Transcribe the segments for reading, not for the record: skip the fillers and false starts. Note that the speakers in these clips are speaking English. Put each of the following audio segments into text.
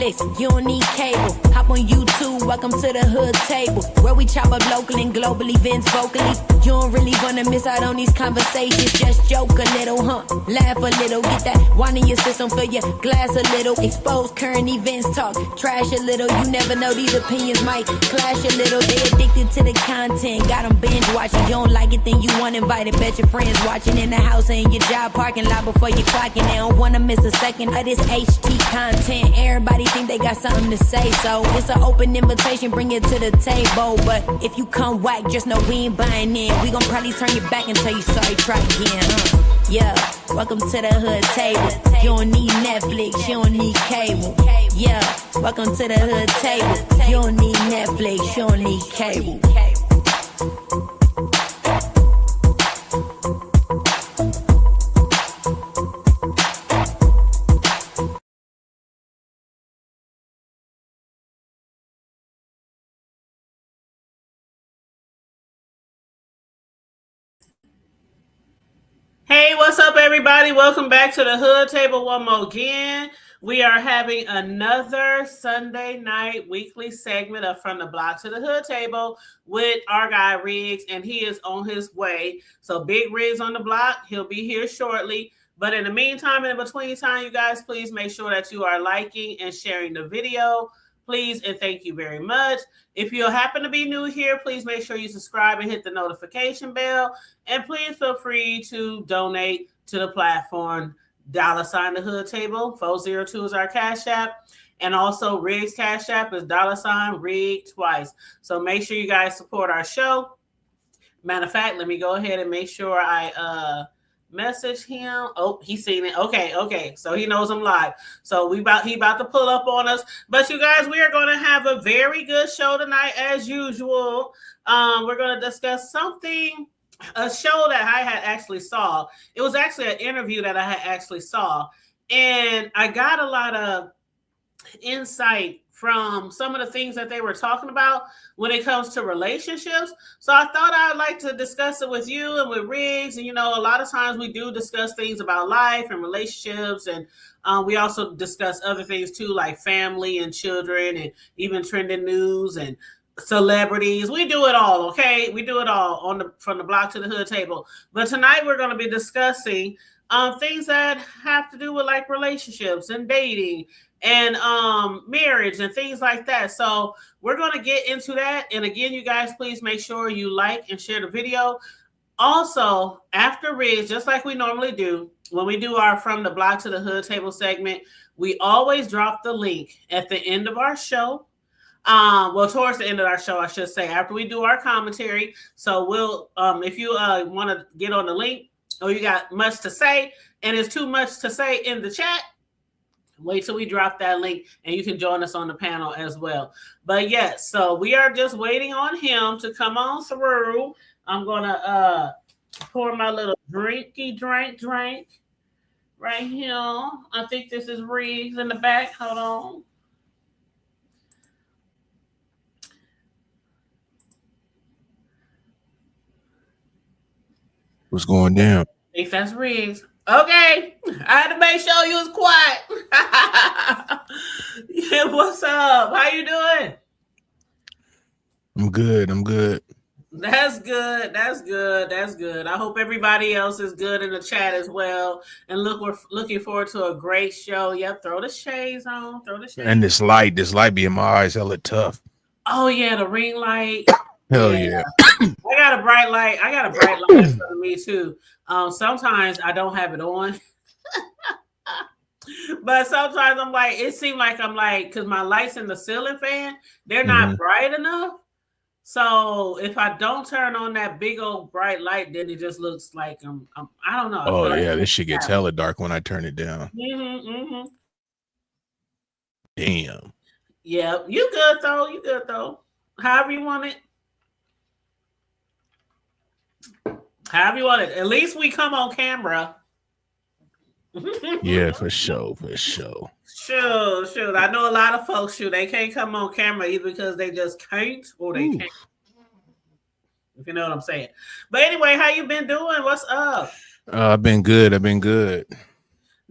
Netflix, you don't need cable. Hop on YouTube, welcome to the hood table, where we chop up local and global events vocally. You don't really wanna miss out on these conversations. Just joke a little, laugh a little, get that wine in your system, fill your glass a little. Expose current events, talk trash a little. You never know, these opinions might clash a little. They addicted to the content, got them binge watching. You don't like it, then you want invited. Bet your friends watching in the house and in your job parking lot before you clocking. They don't wanna miss a second of this HT content. Everybody think they got something to say, so it's an open invitation, bring it to the table. But if you come whack, just know we ain't buying in. We gon' probably turn your back and tell you sorry, try again. Yeah, welcome to the hood table. You don't need Netflix, you don't need cable. Yeah, welcome to the hood table. You don't need Netflix, you don't need cable. Hey, what's up, everybody? Welcome back to the Hood Table one more again. We are having another Sunday night weekly segment of From the Block to the Hood Table with our guy Riggs, and he is on his way. So Big Riggs on the block. He'll be here shortly. But in the meantime, in between time, you guys, please make sure that you are liking and sharing the video. Please and thank you very much. If you happen to be new here, please make sure you subscribe and hit the notification bell. And please feel free to donate to the platform. $, the Hood Table. 402 is our Cash App. And also Riggs Cash App is $ Rig twice. So make sure you guys support our show. Matter of fact, let me go ahead and make sure I message him. Oh, he's seen it. Okay. So he knows I'm live. So he about to pull up on us. But you guys, we are going to have a very good show tonight as usual. We're going to discuss a show that I had actually saw. It was actually an interview that I had actually saw. And I got a lot of insight from some of the things that they were talking about when it comes to relationships. So I thought I'd like to discuss it with you and with Riggs. And, a lot of times we do discuss things about life and relationships. And we also discuss other things too, like family and children and even trending news and celebrities. We do it all, okay? We do it all from the block to the hood table. But tonight we're going to be discussing things that have to do with like relationships and dating and marriage and things like that. So we're going to get into that. And again, you guys, please make sure you like and share the video. Also, after Riggs, just like we normally do, when we do our From the Block to the Hood Table segment, we always drop the link at the end of our show. Towards the end of our show, I should say, after we do our commentary. So we'll, if you want to get on the link or you got much to say and it's too much to say in the chat, wait till we drop that link and you can join us on the panel as well. But yes, so we are just waiting on him to come on through. I'm going to pour my little drink right here. I think this is Riggs in the back. Hold on. What's going down? I think that's Riggs. Okay, I had to make sure you was quiet. Yeah, what's up? How you doing? I'm good. That's good. I hope everybody else is good in the chat as well. And look, we're looking forward to a great show. Yep, throw the shades on. And this light be in my eyes hella tough. Oh yeah, the ring light. Hell yeah. I got a bright light in front of me too. Sometimes I don't have it on. But sometimes I'm like, it seems like I'm like, because my lights in the ceiling fan, they're not bright enough. So if I don't turn on that big old bright light, then it just looks like I don't know. Oh yeah, this shit gets hella dark when I turn it down. Damn. Yeah, you good though. However you want it. At least we come on camera. Yeah, for sure. Sure. I know a lot of folks, they can't come on camera either because they just can't or they can't. If you know what I'm saying. But anyway, how you been doing? What's up? I've been good.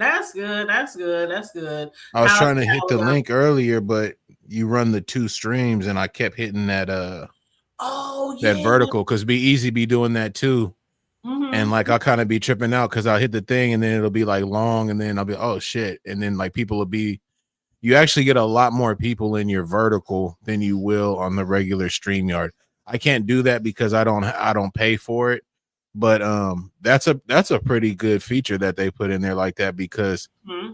That's good. That's good. That's good. I was How's trying to hit the Alabama? link earlier, but you run the 2 streams, and I kept hitting that Oh yeah. that vertical because be easy be doing that too. Mhm. And like I'll kind of be tripping out because I'll hit the thing and then it'll be like long, and then I'll be oh shit, and then like people will be. You actually get a lot more people in your vertical than you will on the regular StreamYard. I can't do that because I don't pay for it. But that's a pretty good feature that they put in there like that, because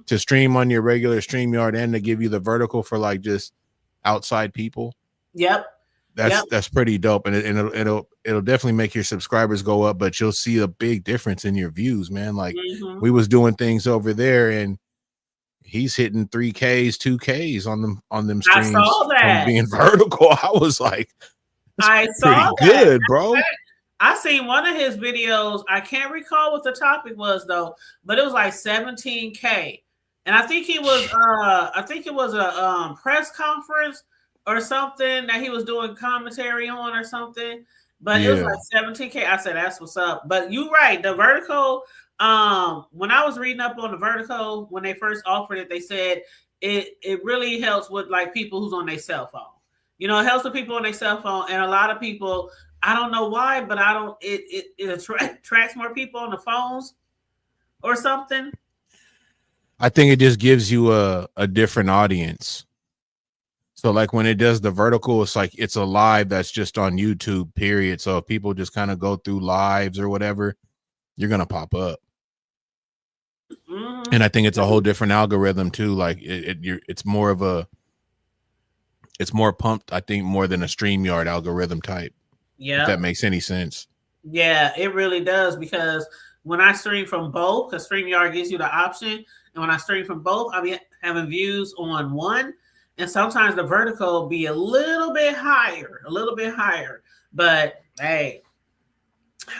to stream on your regular StreamYard and to give you the vertical for like just outside people. Yep. That's pretty dope, and it'll definitely make your subscribers go up, but you'll see a big difference in your views, man. Like we was doing things over there and he's hitting 3Ks, 2Ks on them streams from being vertical. I was like, I saw pretty good, bro. I seen one of his videos. I can't recall what the topic was though, but it was like 17K. And I think it was a press conference or something that he was doing commentary on or something. But it was like 17K. I said, that's what's up. But you're right. The vertical, when I was reading up on the vertical, when they first offered it, they said it really helps with like people who's on their cell phone. You know, it helps with people on their cell phone. And a lot of people, I don't know why, but it attracts more people on the phones or something. I think it just gives you a different audience. So like when it does the vertical, it's like it's a live that's just on YouTube, period. So if people just kind of go through lives or whatever, you're gonna pop up. And I think it's a whole different algorithm too. Like it's more pumped, I think, more than a StreamYard algorithm type. Yeah, if that makes any sense. Yeah, it really does, because when I stream from both, because StreamYard gives you the option, and when I stream from both, I'll be having views on one, and sometimes the vertical be a little bit higher. But hey,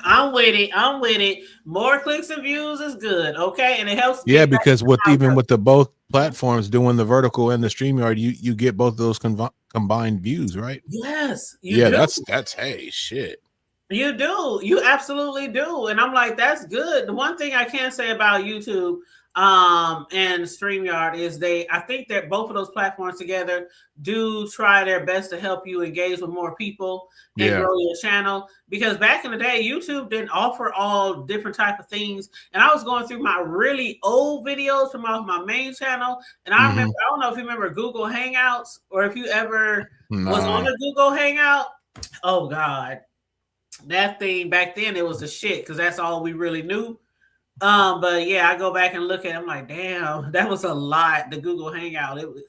I'm with it. More clicks and views is good, okay? And it helps. Yeah, because with the both platforms doing the vertical and the StreamYard, you get both of those combined views, right? Yes. Yeah, that's hey shit. You do. You absolutely do. And I'm like, that's good. The one thing I can say about YouTube and StreamYard is I think that both of those platforms together do try their best to help you engage with more people and grow your channel. Because back in the day, YouTube didn't offer all different type of things. And I was going through my really old videos from off my main channel. And I remember, I don't know if you remember Google Hangouts, or if you ever was on the Google Hangout. Oh God. That thing back then, it was the shit, because that's all we really knew. But yeah, I go back and look at it, I'm like, damn, that was a lot, the Google Hangout. It was,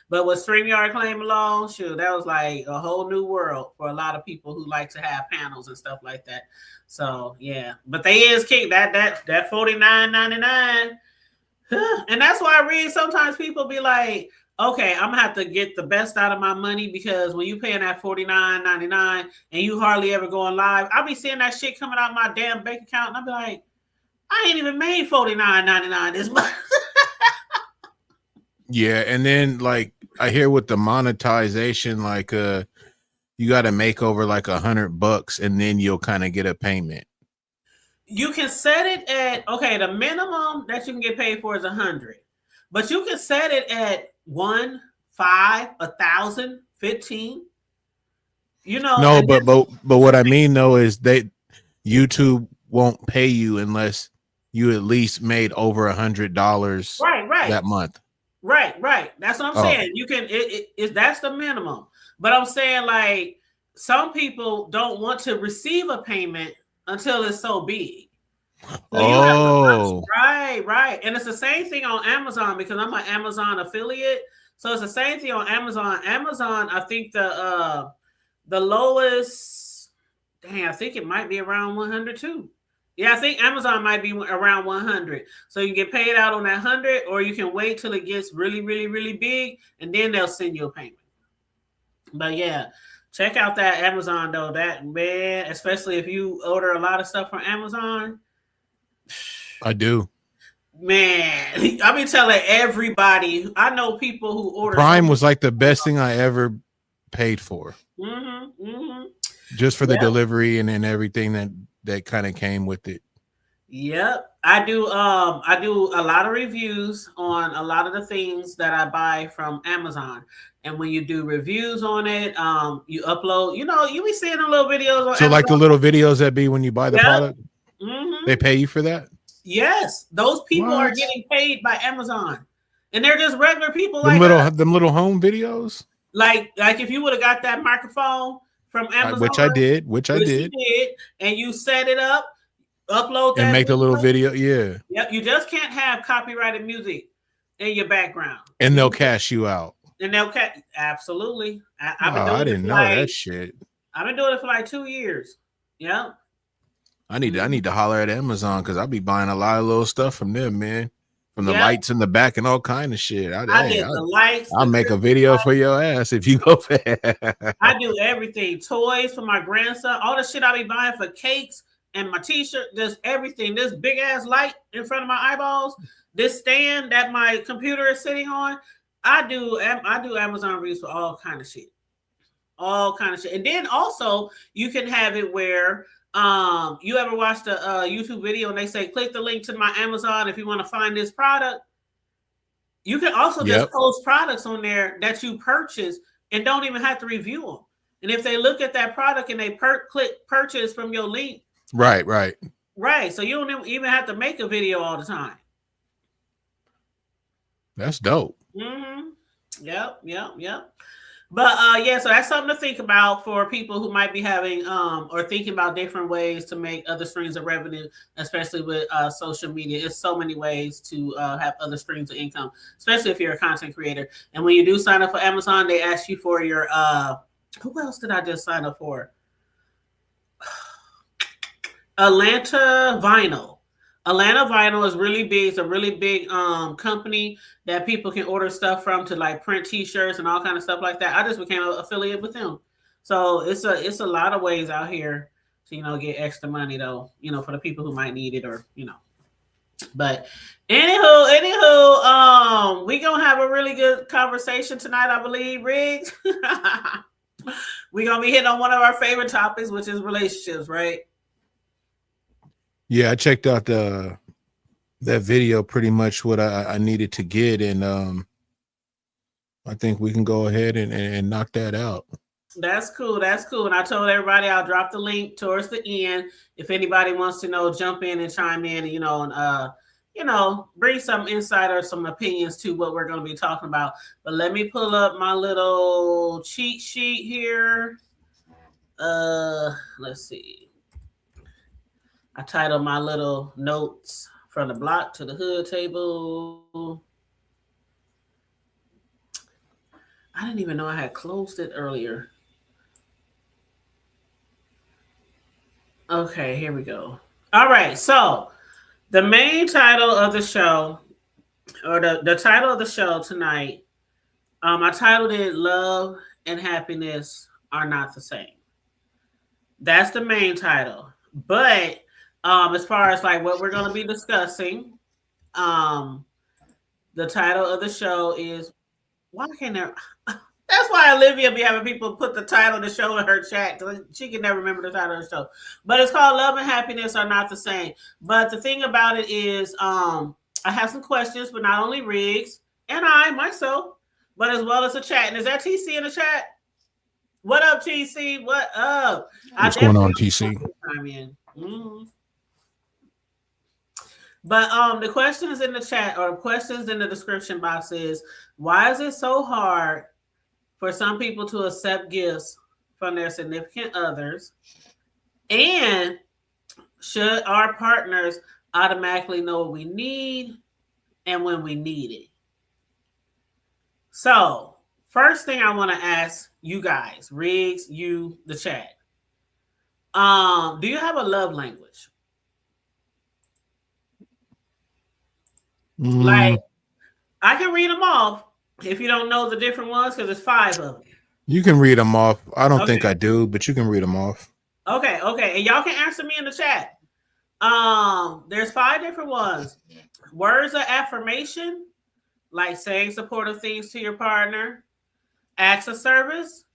but with StreamYard came along, shoot, that was like a whole new world for a lot of people who like to have panels and stuff like that. So yeah, but they is kick that $49.99. And that's why I read sometimes people be like, okay, I'm gonna have to get the best out of my money, because when you paying that $49.99 and you hardly ever going live, I'll be seeing that shit coming out of my damn bank account, and I'll be like, I ain't even made $49.99 this month. Yeah, and then like I hear with the monetization, like you got to make over like $100, and then you'll kind of get a payment. You can set it at the minimum that you can get paid for is 100, but you can set it at 1, 5, 1,000, 15. You know. No, but what I mean though is YouTube won't pay you unless you at least made over $100 right that month. Right. That's what I'm saying. You can that's the minimum. But I'm saying, like, some people don't want to receive a payment until it's so big. So right. And it's the same thing on Amazon, because I'm an Amazon affiliate. So it's the same thing on Amazon. Amazon, I think the lowest, I think it might be around 100 too. Yeah, I think Amazon might be around 100. So you can get paid out on that 100, or you can wait till it gets really, really, really big, and then they'll send you a payment. But yeah, check out that Amazon though. That, man, especially if you order a lot of stuff from Amazon. I do. Man, I've been telling everybody. I know people who order Prime was like the best thing I ever paid for. Just for the delivery and everything that kind of came with it. Yep. I do a lot of reviews on a lot of the things that I buy from Amazon. And when you do reviews on it, you upload, you be seeing the little videos on So like the Amazon. little videos that be when you buy the Yep. product, Mm-hmm. they pay you for that? Yes. Those people are What? getting paid by Amazon. And they're just regular people Them like little us. them little home videos? Like if you would have got that microphone from Amazon, Which I did, which you did, and you set it up, upload that and make the little video, yeah. Yep, you just can't have copyrighted music in your background. And they'll cash you out. And they'll absolutely. I didn't know that shit. I've been doing it for like 2 years. Yeah. I need to holler at Amazon because I'll be buying a lot of little stuff from them, man. From the lights in the back and all kind of shit. I get the lights. I'll make a video for your ass if you go fast. I do everything. Toys for my grandson. All the shit I be buying for cakes and my t-shirt. Just everything. This big ass light in front of my eyeballs. This stand that my computer is sitting on. I do Amazon reviews for all kind of shit. All kind of shit. And then also you can have it where you ever watched a YouTube video and they say click the link to my Amazon if you want to find this product. You can also just post products on there that you purchase and don't even have to review them. And if they look at that product and they click purchase from your link, right, so you don't even have to make a video all the time. That's dope. Mm-hmm. Yep. But so that's something to think about for people who might be having or thinking about different ways to make other streams of revenue, especially with social media. There's so many ways to have other streams of income, especially if you're a content creator. And when you do sign up for Amazon, they ask you for your who else did I just sign up for? Atlanta Vinyl. Atlanta Vinyl is really big. It's a really big company that people can order stuff from to like print t-shirts and all kind of stuff like that. I just became an affiliate with them. So it's a lot of ways out here to, get extra money though, for the people who might need it or, But anywho, we gonna have a really good conversation tonight, I believe, Riggs. We're gonna be hitting on one of our favorite topics, which is relationships, right? Yeah, I checked out that video, pretty much what I needed to get, and I think we can go ahead and knock that out. That's cool. And I told everybody I'll drop the link towards the end if anybody wants to jump in and chime in, and bring some insight or some opinions to what we're going to be talking about. But let me pull up my little cheat sheet here. Let's see. I titled my little notes from the block to the hood table. I didn't even know I had closed it earlier. Okay, here we go. All right, so the main title of the show, or the title of the show tonight, I titled it Love and Happiness Are Not the Same. That's the main title. But as far as like what we're going to be discussing, the title of the show is why can't there? That's why Olivia be having people put the title of the show in her chat. She can never remember the title of the show. But it's called Love and Happiness Are Not the Same. But the thing about it is I have some questions, but not only Riggs and I, myself, but as well as the chat. And is that TC in the chat? What up, TC? What up? What's going on, TC? Mm-hmm. But the questions in the chat or questions in the description box is, why is it so hard for some people to accept gifts from their significant others? And should our partners automatically know what we need and when we need it? So first thing I want to ask you guys, Riggs, you, the chat. Do you have a love language? Like, I can read them off if you don't know the different ones, because there's 5 of them. You can read them off. I don't think I do, but you can read them off. Okay. And y'all can answer me in the chat. There's 5 different ones. Words of affirmation, like saying supportive things to your partner. Acts of service,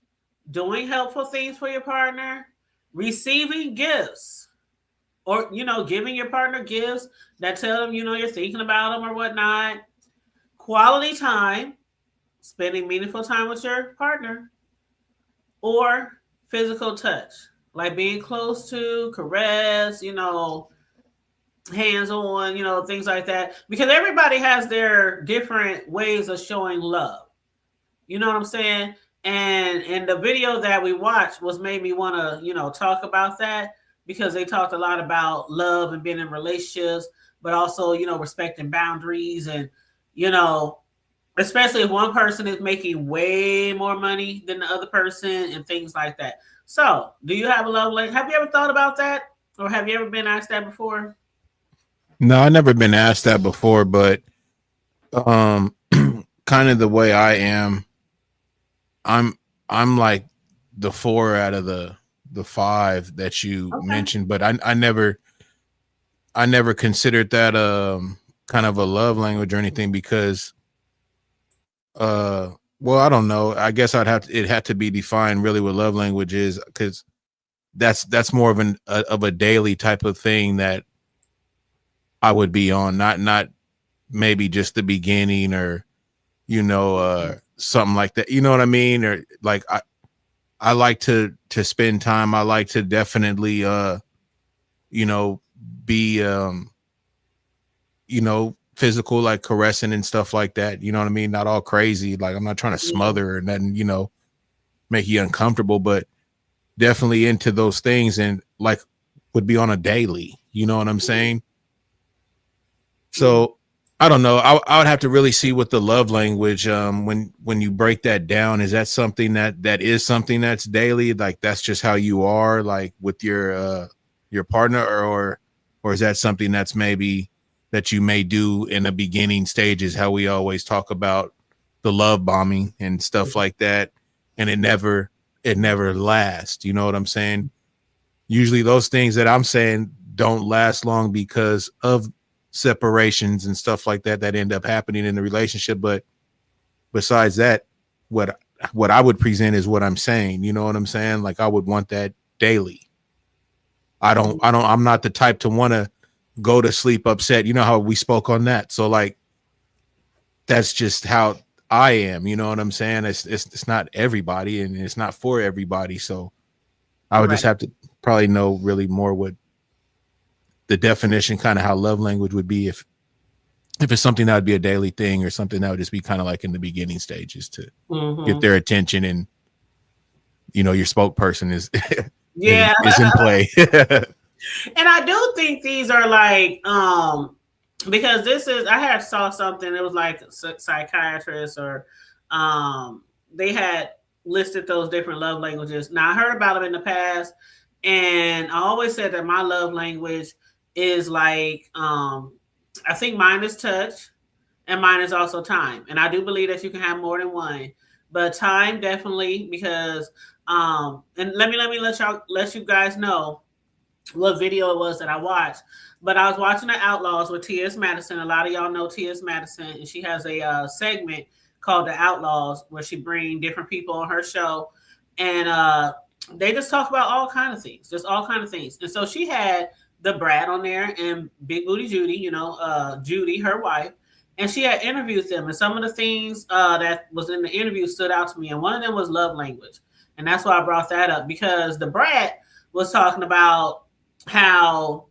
doing helpful things for your partner. Receiving gifts, or, you know, giving your partner gifts that tell them, you know, you're thinking about them or whatnot. Quality time, spending meaningful time with your partner, or physical touch, like being close to, caress, you know, hands on, you know, things like that. Because everybody has their different ways of showing love. You know what I'm saying? And the video that we watched was made me want to, you know, talk about that, because they talked a lot about love and being in relationships, but also, you know, respecting boundaries and, you know, especially if one person is making way more money than the other person and things like that. So, do you have a love language? Have you ever thought about that? Or have you ever been asked that before? No, I've never been asked that before, but kind of the way I am, I'm like the 4 out of the 5 that you mentioned, but I never considered that kind of a love language or anything, because well, I don't know. I guess it had to be defined really what love language is, because that's more of a daily type of thing that I would be on, not maybe just the beginning, or, you know, something like that. You know what I mean? Or like, I like to spend time. I like to definitely, you know, be, you know, physical, like caressing and stuff like that. You know what I mean? Not all crazy. Like, I'm not trying to smother or nothing, you know, make you uncomfortable, but definitely into those things, and like would be on a daily, you know what I'm saying? So I don't know. I would have to really see what the love language, when you break that down, is that something that is something that's daily? Like, that's just how you are, like with your partner, or is that something that's maybe that you may do in the beginning stages, how we always talk about the love bombing and stuff like that, and it never lasts. You know what I'm saying? Usually those things that I'm saying don't last long because of separations and stuff like that end up happening in the relationship. But besides that, what I would present is what I'm saying. You know what I'm saying? Like, I would want that daily. I'm not the type to want to go to sleep upset. You know how we spoke on that. So like, that's just how I am. You know what I'm saying? It's not everybody, and it's not for everybody. So I would just have to probably know really more what the definition, kind of how love language would be, if it's something that would be a daily thing, or something that would just be kind of like in the beginning stages to get their attention, and, you know, your spokesperson is is in play. And I do think these are like, because I saw something, it was like psychiatrists, or they had listed those different love languages. Now, I heard about them in the past, and I always said that my love language is like, I think mine is touch, and mine is also time. And I do believe that you can have more than one, but time definitely, because and let me let you guys know what video it was that I watched. But I was watching The Outlaws with T.S. Madison. A lot of y'all know T.S. Madison, and she has a segment called The Outlaws, where she brings different people on her show, and they just talk about all kind of things, just all kind of things. And so she had the Brad on there, and Big Booty Judy, you know, Judy, her wife, and she had interviewed them. And some of the things that was in the interview stood out to me, and one of them was love language. And that's why I brought that up, because the Brad was talking about how,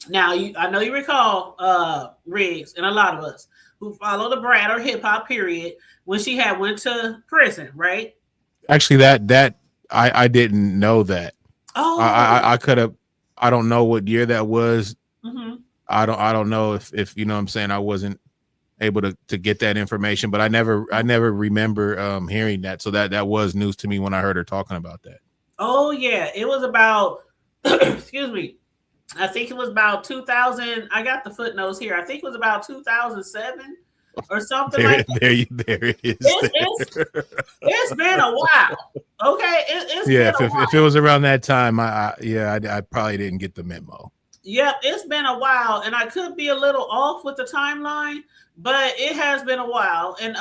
now I know you recall Riggs and a lot of us who follow the Brad or hip hop period, when she had went to prison, right? Actually, that I didn't know that. Oh, I could have. I don't know what year that was. Mm-hmm. I don't know if you know what I'm saying, I wasn't able to get that information, but I never remember hearing that. So that was news to me when I heard her talking about that. Oh yeah, it was about excuse me. I think it was about 2000. I got the footnotes here. I think it was about 2007 or something like that. There it is. It's been a while. Okay, it's yeah. been a while. If it was around that time, I probably didn't get the memo. Yep, it's been a while, and I could be a little off with the timeline, but it has been a while. And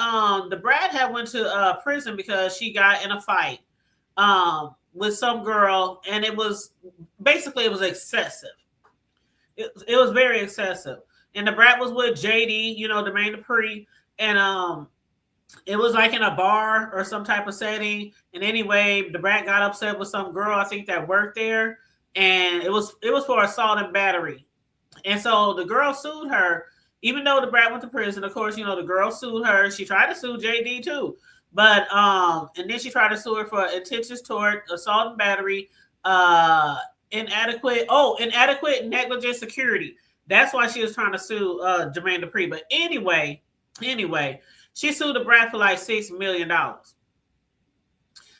the Brad had went to prison because she got in a fight with some girl, and it was excessive. It was very excessive. And the brat was with JD, you know, Jermaine Dupri, and it was like in a bar or some type of setting. And anyway, the brat got upset with some girl I think that worked there, and it was for assault and battery. And so the girl sued her, even though the brat went to prison. Of course, you know, the girl sued her. She tried to sue JD too, but and then she tried to sue her for intentions tort, assault and battery, inadequate negligent security. That's why she was trying to sue Jermaine Dupri. But anyway, she sued the brat for like $6 million.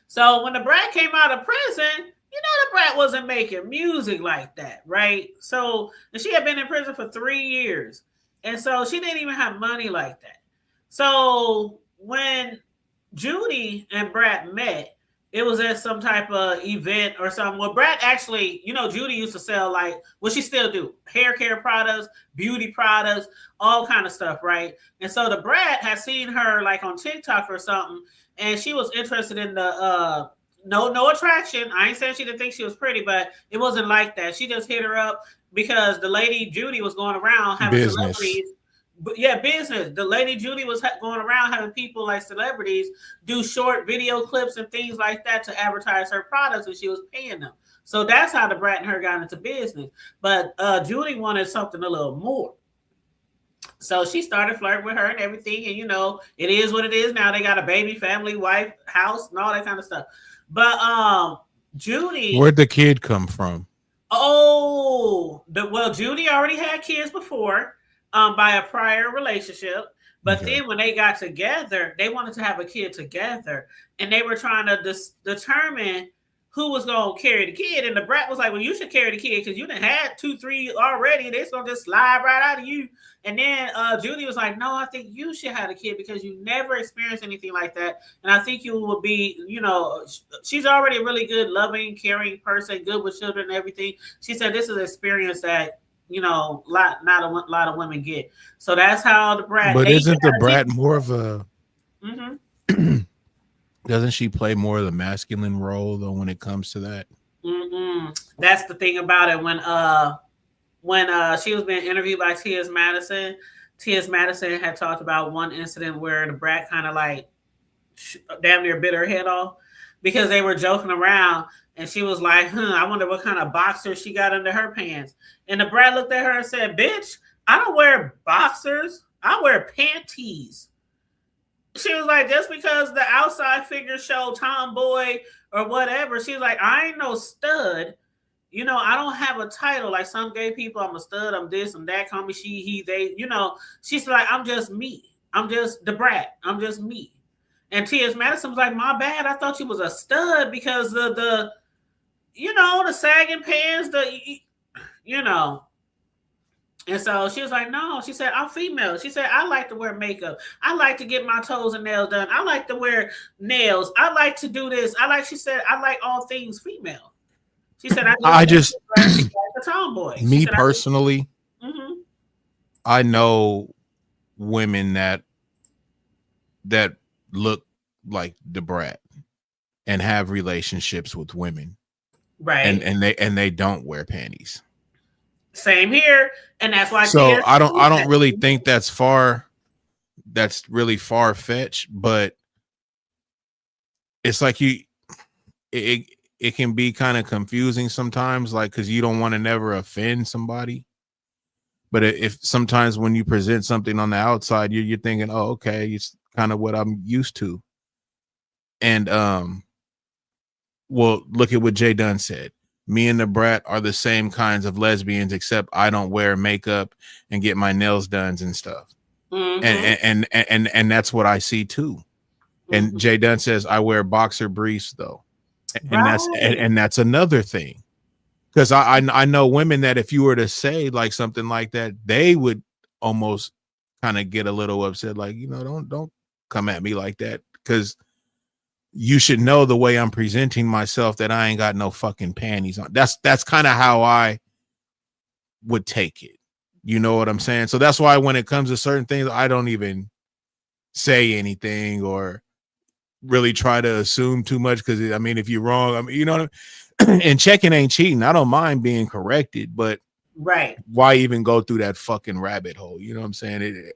So when the brat came out of prison, you know, the brat wasn't making music like that, right? So, and she had been in prison for 3 years. And so she didn't even have money like that. So when Judy and Brat met, it was at some type of event or something. Well, Brat actually, you know, Judy used to sell like, well, she still do, hair care products, beauty products, all kind of stuff, right? And so the Brat had seen her like on TikTok or something, and she was interested in the no attraction. I ain't saying she didn't think she was pretty, but it wasn't like that. She just hit her up because the lady Judy was going around having celebrities. But yeah, business. The lady Judy was going around having people like celebrities do short video clips and things like that to advertise her products, and she was paying them. So that's how the brat and her got into business. But Judy wanted something a little more. So she started flirting with her and everything. And, you know, it is what it is now. They got a baby, family, wife, house, and all that kind of stuff. But Judy. Where'd the kid come from? Judy already had kids before. By a prior relationship, but then when they got together, they wanted to have a kid together, and they were trying to determine who was going to carry the kid. And the brat was like, well, you should carry the kid because you done had 2, 3 already. They're going to just slide right out of you. And then Judy was like, no, I think you should have a kid because you never experienced anything like that. And I think you will be, you know, she's already a really good, loving, caring person, good with children and everything. She said this is an experience that, you know, not a lot of women get. So that's how the brat. But isn't the brat more of a? Mm-hmm. Doesn't she play more of the masculine role though when it comes to that? Mm-hmm. That's the thing about it. When she was being interviewed by T.S. Madison, T.S. Madison had talked about one incident where the brat kind of like damn near bit her head off because they were joking around. And she was like, I wonder what kind of boxers she got under her pants. And the brat looked at her and said, bitch, I don't wear boxers. I wear panties. She was like, just because the outside figure show tomboy or whatever, she was like, I ain't no stud. You know, I don't have a title. Like some gay people, I'm a stud, I'm this, I'm that, call me she, he, they. You know, she's like, I'm just me. I'm just the brat. I'm just me. And T.S. Madison was like, my bad. I thought you was a stud because of the you know, the sagging pants, you know. And so she was like, no, she said, I'm female. She said, I like to wear makeup. I like to get my toes and nails done. I like to wear nails. I like to do this. She said, I like all things female. She said, I just like a tomboy. Me personally, I know women that look like the brat and have relationships with women. Right. And they don't wear panties. Same here. And that's why I don't really think that's really far-fetched, but it's like it can be kind of confusing sometimes, like because you don't want to never offend somebody. But if sometimes when you present something on the outside, you're thinking, oh, okay, it's kind of what I'm used to. And well, look at what Jay Dunn said. Me and the brat are the same kinds of lesbians, except I don't wear makeup and get my nails done and stuff. Mm-hmm. And that's what I see too. And mm-hmm. Jay Dunn says I wear boxer briefs though, and that's another thing. Because I know women that if you were to say like something like that, they would almost kind of get a little upset, like, you know, don't come at me like that, because you should know the way I'm presenting myself that I ain't got no fucking panties on. That's kind of how I would take it. You know what I'm saying? So that's why when it comes to certain things, I don't even say anything or really try to assume too much. Because I mean, if you're wrong, I mean, you know what I mean? And checking ain't cheating. I don't mind being corrected, but Right. Why even go through that fucking rabbit hole? You know what I'm saying?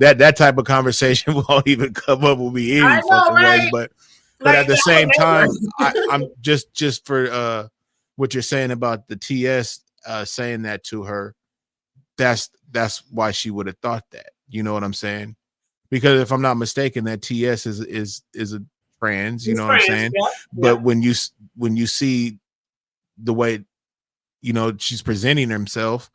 That type of conversation won't even come up with me any I know, fucking ways. right? But Like, at the that same would time, never. I'm just for what you're saying about the TS saying that to her. That's why she would have thought that. You know what I'm saying? Because if I'm not mistaken, that TS is a trans. You His know what I'm friends, saying? yep, But yep. when you see the way, you know, she's presenting herself,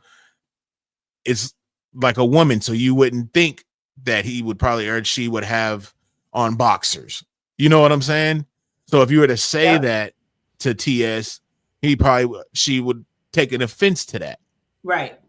it's like a woman, so you wouldn't think that he would probably, or she would have on boxers. You know what I'm saying? So if you were to say Yep. that to TS, she would take an offense to that. Right.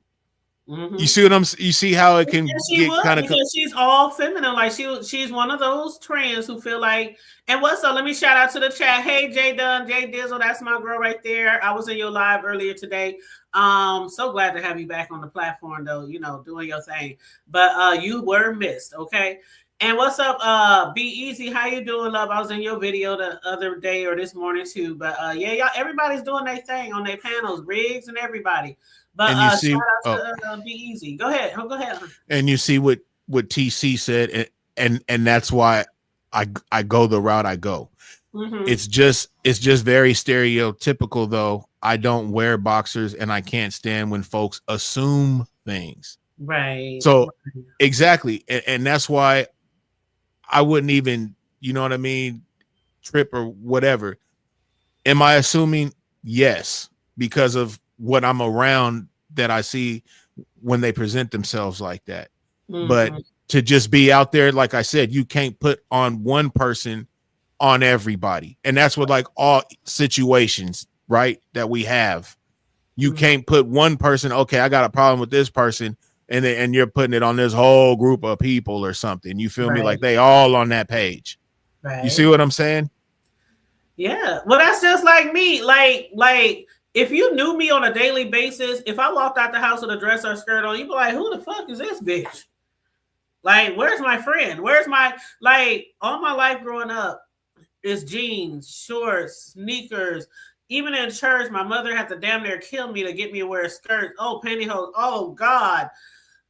Mm-hmm. You see what you see how it can And she get would, kind of, because she's all feminine. Like she's one of those trans who feel like. And what's up? Let me shout out to the chat. Hey, Jay Dunn, Jay Dizzle, that's my girl right there. I was in your live earlier today. So glad to have you back on the platform, though. You know, doing your thing. But you were missed, okay. And what's up? Be Easy. How you doing, love? I was in your video the other day or this morning too. But yeah, y'all, everybody's doing their thing on their panels, Riggs and everybody. But and you see, shout out to Be Easy. Go ahead. Go ahead. and you see what TC said, and that's why I go the route I go. Mm-hmm. It's just very stereotypical, though. I don't wear boxers, and I can't stand when folks assume things. Right. So exactly, and that's why I wouldn't even, you know what I mean, trip or whatever. Am I assuming? Yes, because of what I'm around that I see when they present themselves like that. Mm-hmm. But to just be out there, like I said, you can't put on one person on everybody. And that's what, like, all situations, right, that we have. You can't put one person, okay, I got a problem with this person, and you're putting it on this whole group of people or something. You feel me? Like they all on that page. Right. You see what I'm saying? Yeah. Well, that's just like me. Like if you knew me on a daily basis, if I walked out the house with a dress or skirt on, you'd be like, who the fuck is this bitch? Like, where's my friend? Where's my, like, all my life growing up is jeans, shorts, sneakers. Even in church, my mother had to damn near kill me to get me to wear a skirt. Oh, pantyhose. Oh, God.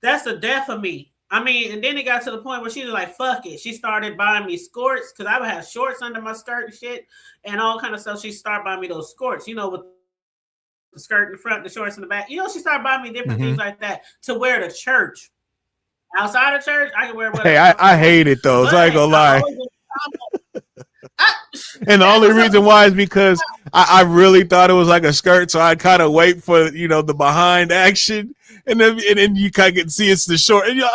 That's the death of me. I mean, and then it got to the point where she was like, fuck it. She started buying me skirts because I would have shorts under my skirt and shit and all kind of stuff. She started buying me those skirts, you know, with the skirt in the front, the shorts in the back. You know, she started buying me different things like that to wear to church. Outside of church, I can wear whatever. Hey, I hated those. I ain't gonna lie. And the only reason why is because I really thought it was like a skirt, so I kind of wait for, you know, the behind action, and then you kind of get see it's the short, and you're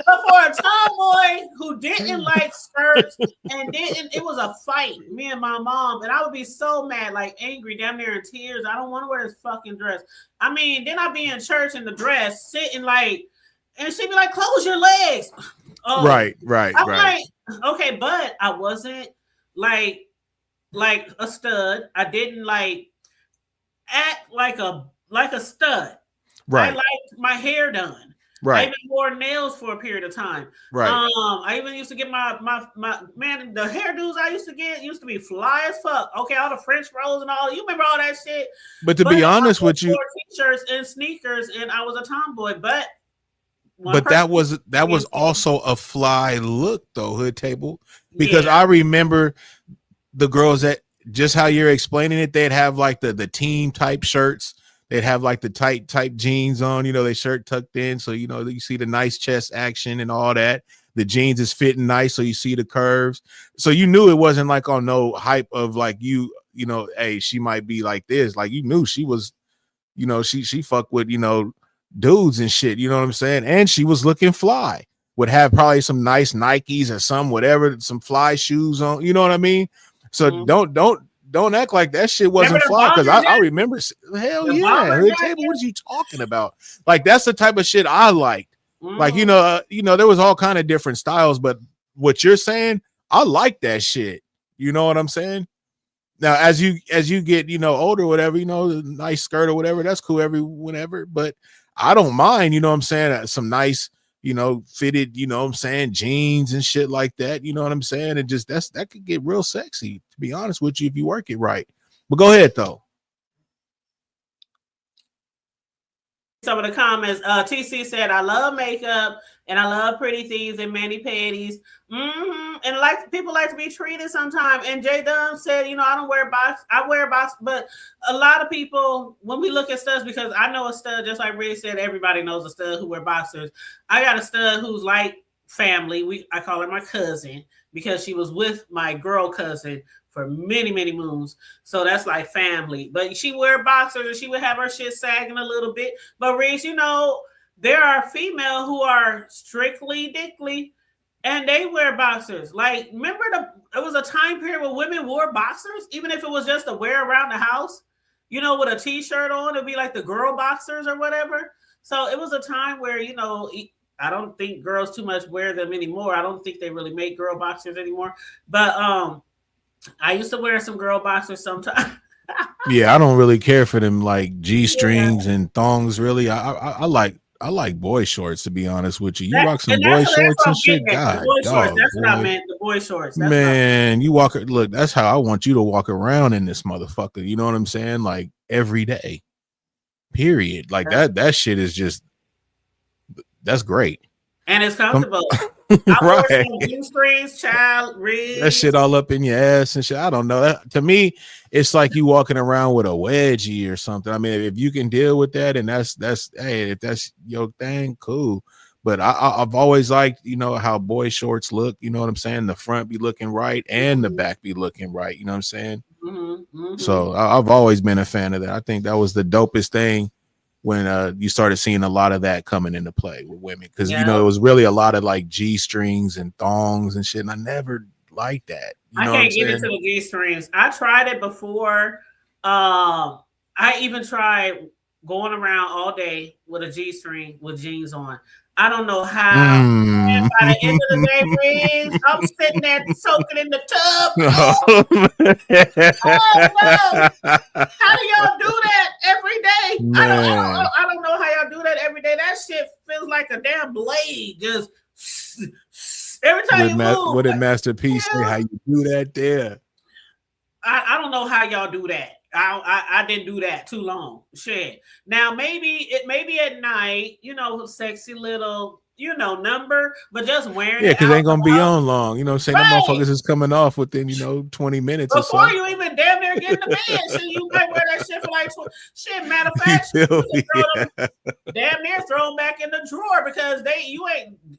But for a tomboy who didn't like skirts and it was a fight, me and my mom, and I would be so mad, like angry, down there in tears. I don't want to wear this fucking dress. I mean, then I'd be in church in the dress, sitting like, and she'd be like, close your legs. Oh, right. I'm like, okay, but I wasn't like a stud. I didn't like act like a stud. Right. I liked my hair done. Right. I even wore nails for a period of time. Right. I even used to get my man, the hairdos I used to get used to be fly as fuck. Okay, all the French rolls and all. You remember all that shit? But to be honest with you, t-shirts and sneakers, and I was a tomboy. But that was also a fly look, though, Hood Table, because I remember the girls that, just how you're explaining it, they'd have like the team type shirts. They'd have like the tight type jeans on, you know, they shirt tucked in. So, you know, you see the nice chest action and all that. The jeans is fitting nice. So you see the curves. So you knew it wasn't like on no hype of like, you know, hey, she might be like this. Like, you knew she was, you know, she fucked with, you know, dudes and shit. You know what I'm saying? And she was looking fly. Would have probably some nice Nikes or some whatever, some fly shoes on. You know what I mean? So don't act like that shit wasn't fly, because I remember. Hell yeah, Hood Table. What are you talking about? Like, that's the type of shit I liked. Like, you know, there was all kind of different styles, but what you're saying, I like that shit. You know what I'm saying? Now, as you get, you know, older, or whatever, you know, nice skirt or whatever, that's cool whenever. But I don't mind, you know what I'm saying, some nice, you know, fitted, you know what I'm saying, jeans and shit like that. You know what I'm saying? And just that could get real sexy, to be honest with you, if you work it right. But go ahead though. some of the comments. TC said, I love makeup and I love pretty things and mani panties. And like people like to be treated sometimes. And J Dunn said, I don't wear box. I wear box, but a lot of people, when we look at studs, because I know a stud, just like Ray said, everybody knows a stud who wear boxers. I got a stud who's like family. I call her my cousin because she was with my girl cousin for many, many moons. So that's like family. But she wear boxers and she would have her shit sagging a little bit. But Reese, there are female who are strictly dickly and they wear boxers. Like, remember it was a time period where women wore boxers, even if it was just to wear around the house, with a t-shirt on, it'd be like the girl boxers or whatever. So it was a time where, I don't think girls too much wear them anymore. I don't think they really make girl boxers anymore. But I used to wear some girl boxers sometimes. Yeah, I don't really care for them like G-strings and thongs. Really, I like boy shorts. To be honest with you, rock some boy shorts and shit. God, dog, that's what I meant. The boy shorts. That's man, you walk. Look, that's how I want you to walk around in this motherfucker. You know what I'm saying? Like every day. Period. Like that shit is just. That's great. And it's comfortable. Right. G-strings, child, rig. That shit all up in your ass and shit. I don't know. To me, it's like you walking around with a wedgie or something. I mean, if you can deal with that, and that's hey, if that's your thing, cool. But I've always liked, how boy shorts look. You know what I'm saying? The front be looking right and the back be looking right. You know what I'm saying? So I've always been a fan of that. I think that was the dopest thing when you started seeing a lot of that coming into play with women, because it was really a lot of like G-strings and thongs and shit, and I never liked that. I can't get into the G-strings. I tried it before. I even tried going around all day with a G-string with jeans on. I don't know how. And by the end of the day, Riz, I'm sitting there soaking in the tub. Oh, no. How do y'all do that every day? I don't know how y'all do that every day. That shit feels like a damn blade. Just every time you move. What did Master P say? How you do that there? I don't know how y'all do that. I didn't do that too long. Shit. Now maybe at night, sexy little, number, but just wearing it. Yeah, because it ain't gonna be on long. Saying the motherfuckers is coming off within 20 minutes before or so. You even damn near get in the bed. So you might wear that shit for like shit. Matter of fact, damn near throw them back in the drawer because you ain't. As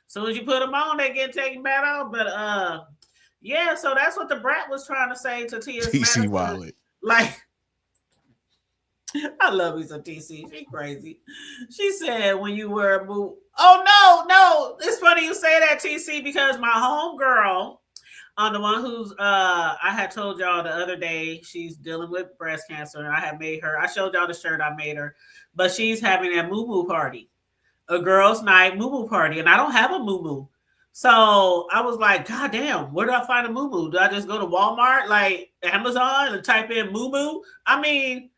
soon as you put them on, they get taken back off. But yeah. So that's what the brat was trying to say to TC Wallet. Like, I love me some TC. She crazy. She said when you wear a boot. Oh no. It's funny you say that, TC, because my homegirl, the one who's I had told y'all the other day, she's dealing with breast cancer, and I showed y'all the shirt I made her, but she's having a moo-moo party, a girls' night moo-moo party, and I don't have a moo-moo. So I was like, God damn, where do I find a moo-moo? Do I just go to Walmart, like Amazon, and type in moo-moo? I mean,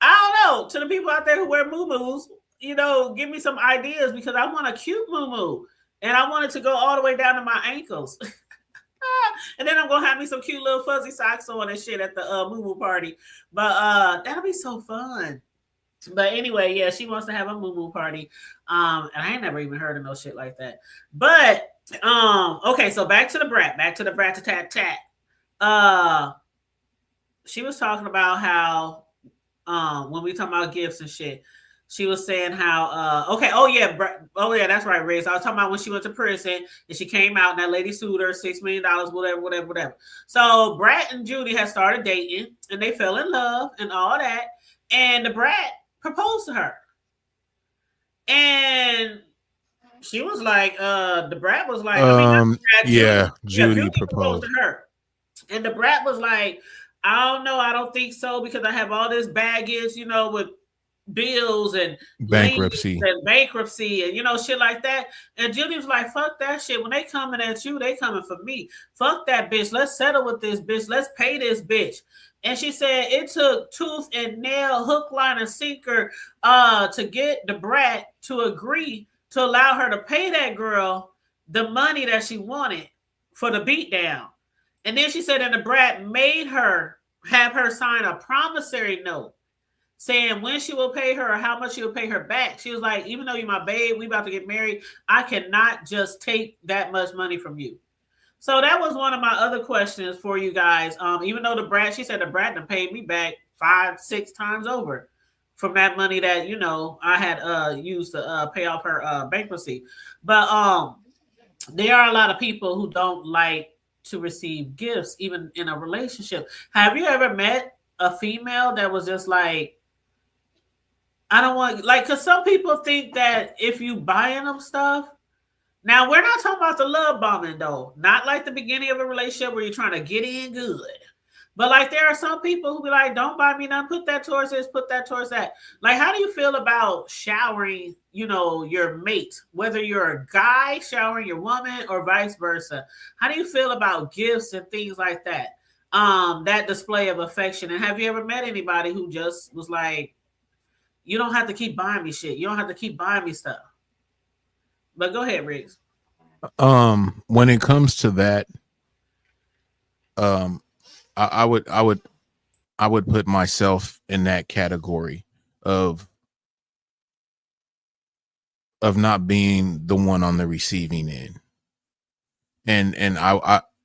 I don't know. To the people out there who wear moo-moos, give me some ideas, because I want a cute moo-moo. And I want it to go all the way down to my ankles. And then I'm going to have me some cute little fuzzy socks on and shit at the moo-moo party. But that'll be so fun. But anyway, yeah, she wants to have a moo-moo party. And I ain't never even heard of no shit like that. But okay, so back to the brat to tat. She was talking about how when we talk about gifts and shit, she was saying how that's right, Riz. I was talking about when she went to prison and she came out and that lady sued her $6 million, whatever. So Brat and Judy had started dating and they fell in love and all that, and the brat proposed to her, and she was like, the brat was like, Judy proposed to her, and the brat was like, I don't know, I don't think so, because I have all this baggage, with bills and bankruptcy and shit like that. And Judy was like, fuck that shit. When they coming at you, they coming for me. Fuck that bitch. Let's settle with this bitch. Let's pay this bitch. And she said it took tooth and nail, hook, line, and sinker to get the brat to agree to allow her to pay that girl the money that she wanted for the beatdown. And then she said that the brat made her have her sign a promissory note saying when she will pay her or how much she will pay her back. She was like, even though you're my babe, we about to get married, I cannot just take that much money from you. So that was one of my other questions for you guys. Even though she said the brat done paid me back 5-6 times over from that money that, you know, I had used to pay off her bankruptcy. But there are a lot of people who don't like to receive gifts, even in a relationship. Have you ever met a female that was just like, I don't want, like, because some people think that if you buying them stuff, now we're not talking about the love bombing though, not like the beginning of a relationship where you're trying to get in good. But like there are some people who be like, don't buy me nothing, put that towards this, put that towards that. Like, how do you feel about showering, you know, your mate, whether you're a guy showering your woman or vice versa? How do you feel about gifts and things like that? That display of affection. And have you ever met anybody who just was like, you don't have to keep buying me shit. You don't have to keep buying me stuff. But go ahead, Riggs. When it comes to that, I would put myself in that category of not being the one on the receiving end, and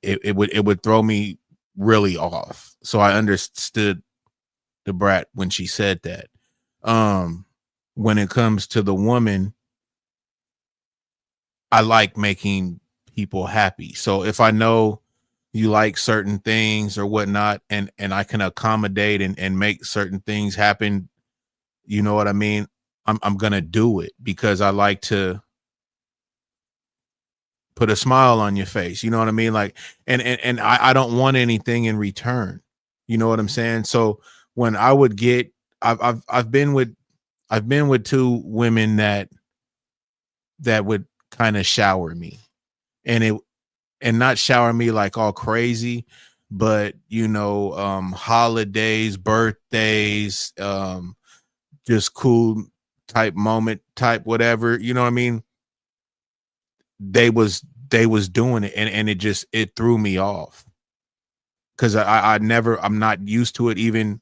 it would throw me really off. So I understood the brat when she said that. When it comes to the woman, I like making people happy. So if I know you like certain things or whatnot, and I can accommodate and make certain things happen, you know what I mean? I'm gonna do it because I like to put a smile on your face. You know what I mean? Like, and I don't want anything in return. You know what I'm saying? So when I would get, I've been with 2 women that would kind of shower me, and not shower me like all crazy, but you know, holidays, birthdays, just cool type moment type, whatever, you know what I mean? They was doing it, and it threw me off because I'm not used to it, even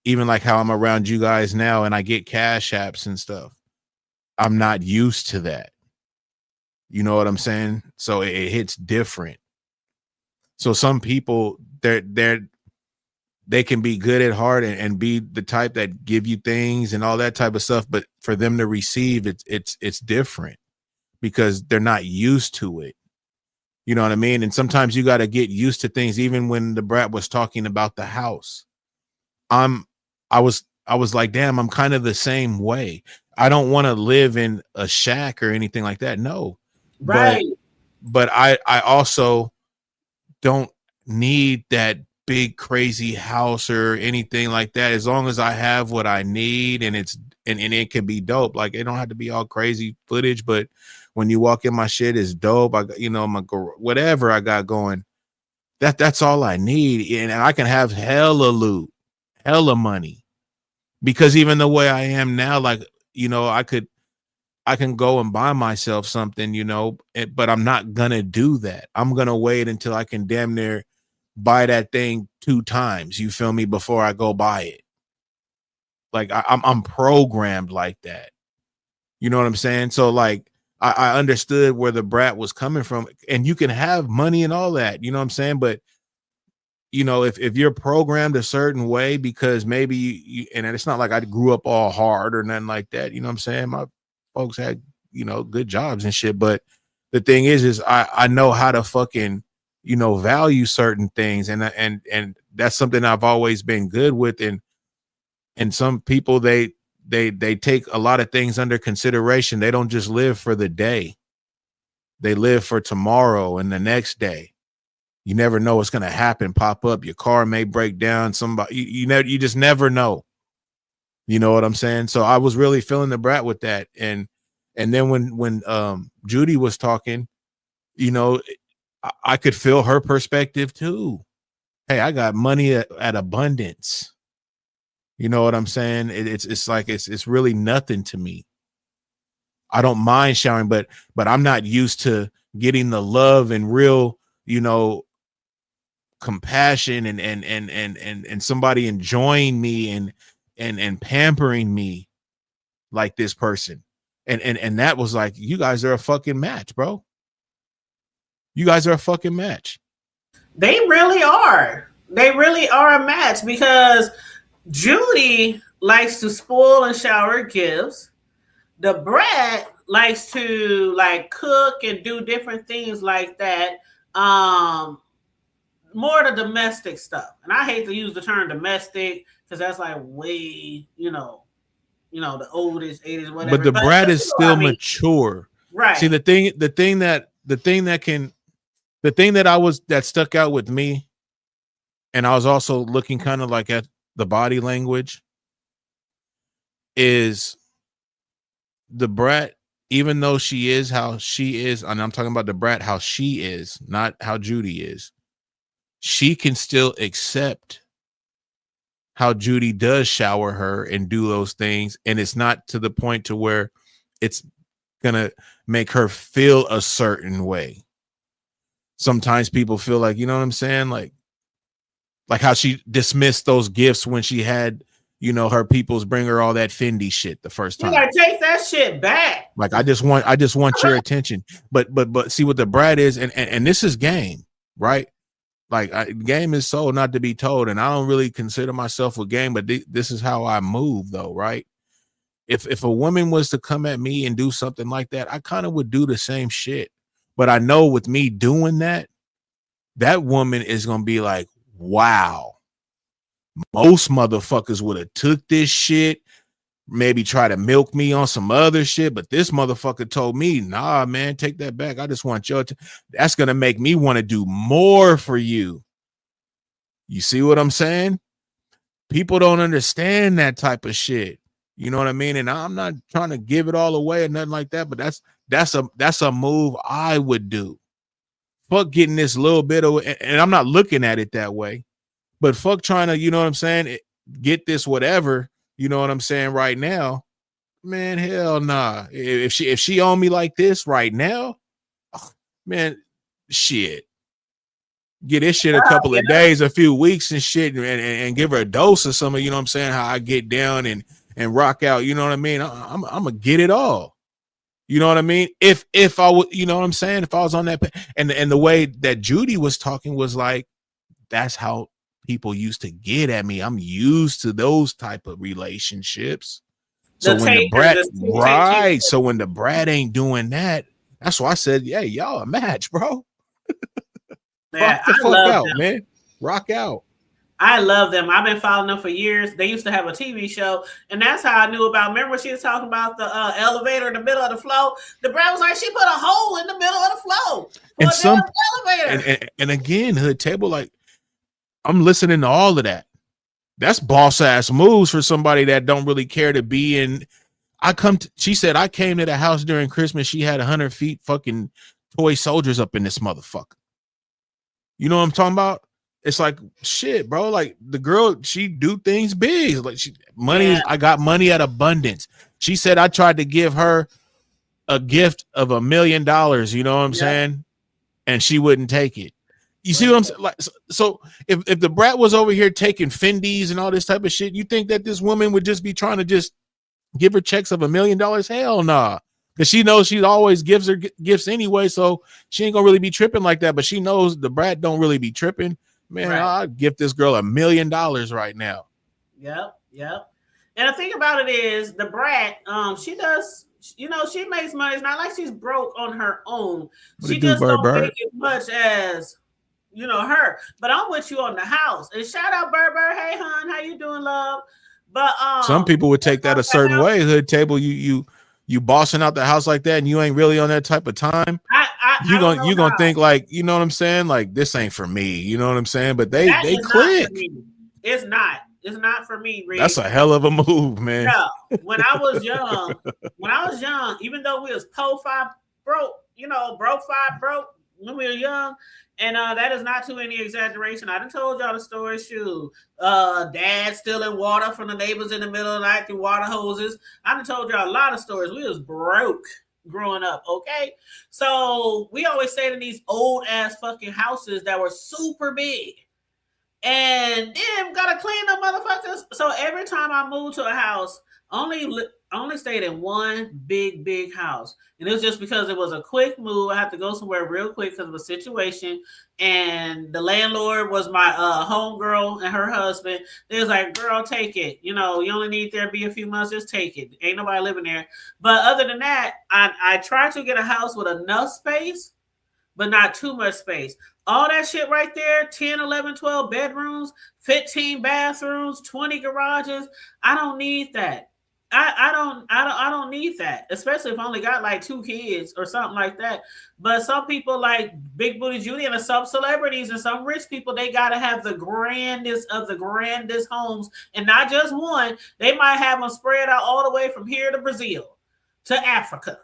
like how I'm around you guys now and I get cash apps and stuff. I'm not used to that. You know what I'm saying? So it hits different. So some people, they can be good at heart and be the type that give you things and all that type of stuff, but for them to receive it's different because they're not used to it. You know what I mean? And sometimes you got to get used to things. Even when the brat was talking about the house, I was like, damn, I'm kind of the same way. I don't want to live in a shack or anything like that. No. Right. But I also don't need that big crazy house or anything like that. As long as I have what I need and it can be dope. Like, it don't have to be all crazy footage, but when you walk in my shit is dope. I got, you know, my whatever I got going, that's all I need. And I can have hella loot, hella money, because even the way I am now, like, you know, I can go and buy myself something, you know, but I'm not gonna do that. I'm gonna wait until I can damn near buy that thing 2 times, you feel me, before I go buy it. Like I'm programmed like that. You know what I'm saying? So like I understood where the brat was coming from, and you can have money and all that, you know what I'm saying? But you know, if you're programmed a certain way, because maybe you and it's not like I grew up all hard or nothing like that, you know what I'm saying? My folks had, you know, good jobs and shit. But the thing is I know how to fucking, you know, value certain things, and that's something I've always been good with. And some people, they take a lot of things under consideration. They don't just live for the day. They live for tomorrow and the next day. You never know what's going to happen, pop up. Your car may break down. Somebody, you just never know. You know what I'm saying? So I was really feeling the brat with that. And then when Judy was talking, you know, I could feel her perspective too. Hey, I got money at abundance. You know what I'm saying? It's like it's really nothing to me. I don't mind showering, but I'm not used to getting the love and real, you know, compassion and somebody enjoying me and pampering me like this person. And that was like, you guys are a fucking match, bro. You guys are a fucking match. They really are. They really are a match because Judy likes to spoil and shower gifts. The brat likes to like cook and do different things like that. More the domestic stuff. And I hate to use the term domestic because that's like way, the oldest 80s, whatever. But the brat is still mature. Right. See, the thing that stuck out with me, and I was also looking kind of like at the body language, is the brat, even though she is how she is, and I'm talking about the brat how she is, not how Judy is, she can still accept how Judy does shower her and do those things, and it's not to the point to where it's gonna make her feel a certain way. Sometimes people feel like, you know what I'm saying, like how she dismissed those gifts when she had, her peoples bring her all that Fendi shit the first time. You gotta take that shit back. Like, I just want your attention. But see what the brat is, and this is game, right? Like, game is sold, not to be told, and I don't really consider myself a game, but this is how I move, though, right? If a woman was to come at me and do something like that, I kind of would do the same shit. But I know with me doing that, that woman is gonna be like, wow, most motherfuckers would have took this shit, maybe try to milk me on some other shit, but this motherfucker told me, nah, man, take that back. I just want your that's gonna make me want to do more for you. You see what I'm saying? People don't understand that type of shit. You know what I mean? And I'm not trying to give it all away or nothing like that, but that's a move I would do. Fuck getting this little bit of, and I'm not looking at it that way, but fuck trying to, you know what I'm saying, get this whatever, you know what I'm saying, right now. Man, hell nah. If she on me like this right now, man, shit. Get this shit a couple of days, a few weeks and shit, and give her a dose of some of, you know what I'm saying, how I get down and rock out, you know what I mean? I'm gonna get it all. You know what I mean? If I would, you know what I'm saying? If I was on that, and the way that Judy was talking was like, that's how people used to get at me. I'm used to those type of relationships. So when the brat, right? So when the brat ain't doing that, that's why I said, yeah, y'all a match, bro. Rock the fuck out, man. Rock out. I love them. I've been following them for years. They used to have a TV show, and that's how I knew about. Remember when she was talking about the elevator in the middle of the flow? The brat was like, she put a hole in the middle of the flow. And some elevator. And again, Hood Table, like, I'm listening to all of that. That's boss ass moves for somebody that don't really care to be in. She said, I came to the house during Christmas. She had 100 feet fucking toy soldiers up in this motherfucker. You know what I'm talking about? It's like, shit, bro. Like, the girl, she do things big. Like, I got money at abundance. She said I tried to give her a gift of $1 million. You know what I'm saying? And she wouldn't take it. You see what I'm saying? Like, so if the brat was over here taking Fendi's and all this type of shit, you think that this woman would just be trying to just give her checks of $1 million? Hell nah. Because she knows she always gives her gifts anyway, so she ain't gonna really be tripping like that. But she knows the brat don't really be tripping. Man, right. I'd give this girl $1 million right now. Yep. And the thing about it is, the brat, she does, she makes money. It's not like she's broke on her own. She just don't make as much as, her. But I'm with you on the house. And shout out Burr. Hey, hon, how you doing, love? But some people would take that a certain way. Hood Table, you bossing out the house like that, and you ain't really on that type of time. You gonna think like, you know what I'm saying? Like, this ain't for me. You know what I'm saying? But they click. It's not for me, Reed. That's a hell of a move, man. Yeah. When I was young, even though we was broke when we were young, and that is not to any exaggeration. I done told y'all the story. Shoot, dad stealing water from the neighbors in the middle of the night through water hoses. I done told y'all a lot of stories. We was broke growing up, okay? So we always stayed in these old ass fucking houses that were super big. and then gotta clean up motherfuckers. So every time I moved to a house, only stayed in one big house, and it was just because it was a quick move. I had to go somewhere real quick because of a situation, and the landlord was my homegirl and her husband. They was like, "Girl, take it. You know, you only need there to be a few months. Just take it. Ain't nobody living there." But other than that, I tried to get a house with enough space, but not too much space. All that shit right there, 10, 11, 12 bedrooms, 15 bathrooms, 20 garages. I don't need that. I don't need that, especially if I only got like 2 kids or something like that. But some people like Big Booty Judy and some celebrities and some rich people, they gotta have the grandest of the grandest homes, and not just one. They might have them spread out all the way from here to Brazil to Africa.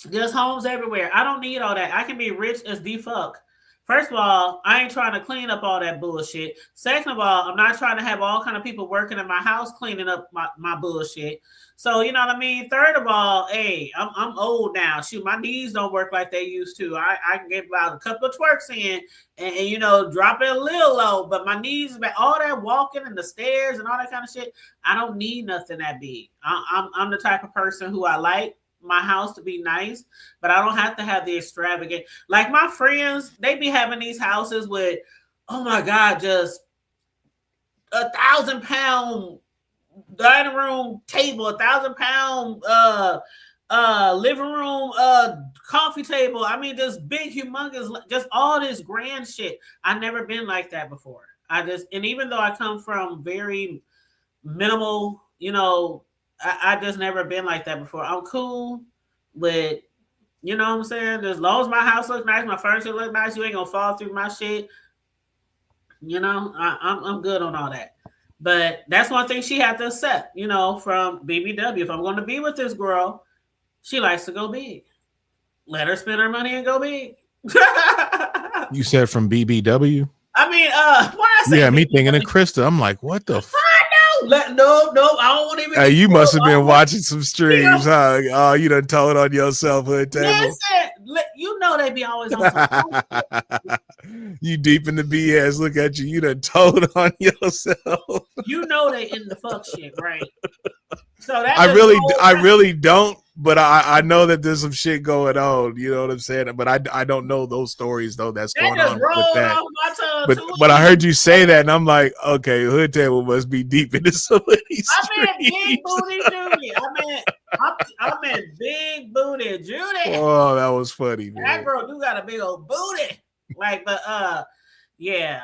There's homes everywhere. I don't need all that. I can be rich as the fuck. First of all, I ain't trying to clean up all that bullshit. Second of all, I'm not trying to have all kind of people working in my house cleaning up my bullshit. So you know what I mean? Third of all, hey, I'm old now. Shoot, my knees don't work like they used to. I can get about a couple of twerks in and you know, drop it a little low, but my knees, all that walking and the stairs and all that kind of shit, I don't need nothing that big. I'm the type of person who I like my house to be nice, but I don't have to have the extravagant. Like my friends, they be having these houses with, oh my God, just 1,000-pound dining room table, 1,000-pound living room coffee table. I mean, just big, humongous, just all this grand shit. I've never been like that before. And even though I come from very minimal, you know, I just never been like that before. I'm cool with, you know what I'm saying? As long as my house looks nice, my furniture look nice, you ain't gonna fall through my shit. You know, I'm good on all that. But that's one thing she had to accept, you know, from BBW. If I'm going to be with this girl, she likes to go big. Let her spend her money and go big. You said from BBW? I mean, why I say yeah, me thinking of Krista. I'm like, what the fuck? No, I don't want to even. Hey, you must have been watching some streams, huh? Oh, you done told on yourself, Hood Table. Listen, you know they be always on. You deep in the BS. Look at you. You done told on yourself. You know they in the fuck shit, right? So that I really don't. But I know that there's some shit going on. You know what I'm saying? But I don't know those stories though. That's going on with that. But I heard you say that, and I'm like, okay, Hood Table must be deep into some of these. I meant Big Booty Judy. I meant Big Booty Judy. Oh, that was funny, man. That girl do got a big old booty. Like, but yeah.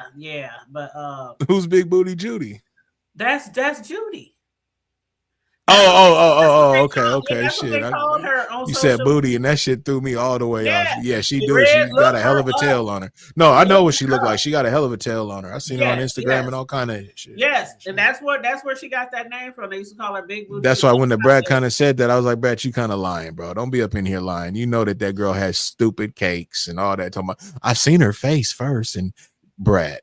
But who's Big Booty Judy? That's Judy. Okay. Shit. You said booty, and that shit threw me all the way off. Yeah, she do it. She got a hell of a tail on her. No, I know what she looked like. She got a hell of a tail on her. I seen her on Instagram and all kind of shit. Yes, and that's where she got that name from. They used to call her Big Booty. That's why when the Brad kind of said that, I was like, Brad, you kind of lying, bro. Don't be up in here lying. You know that girl has stupid cakes and all that. Talking about, I seen her face first, and Brad.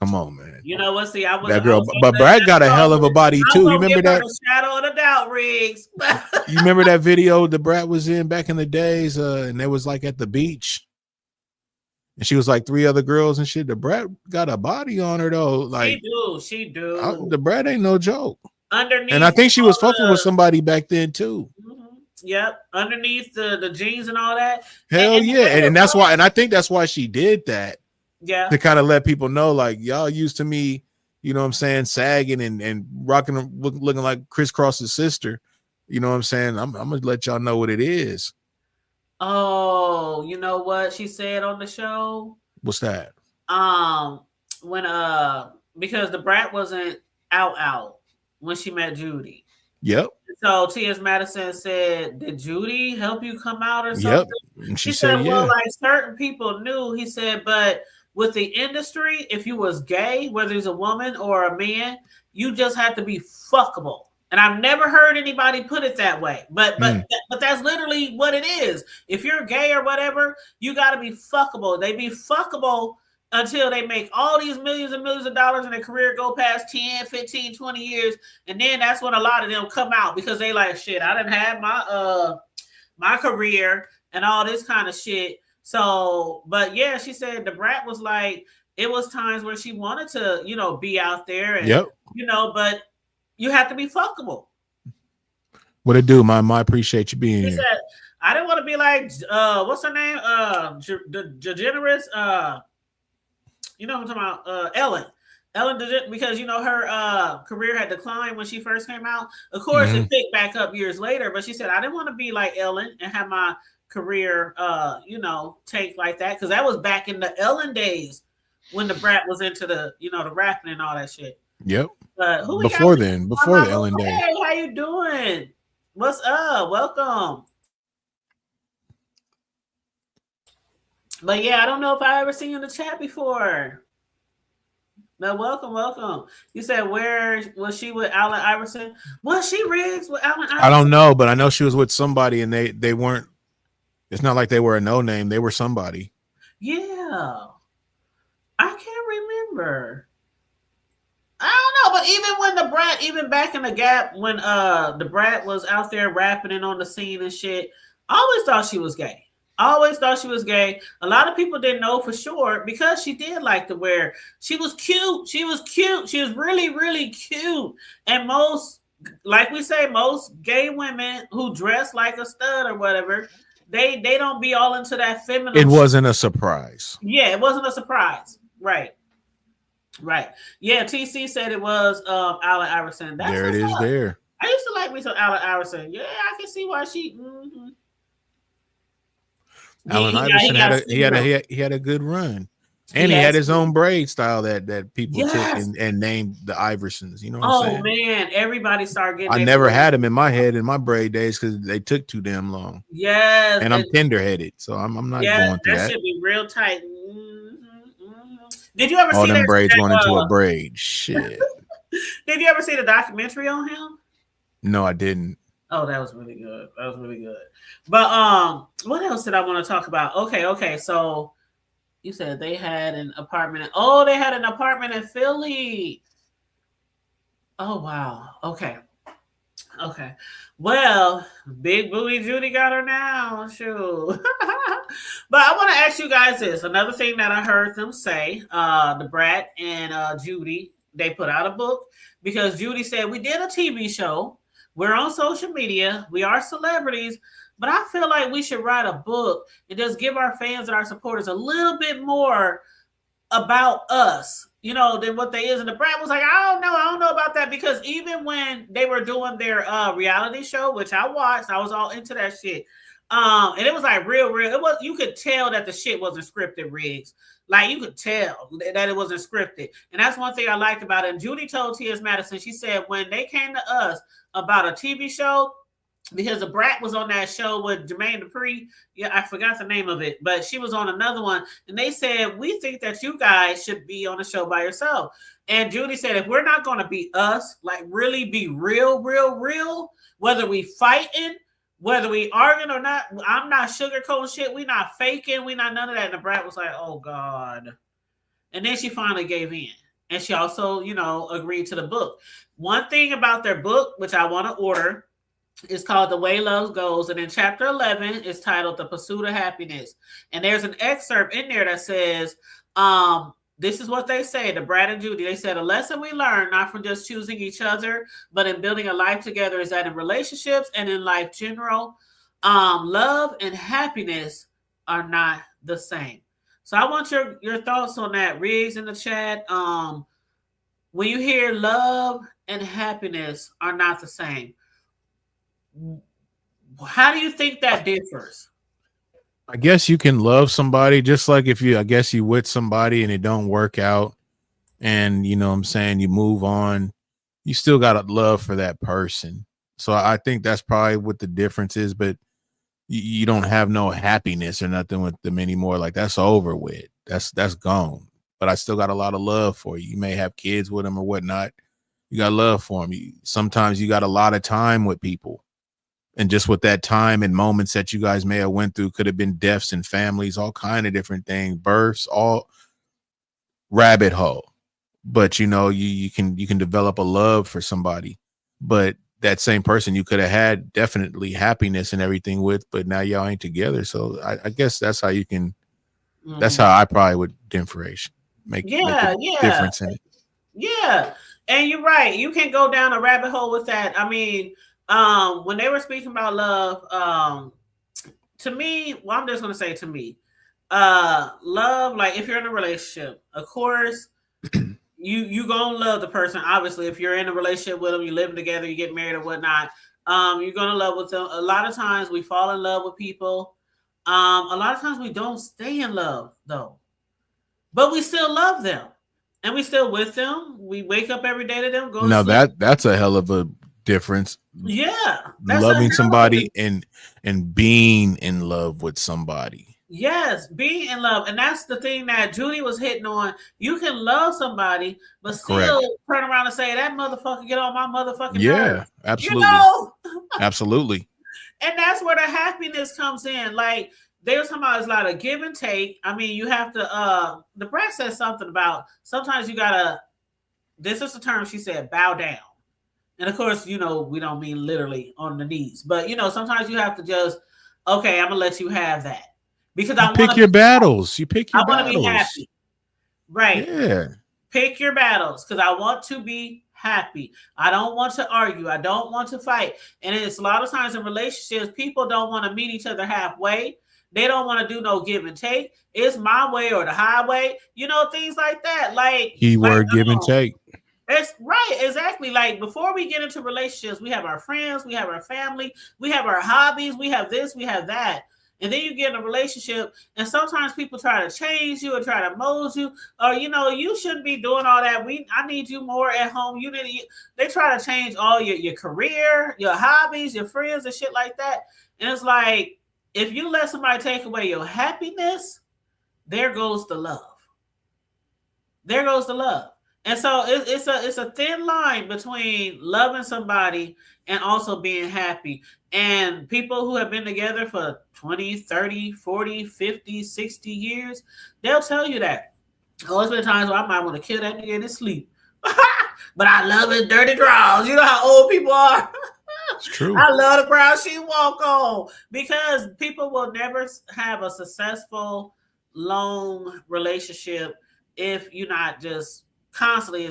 Come on, man. You know what? See, I was that girl, but Brad got a hell of a body too. You remember that? Shadow of the doubt, Riggs. You remember that video the Brad was in back in the days, and they was like at the beach, and she was like 3 other girls and shit. The Brad got a body on her though. Like she do. The Brad ain't no joke. Underneath, and I think she was fucking with somebody back then too. Mm-hmm. Yep, underneath the jeans and all that. Hell yeah, and that's why. And I think that's why she did that. Yeah, to kind of let people know, like, y'all used to me, you know what I'm saying, sagging and rocking, looking like Chris Cross's sister. You know what I'm saying? I'm gonna let y'all know what it is. Oh, you know what she said on the show? What's that? When because the Brat wasn't out when she met Judy. Yep. So T.S. Madison said, "Did Judy help you come out or something?" Yep. And she said, "Well, like certain people knew." He said, "But with the industry, if you was gay, whether it's a woman or a man, you just had to be fuckable." And I've never heard anybody put it that way, but that's literally what it is. If you're gay or whatever, you got to be fuckable. They be fuckable until they make all these millions and millions of dollars in their career, go past 10, 15, 20 years. And then that's when a lot of them come out because they like, shit, I didn't have my career and all this kind of shit. So, but yeah, she said the Brat was like, it was times where she wanted to, you know, be out there and, Yep. you know, but you have to be fuckable. What it do, Mom? I appreciate you being He here. said, I didn't want to be like, what's her name? DeGeneres. You know what I'm talking about? Ellen. Because you know her career had declined when she first came out. Of course, it picked back up years later. But she said, I didn't want to be like Ellen and have my career, you know, take like that, because that was back in the Ellen days when the brat was into the, you know, the rapping and all that shit. Yep. But who before then, before the Ellen days. Hey, how you doing? What's up? Welcome. But yeah, I don't know if I ever seen you in the chat before. No, welcome. You said, where was she with Allen Iverson? Was she Riggs with Allen Iverson? I don't know, but I know she was with somebody, and they weren't. It's not like they were a no name. They were somebody. Yeah, I can't remember. I don't know, but even when the brat, even back in the Gap, when the brat was out there rapping and on the scene and shit, I always thought she was gay. A lot of people didn't know for sure because she did like to wear. She was cute. She was really, really cute. And most, like we say, most gay women who dress like a stud or whatever, they don't be all into that feminine. It wasn't a surprise. Yeah, it wasn't a surprise. Right. Yeah, TC said it was Allen Iverson. That's there it is. up. There. I used to like me some Allen Iverson. Yeah, I can see why she. Mm-hmm. Allen Iverson had a good run, and he had his own braid style that people took and named the Iversons. You know what I'm saying? Oh man, everybody started getting. I never had them in my head in my braid days because they took too damn long. Yes, and I'm tender-headed, so I'm not going through that. That should be real tight. Did you ever see all them that, braids going into a braid? Shit. Did you ever see the documentary on him? No, I didn't. Oh, that was really good. But what else did I want to talk about? Okay. So you said they had an apartment. They had an apartment in Philly. Oh wow. Okay. Well, Big Booty Judy got her now. Shoot. But I want to ask you guys this. Another thing that I heard them say, the Brat and Judy, they put out a book because Judy said, we did a TV show. We're on social media. We are celebrities. But I feel like we should write a book and just give our fans and our supporters a little bit more about us, you know, than what they is. And the Brat was like, I don't know about that, because even when they were doing their reality show, which I watched, I was all into that shit. And it was like real. It was, you could tell that the shit wasn't scripted, Riggs. Like you could tell that it wasn't scripted. And that's one thing I liked about it. And Judy told T.S. Madison, she said, when they came to us about a TV show, because the Brat was on that show with Jermaine Dupri. Yeah, I forgot the name of it, but she was on another one. And they said, we think that you guys should be on a show by yourself. And Judy said, if we're not going to be us, like really be real, whether we fighting, whether we arguing or not, I'm not sugarcoating shit. We not faking. We not none of that. And the Brat was like, oh God. And then she finally gave in. And she also, you know, agreed to the book. One thing about their book, which I want to order, is called The Way Love Goes. And in chapter 11, it's titled The Pursuit of Happiness. And there's an excerpt in there that says, this is what they say, the Brat and Judy. They said, a lesson we learn, not from just choosing each other, but in building a life together, is that in relationships and in life general, love and happiness are not the same. So I want your thoughts on that. Riggs in the chat. When you hear love and happiness are not the same, how do you think that differs? I guess you can love somebody just like if you, I guess you with somebody and it don't work out and you know what I'm saying, you move on, you still got a love for that person. So I think that's probably what the difference is, but you don't have no happiness or nothing with them anymore. Like that's over with. That's gone. But I still got a lot of love for you. You may have kids with them or whatnot. You got love for them. Sometimes you got a lot of time with people. And just with that time and moments that you guys may have went through, could have been deaths and families, all kind of different things, births, all rabbit hole. But you know, you can develop a love for somebody, but that same person you could have had definitely happiness and everything with, but now y'all ain't together. So I guess that's how you can, that's how I probably would differentiate. make Yeah, a yeah, difference in it. yeah. And you're right. You can go down a rabbit hole with that. I mean, when they were speaking about love, to me, well, I'm just gonna say to me, love, like if you're in a relationship, of course, you gonna love the person. Obviously, if you're in a relationship with them, you live together, you get married or whatnot, you're gonna love with them. A lot of times we fall in love with people. A lot of times we don't stay in love though, but we still love them and we still with them. We wake up every day to them, go to Now sleep. that's a hell of a difference. Yeah, that's a Loving hell of a somebody and being in love with somebody. yes, being in love. And that's the thing that Judy was hitting on. You can love somebody, but still Correct. turn around and say, that motherfucker get on my motherfucking Yeah, nerves. You absolutely. know? Absolutely. And that's where the happiness comes in. Like they were talking about it's a lot of give and take. I mean, you have to the Brad said something about sometimes you gotta, this is the term she said, bow down. And of course, you know, we don't mean literally on the knees, but you know, sometimes you have to just, okay, I'm gonna let you have that. Because You I want pick to your be battles. You pick I your want to be battles. happy. Right. Yeah. Pick your battles because I want to be happy. I don't want to argue. I don't want to fight. And it's a lot of times in relationships, people don't want to meet each other halfway. They don't want to do no give and take. It's my way or the highway. You know, things like that. Keyword give and take. It's right, exactly. Like before we get into relationships, we have our friends, we have our family, we have our hobbies, we have this, we have that. And then you get in a relationship, and sometimes people try to change you or try to mold you, or you know, you shouldn't be doing all that. I need you more at home. They try to change all your career, your hobbies, your friends, and shit like that. And it's like if you let somebody take away your happiness, there goes the love. There goes the love. And so it's a thin line between loving somebody and also being happy. And people who have been together for 20, 30, 40, 50, 60 years, they'll tell you that. Oh, there's been times where I might want to kill that nigga in his sleep. But I love his dirty draws. You know how old people are? It's true. I love the ground she walk on. Because people will never have a successful, long relationship if you're not just constantly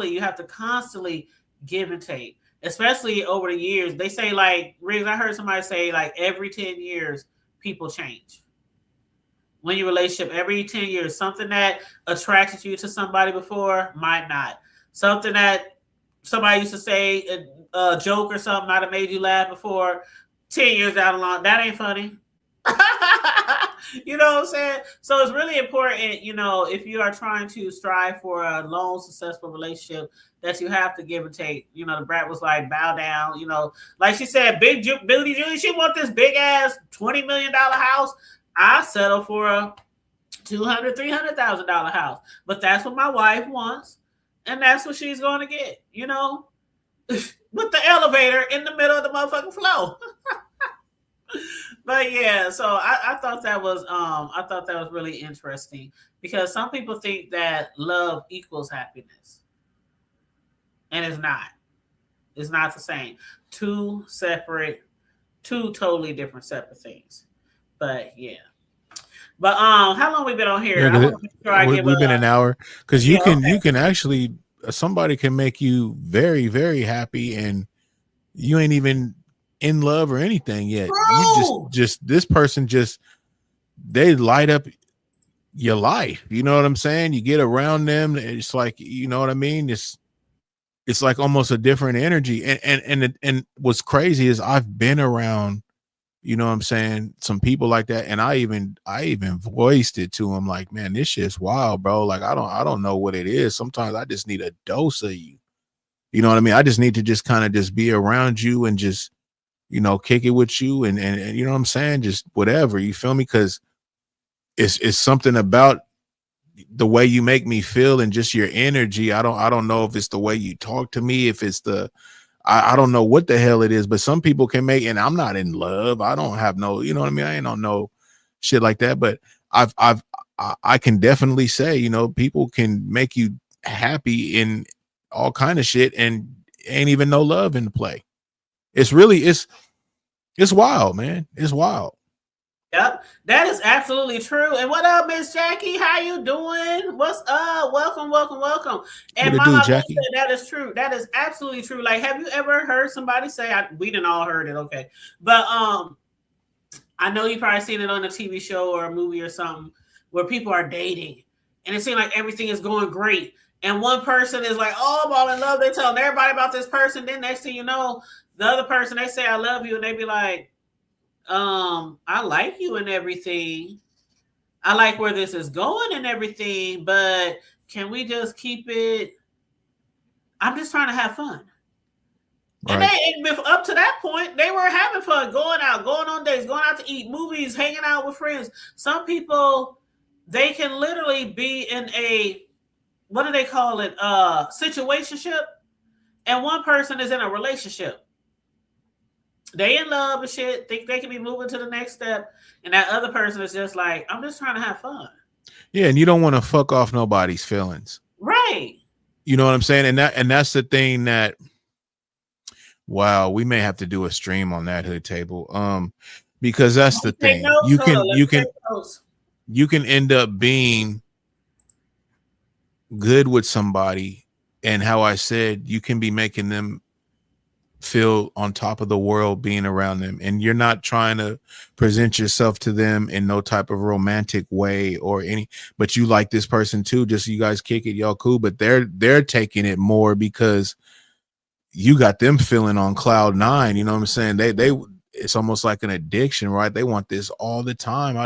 you have to constantly give and take, especially over the years. They say like Riggs, I heard somebody say like every 10 years people change. When your relationship every 10 years, something that attracted you to somebody before might not. Something that somebody used to say a joke or something might have made you laugh before, 10 years down the line, that ain't funny. You know what I'm saying? So it's really important, you know, if you are trying to strive for a long, successful relationship, that you have to give and take. You know, the brat was like, bow down, you know, like she said, Billy Julie, she want this big ass $20 million house. I settle for a $200,000, $300,000 house. But that's what my wife wants. And that's what she's going to get, you know, with the elevator in the middle of the motherfucking floor. But yeah, so I thought that was really interesting because some people think that love equals happiness, and it's not. It's not the same. Two totally different separate things. But yeah. But how long we been on here? Yeah, we've been an hour because you can actually somebody can make you very, very happy and you ain't even in love or anything yet. Bro. You just this person they light up your life. You know what I'm saying? You get around them, it's like, you know what I mean? It's like almost a different energy. And what's crazy is I've been around, you know what I'm saying, some people like that, and I even voiced it to them like, man, this shit's wild, bro. Like I don't know what it is. Sometimes I just need a dose of you. You know what I mean? I just need to just kind of just be around you and just, you know, kick it with you and you know what I'm saying? Just whatever, you feel me? Because it's something about the way you make me feel and just your energy. I don't know if it's the way you talk to me, if it's I don't know what the hell it is, but some people can make, and I'm not in love. I don't have no, you know what I mean? I ain't on no shit like that, but I can definitely say, you know, people can make you happy in all kind of shit and ain't even no love in the play. It's wild, man. It's wild. Yep, that is absolutely true. And what up, Miss Jackie? How you doing? What's up? Welcome, welcome, welcome. What And it do, Mama Lisa, Jackie? that is true. That is absolutely true. Like, have you ever heard somebody say? We didn't all heard it, okay? But I know you probably seen it on a TV show or a movie or something where people are dating, and it seems like everything is going great. And one person is like, "Oh, I'm all in love." They telling everybody about this person. Then next thing you know, the other person they say, "I love you," and they be like, I like you and everything. I like where this is going and everything, but can we just keep it? I'm just trying to have fun. And Right. up to that point, they were having fun, going out, going on dates, going out to eat, movies, hanging out with friends. Some people, they can literally be in a, what do they call it? Situationship. And one person is in a relationship. They in love and shit, think they can be moving to the next step, and that other person is just like, I'm just trying to have fun. Yeah, and you don't want to fuck off nobody's feelings. Right. You know what I'm saying? And that's the thing that, wow, we may have to do a stream on that hood table. Because that's the thing. You can end up being good with somebody, and how I said, you can be making them feel on top of the world being around them, and you're not trying to present yourself to them in no type of romantic way or any, but you like this person too, just so you guys kick it, y'all cool, but they're taking it more because you got them feeling on cloud nine. You know what I'm saying? They it's almost like an addiction, right? They want this all the time.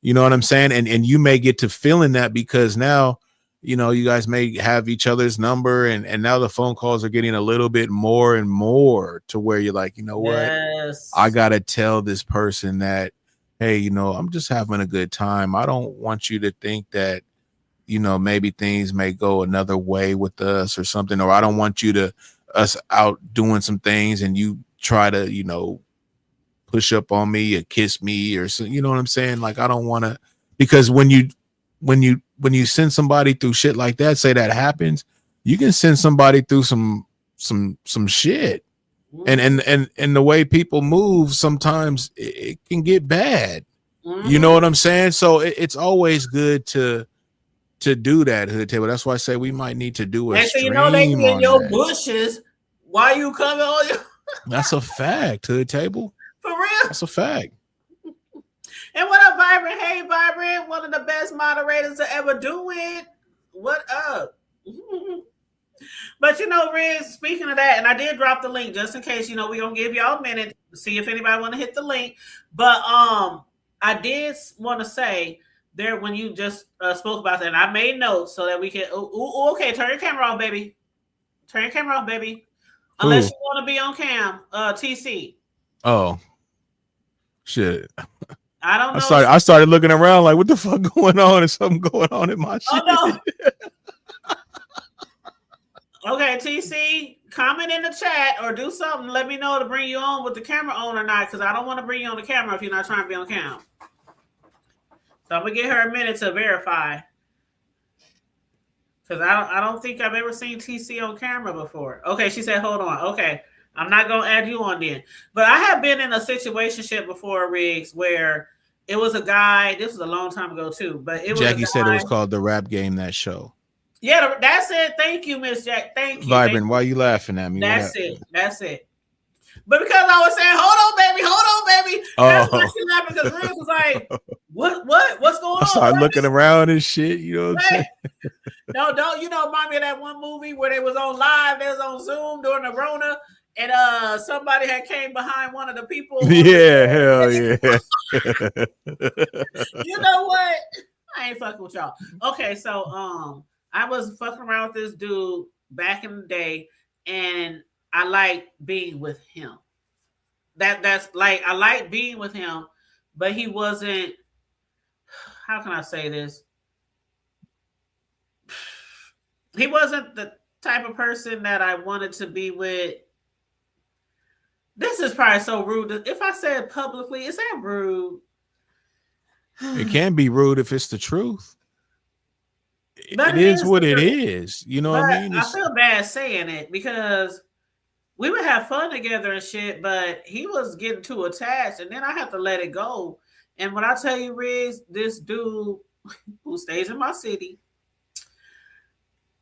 You know what I'm saying? And you may get to feeling that because now, you know, you guys may have each other's number, and now the phone calls are getting a little bit more and more to where you're like, you know what? Yes. I got to tell this person that, hey, you know, I'm just having a good time. I don't want you to think that, you know, maybe things may go another way with us or something, or I don't want you to us out doing some things and you try to, you know, push up on me or kiss me or so, you know what I'm saying? Like, I don't want to, because when you send somebody through shit like that, say that happens, you can send somebody through some shit. And the way people move, sometimes it can get bad. You know what I'm saying? So it's always good to do that hood table. That's why I say we might need to do a stream. You know, they be in your that. bushes. Why you coming on your? That's a fact. Hood table. For real. That's a fact. And what up, Vibrant? Hey, Vibrant, one of the best moderators to ever do it. What up? But you know, Riz, speaking of that, and I did drop the link just in case, you know, we're gonna give y'all a minute to see if anybody want to hit the link. But I did want to say there when you just spoke about that, and I made notes so that we can okay, turn your camera off, baby. Turn your camera off, baby. Unless you want to be on cam, TC. Oh. Shit. I don't know. I started looking around like, what the fuck going on? Is something going on in my shit? Oh, no. Okay, TC, comment in the chat or do something. Let me know to bring you on with the camera on or not, because I don't want to bring you on the camera if you're not trying to be on cam. So I'm gonna give her a minute to verify, because I don't think I've ever seen TC on camera before. Okay, she said, hold on. Okay. I'm not going to add you on then. But I have been in a situationship before, Riggs, where it was a guy. This was a long time ago, too. But it was Jackie said it was called The Rap Game, that show. Yeah, that's it. Thank you, Miss Jack. Thank you. Vibrant, why are you laughing at me? That's it. That's it. But because I was saying, hold on, baby. That's why she laughing, because Riggs was like, what's going on? I started looking around and shit. You know what I'm saying? No, don't. You know, remind me of that one movie where they was on live. They was on Zoom during the Rona. And somebody had came behind one of the people. Yeah, hell yeah. You know what? I ain't fucking with y'all. Okay, so I was fucking around with this dude back in the day, and I like being with him. That's like, I like being with him, but he wasn't, how can I say this? He wasn't the type of person that I wanted to be with. This is probably so rude. If I say it publicly, is that rude? It can be rude if it's the truth. It is what it is. You know what I mean? I feel bad saying it because we would have fun together and shit, but he was getting too attached, and then I have to let it go. And when I tell you, Riggs, this dude who stays in my city,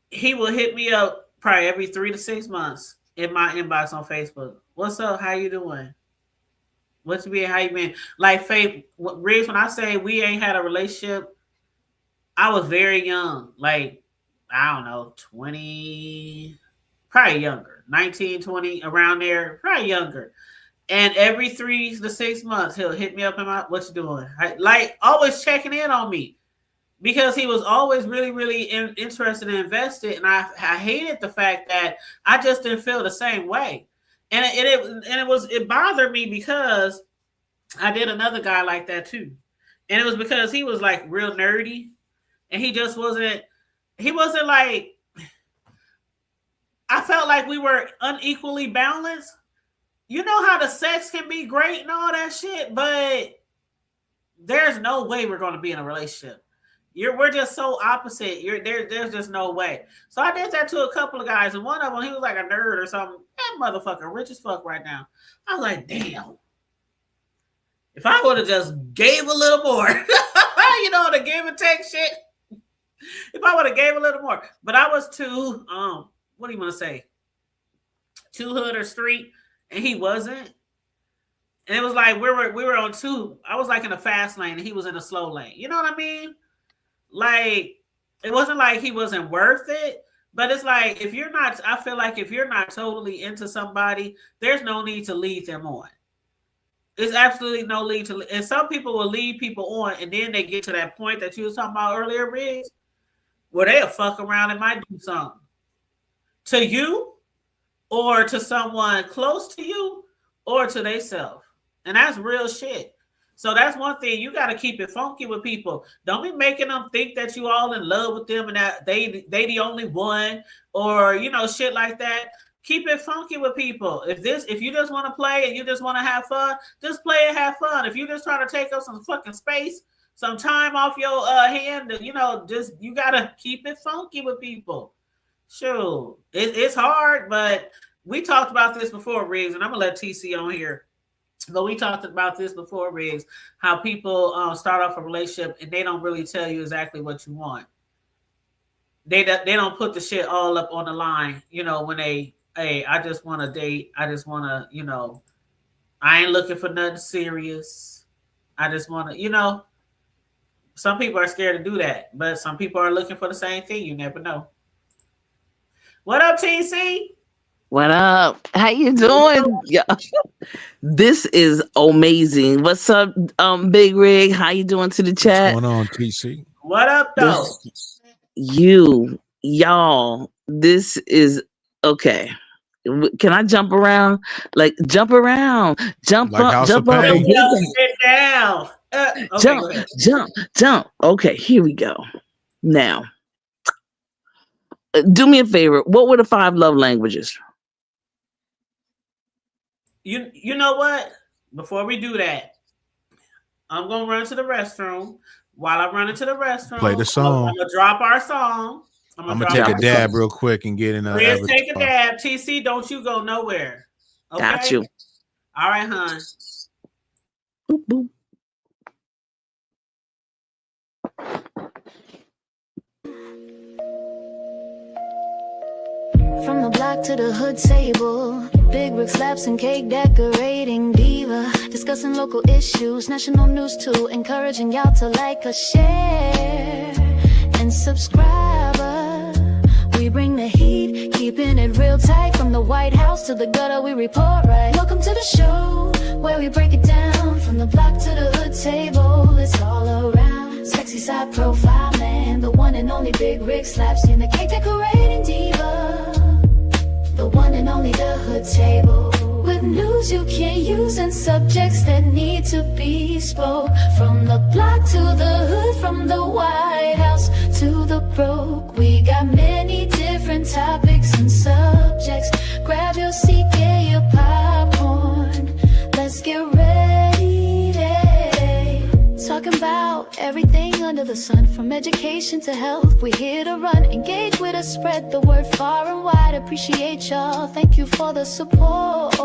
he will hit me up probably every 3 to 6 months in my inbox on Facebook. What's up? How you doing? What's you been? How you been? Like, Faith, Riggs, when I say we ain't had a relationship, I was very young. Like, I don't know, 20, probably younger, 19, 20, around there, probably younger. And every 3 to 6 months, he'll hit me up and what you doing? Like, always checking in on me because he was always really, really interested and invested. And I hated the fact that I just didn't feel the same way. And it bothered me because I did another guy like that too. And it was because he was like real nerdy and he wasn't like, I felt like we were unequally balanced. You know how the sex can be great and all that shit, but there's no way we're going to be in a relationship. We're just so opposite. There's just no way. So I did that to a couple of guys, and one of them, he was like a nerd or something. That motherfucker rich as fuck right now. I was like, damn. If I would have just gave a little more, you know, the give and take shit. If I would have gave a little more, but I was too, what do you want to say? Too hood or street. And he wasn't. And it was like we were on two. I was like in a fast lane and he was in a slow lane. You know what I mean? Like, it wasn't like he wasn't worth it, but it's like I feel like if you're not totally into somebody, there's no need to lead them on. There's absolutely no need to. And some people will lead people on and then they get to that point that you was talking about earlier, Riggs, where they'll fuck around and might do something to you, or to someone close to you, or to themselves. And that's real shit. So that's one thing. You got to keep it funky with people. Don't be making them think that you all in love with them and that they the only one, or, you know, shit like that. Keep it funky with people. If you just want to play and you just want to have fun, just play and have fun. If you just trying to take up some fucking space, some time off your hand, you know, you got to keep it funky with people. Sure, it's hard, but we talked about this before, Riggs, and I'm gonna let TC on here. But we talked about this before, Riggs, how people start off a relationship and they don't really tell you exactly what you want. They don't put the shit all up on the line, you know, when I just want to date. I just want to, you know, I ain't looking for nothing serious. I just want to, you know, some people are scared to do that, but some people are looking for the same thing. You never know. What up, TC? What up? How you doing? Yeah. This is amazing. What's up, Big Rig? How you doing to the chat? What's going on, TC? What up, though? Y'all, this is okay. Can I jump around? Like, jump around, jump like up, jump up. Sit down. Okay, Jump. Okay, here we go. Now, do me a favor. What were the 5 love languages? You know what? Before we do that, I'm gonna run to the restroom. While I run into the restroom, Play the song. I'm gonna drop our song. I'm gonna take a dab real quick and get in. Please take a dab. TC, don't you go nowhere. Okay? Got you. All right, hon. Boop, boop. From the block to the hood table, big brick slaps and cake decorating diva, discussing local issues, national news too, encouraging y'all to like or share and subscribe. We bring the heat, keeping it real tight, from the White House to the gutter we report right. Welcome to the show, where we break it down, from the block to the hood table, it's all around. Sexy side profile man, the one and only Big Rig Slaps in the cake decorating diva, the one and only the hood table, with news you can't use and subjects that need to be spoke. From the block to the hood, from the White House to the broke, we got many different topics and subjects. Grab your seat, get your popcorn, let's get ready. Talking about everything under the sun, from education to health, we here to run. Engage with us, spread the word far and wide. Appreciate y'all, thank you for the support.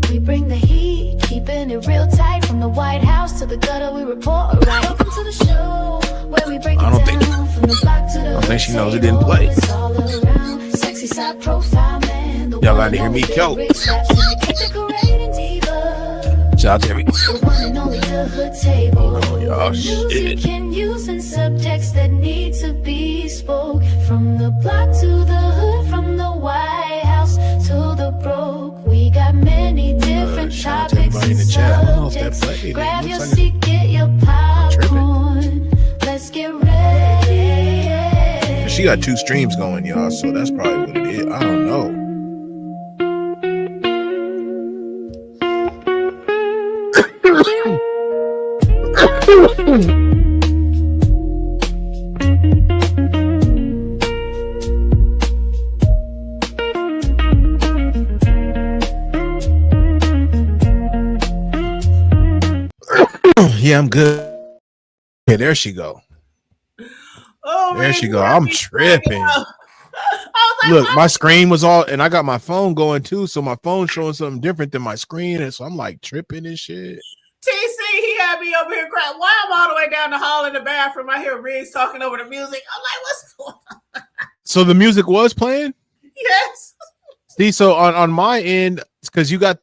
We bring the heat, keep it keeping it real tight. From the White House to the gutter, we report right. Welcome to the show where we break it I don't think- down from the block to the I don't think she knows it table. didn't play. It's all around. Sexy side profile, man. The Y'all one gotta hear and me only kill. Big Rig Slaps and the cake decorating diva. Shout out to every. The one and only the hood table. Oh, y'all Music shit. and using subjects that need to be spoke. From the block to the hood, from the White House to the broke. We got many different shout out to topics everybody in and the chat. I don't know if that subjects. played. It Grab looks your like seat, get your popcorn. Let's get ready. She got 2 streams going, y'all. So that's probably what it is. I don't know. Yeah, I'm good. Yeah, there she go. Oh, There man, she you go. had I'm me tripping. cracking up. I was like, Look, my screen was all, and I got my phone going too, so my phone's showing something different than my screen, and so I'm like tripping and shit. TC, he had me over here crying. Why I'm all the way down the hall in the bathroom? I hear Riggs talking over the music. I'm like, what's going on? So the music was playing. Yes. See, so on my end, because you got,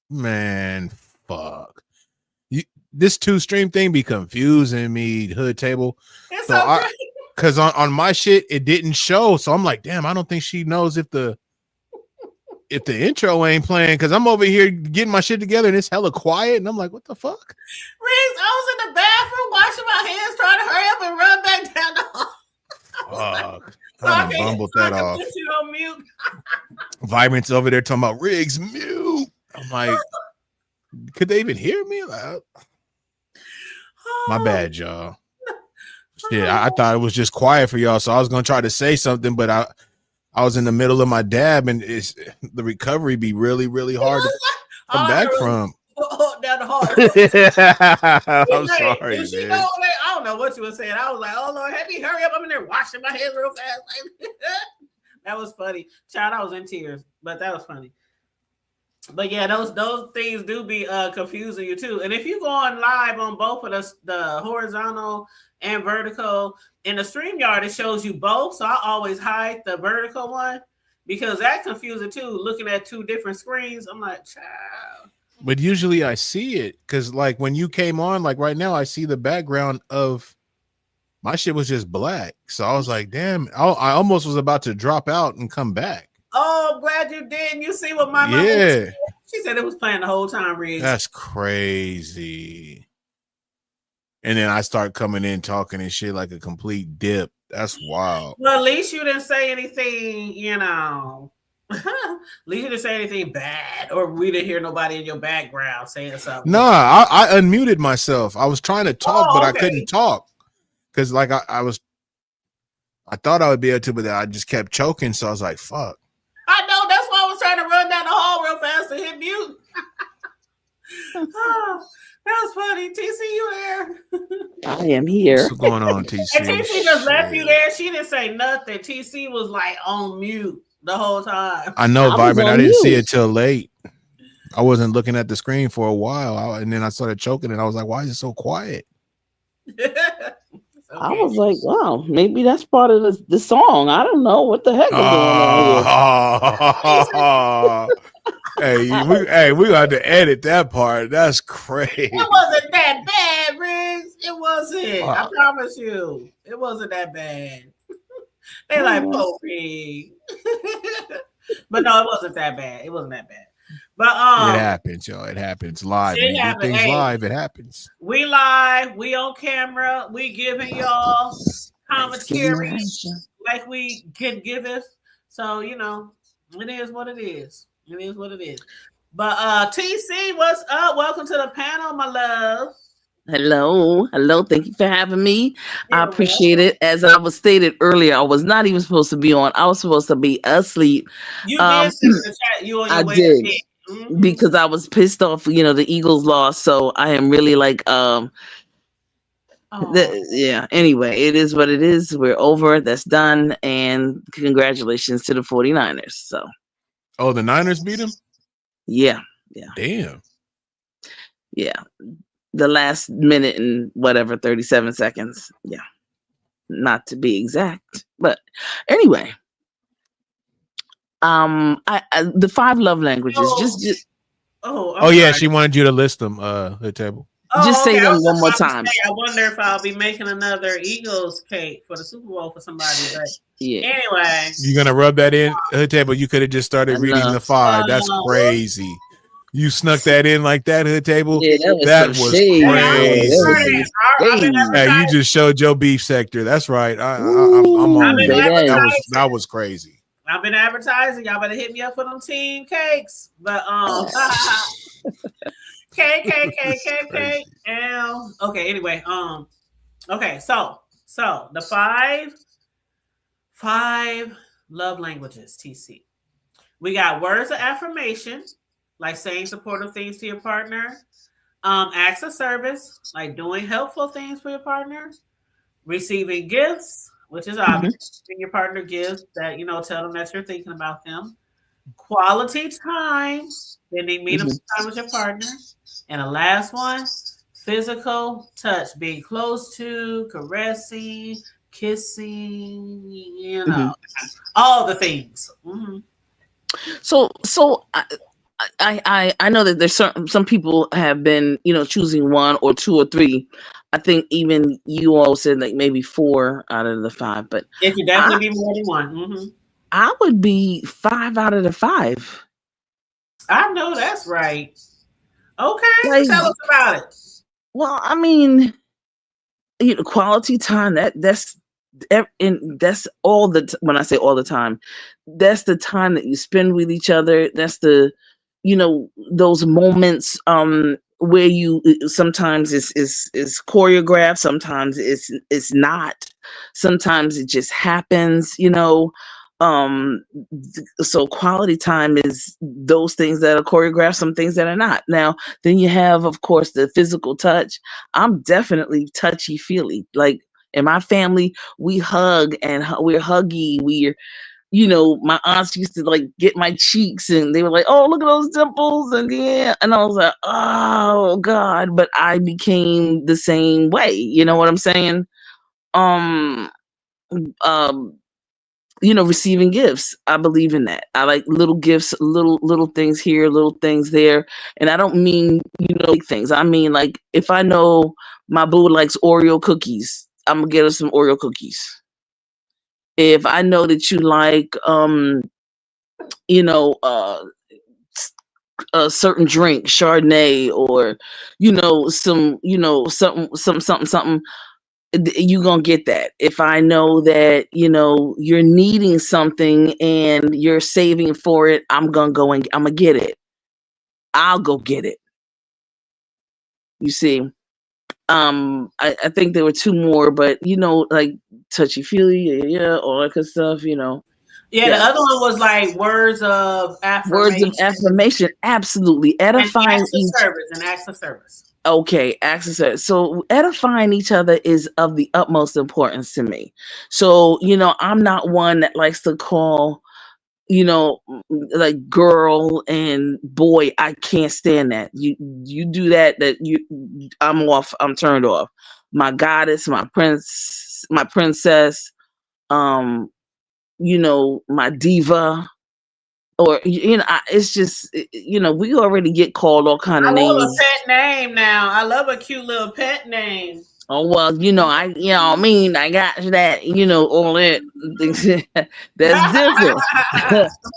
man, fuck. This 2 stream thing be confusing me, Hood Table. It's So okay. Because on my shit, it didn't show. So I'm like, damn, I don't think she knows if the intro ain't playing, because I'm over here getting my shit together and it's hella quiet. And I'm like, what the fuck? Riggs, I was in the bathroom washing my hands, trying to hurry up and run back down the hall. Fuck. So I I done can- bumbled so I that can off. put you on mute. Vibrant's over there talking about Riggs mute. I'm like, could they even hear me? Like, my bad, y'all. Shit, I thought it was just quiet for y'all, so I was gonna try to say something, but I was in the middle of my dab, and it's the recovery be really, really hard to come All I back heard was, from. down the hall. I'm Like, sorry, did she man. know that? I don't know what you were saying. I was like, oh Lord, have me hurry up. I'm in there washing my hands real fast. That was funny. Child, I was in tears, but that was funny. But yeah, those things do be confusing you too. And if you go on live on both of the horizontal and vertical, in the StreamYard, it shows you both. So I always hide the vertical one because that confusing too. Looking at 2 different screens, I'm like, child. But usually I see it because, like, when you came on, like right now, I see the background of my shit was just black. So I was like, damn, I almost was about to drop out and come back. Oh, I'm glad you did. And you see what my mom Yeah, said? She said it was playing the whole time, Riggs. that's crazy. And then I start coming in talking and shit like a complete dip. That's wild. Well, at least you didn't say anything, you know. At least you didn't say anything bad, or we didn't hear nobody in your background saying something. Nah, I unmuted myself. I was trying to talk, Oh, but I okay. couldn't talk because, like, I thought I would be able to, but I just kept choking. So I was like, fuck. I know, that's why I was trying to run down the hall real fast to hit mute. Oh, that was funny. TC, you there? I am here. What's going on, TC? And TC just left you Shit. there. She didn't say nothing. TC was like on mute the whole time. I know, I was Vibrant. I on didn't see mute. it till late. I wasn't looking at the screen for a while, and then I started choking, and I was like, "Why is it so quiet?" It's I okay. was like, wow, maybe that's part of the song. I don't know what the heck is going on here. We got to edit that part. That's crazy. It wasn't that bad, Riggs. It wasn't. I Fuck. promise you. It wasn't that bad. They like Poppy. But no, it wasn't that bad. It wasn't that bad. But It happens, yo. It happens live. It When you do happen. things Hey. live, it happens. we live, we on camera, we giving y'all commentary like we can give us. So, you know, it is what it is. It is what it is. But TC, what's up? Welcome to the panel, my love. Hello. Thank you for having me. I You're appreciate it. As I was stated earlier, I was not even supposed to be on. I was supposed to be asleep You Um, did send in the chat. You on your I way did. to bed. Mhm. because I was pissed off. The Eagles lost, so I am really like, Oh. yeah. Anyway, it is what it is. We're over. That's done. And congratulations to the 49ers. So Oh, the Niners beat him? yeah. Damn. Yeah. The last minute and whatever, 37 seconds. Yeah. Not to be exact. But anyway. The 5 love languages. Just Oh yeah, sorry. she wanted you to list them, the table. Just say okay. them I was one just more about to time. say, I wonder if I'll be making another Eagles cake for the Super Bowl for somebody. But Yeah. anyway, You're gonna rub that in her table. You could have just started reading the 5. That's crazy. You snuck that in like that, hood table. Yeah, that was crazy. I've Hey, you just showed your beef sector. That's right. I'm on that. That was crazy. I've been advertising. Y'all better hit me up for them team cakes. But K. L. Okay. Anyway, okay. So the five love languages. TC. We got words of affirmation, like saying supportive things to your partner. Acts of service, like doing helpful things for your partner. Receiving gifts, which is obvious. Your partner gifts that, tell them that you're thinking about them. Quality time, spending meaningful time with your partner. And the last one, physical touch, being close to, caressing, kissing, all the things. Mm-hmm. So I know that there's some people have been, choosing 1 or 2 or 3. I think even you all said like maybe 4 out of the 5, but it could definitely be more than 1. Mm-hmm. I would be 5 out of the 5. I know that's right. Okay, tell us about it. Well, I mean, quality time. That's all when I say all the time, that's the time that you spend with each other. That's the, those moments where you sometimes is choreographed, sometimes it's not, sometimes it just happens. So quality time is those things that are choreographed, some things that are not. Now, then you have, of course, the physical touch. I'm definitely touchy feely. Like in my family, we hug and we're huggy. We're, my aunts used to like get my cheeks and they were like, "Oh, look at those dimples." And yeah. And I was like, "Oh God," but I became the same way. You know what I'm saying? Receiving gifts. I believe in that. I like little gifts, little things here, little things there. And I don't mean, big things. I mean, like if I know my boo likes Oreo cookies, I'm gonna get her some Oreo cookies. If I know that you like, a certain drink, Chardonnay, or, something, you're gonna get that. If I know that you're needing something and you're saving for it, I'm gonna get it. I'll go get it. You see, I think there were 2 more, but like touchy feely, yeah, all that good stuff. Yeah, the other one was like words of affirmation. Words of affirmation, absolutely edifying and acts of service. Okay, access. So edifying each other is of the utmost importance to me. So, I'm not one that likes to call, like girl and boy. I can't stand that. You do that, I'm off. I'm turned off. My goddess, my princess, my diva. Or it's just we already get called all kind of names. I love a pet name now. I love a cute little pet name. Oh well, I got that. All that. That's different.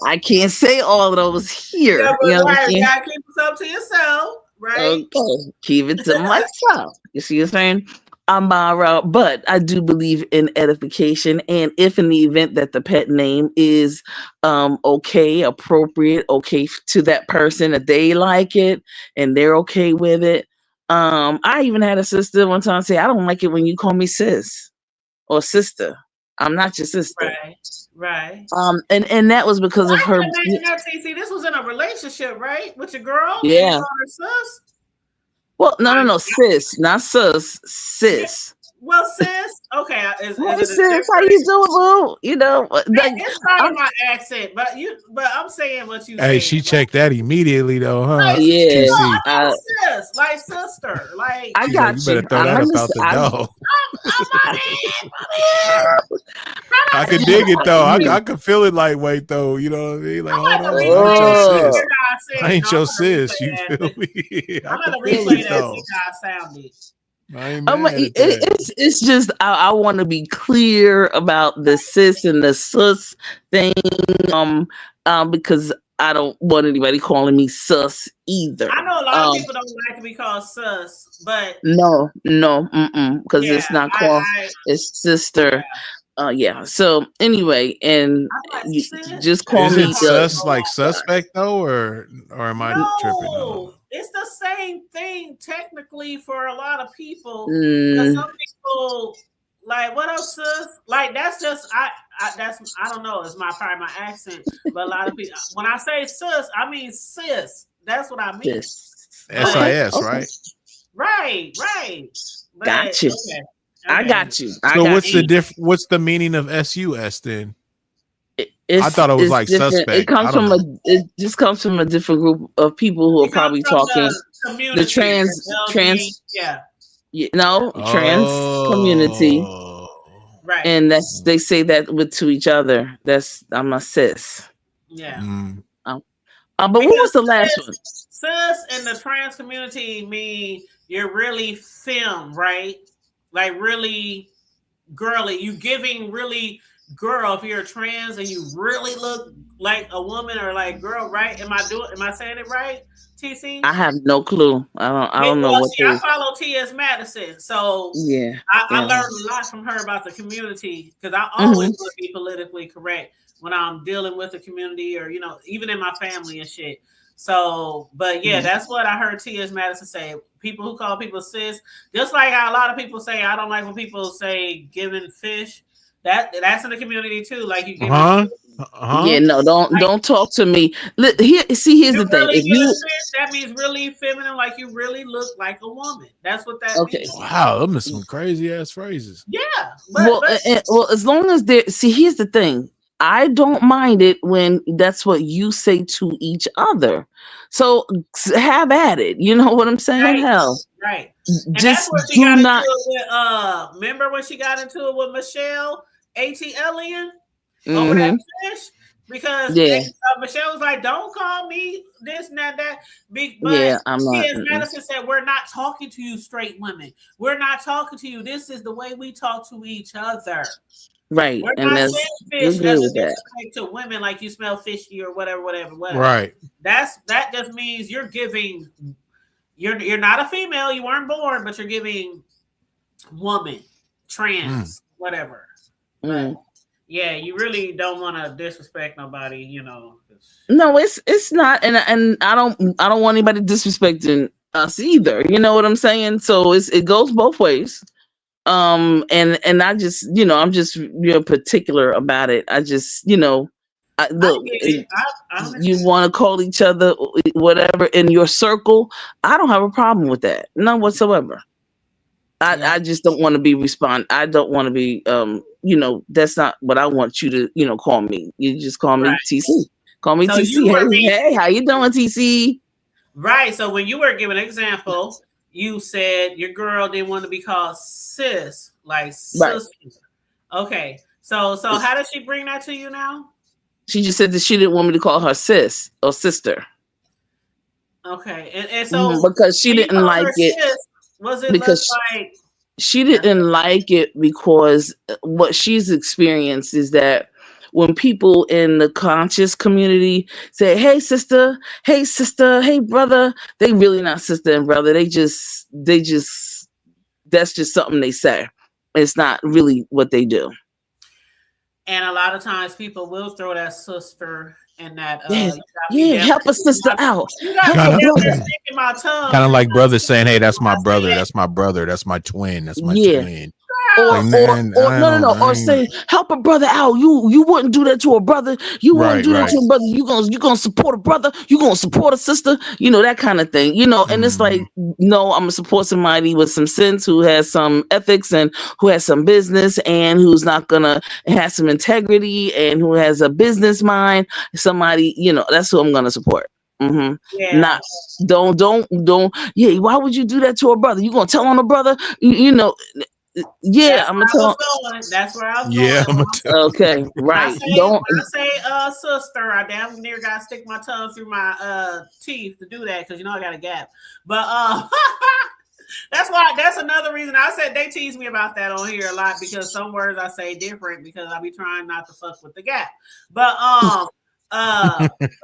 I can't say all of those here. Yeah, right. You gotta keep it up to yourself, right? Okay, keep it to myself. You see what I'm saying? But I do believe in edification, and if in the event that the pet name is okay, appropriate, okay to that person, that they like it and they're okay with it. I even had a sister one time say, "I don't like it when you call me sis or sister. I'm not your sister." Right. And that was because of her. TC, this was in a relationship, right, with your girl? Yeah. Sis? Well, no, sis, not sus, sis. Well, sis, Okay, is Hey, it a sis, how different? you doing, boo? You know, like It's not I'm, in my accent, but I'm saying what you Hey, saying. she checked that immediately though, huh? Like, yeah. TC. sis, like sister, like I She's like, you got better you. throw I that up out understand. the door. I'm in. I could dig it though. Mm. I could feel it like wait though. You know what I mean? Like, I'm hold gonna on, I ain't replay your that and sis. hear how I said. I ain't No, your I'm gonna sis. You replay feel that. me? I I'm can gonna feel replay it that and though. see how I sounded. I ain't mad at that. It's just I want to be clear about the sis and the sus thing, because I don't want anybody calling me sus either. I know a lot of people don't like to be called sus, but No, because yeah, it's not called. It's sister. Yeah. So anyway, and I'm like, you sis, just call Is me it that's hard to sus go like off. suspect though, or am I tripping? I don't know. No, it's the same thing technically for a lot of people. Because Mm, some people like, what up, sis? Like that's just I don't know, it's probably my accent, but a lot of people when I say sis, I mean sis. That's what I mean. this. But SIS, right? right. But Got you. okay. I got you. I So got what's you. the what's the meaning of SUS then? It's, I thought it was it's like different. suspect. It comes I don't from know. it just comes from a different group of people who are It comes probably from talking the community, the trans yeah. Trans community, Right. and that's they say that to each other. I'm a cis. Yeah. But what was the last one? Cis in the trans community mean you're really femme, right? Like really girly. You giving really girl if you're trans and you really look like a woman or like girl, right? Am I saying it right, TC? I have no clue. I don't know what I follow T.S. Madison, so yeah. I learned a lot from her about the community because I always want to be politically correct when I'm dealing with the community or even in my family and shit. So, but yeah, that's what I heard T.S. Madison say. People who call people cis, just like how a lot of people say, I don't like when people say giving fish. That's in the community too. Like you giving Yeah, no, don't talk to me. Here's the thing. If fish, that means really feminine, like you really look like a woman. That's what that means. Wow, them are some crazy ass phrases. Yeah. Well, as long as here's the thing. I don't mind it when that's what you say to each other. So have at it. You know what I'm saying? Right. Hell. Right. And just that's what she got into it with remember when she got into it with Michelle ATLian over that fish? Because Michelle was like, don't call me this and that. But I'm not. Madison said, we're not talking to you straight women. We're not talking to you. This is the way we talk to each other. Right. We're and not saying fish as a that. to women like you smell fishy or whatever. Right. That just means you're giving you're not a female, you weren't born, but you're giving woman, trans, whatever. But, yeah, you really don't want to disrespect nobody, No, it's not, and I don't want anybody disrespecting us either. You know what I'm saying? So it goes both ways. And I just I'm just particular about it. I just look. You want to call each other whatever in your circle. I don't have a problem with that, none whatsoever. I just don't want to be I don't want to be that's not what I want you to call me. You just call me TC. Call me TC. Hey, how you doing, TC? Right. So when you were giving an example, you said your girl didn't want to be called sis, like sister. Okay. So how does she bring that to you now? She just said that she didn't want me to call her sis or sister. Okay. And so because she didn't like it. Sis, was it because like she didn't like it because what she's experienced is that when people in the conscious community say, hey sister, hey brother, they really not sister and brother. They just that's just something they say. It's not really what they do. And a lot of times people will throw that sister and that help a sister out. Kind of like brothers saying, hey, that's my brother, that's my brother, that's my twin, that's my twin. or Like, man, or I no, don't. I or ain't, say help a brother out. You wouldn't do that to a brother. You wouldn't right, do that right. to a brother. You gonna support a brother. You gonna support a sister. You know, that kind of thing. You know, and it's like, no, I'm gonna support somebody with some sense, who has some ethics and who has some business, and who's not gonna has some integrity, and who has a business mind. Somebody, you know, that's who I'm gonna support. Mm-hmm. Yeah. Not don't. Yeah, why would you do that to a brother? You gonna tell on a brother? You know. Yeah, That's I'm where gonna I was tell. going. That's where I was yeah, I'm going. gonna tell. Okay, When right. I Don't. say sister, I damn near got to stick my tongue through my teeth to do that because you know I got a gap. But that's another reason I said they tease me about that on here a lot, because some words I say different because I be trying not to fuck with the gap. But a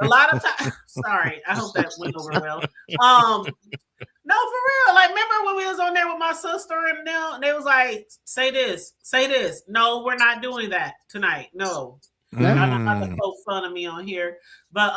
lot of times, sorry, I hope that went over well. No, for real. Like, remember when we was on there with my sister and them, and they was like, say this, say this. No, we're not doing that tonight. No. Y'all not to poke fun of me on here. But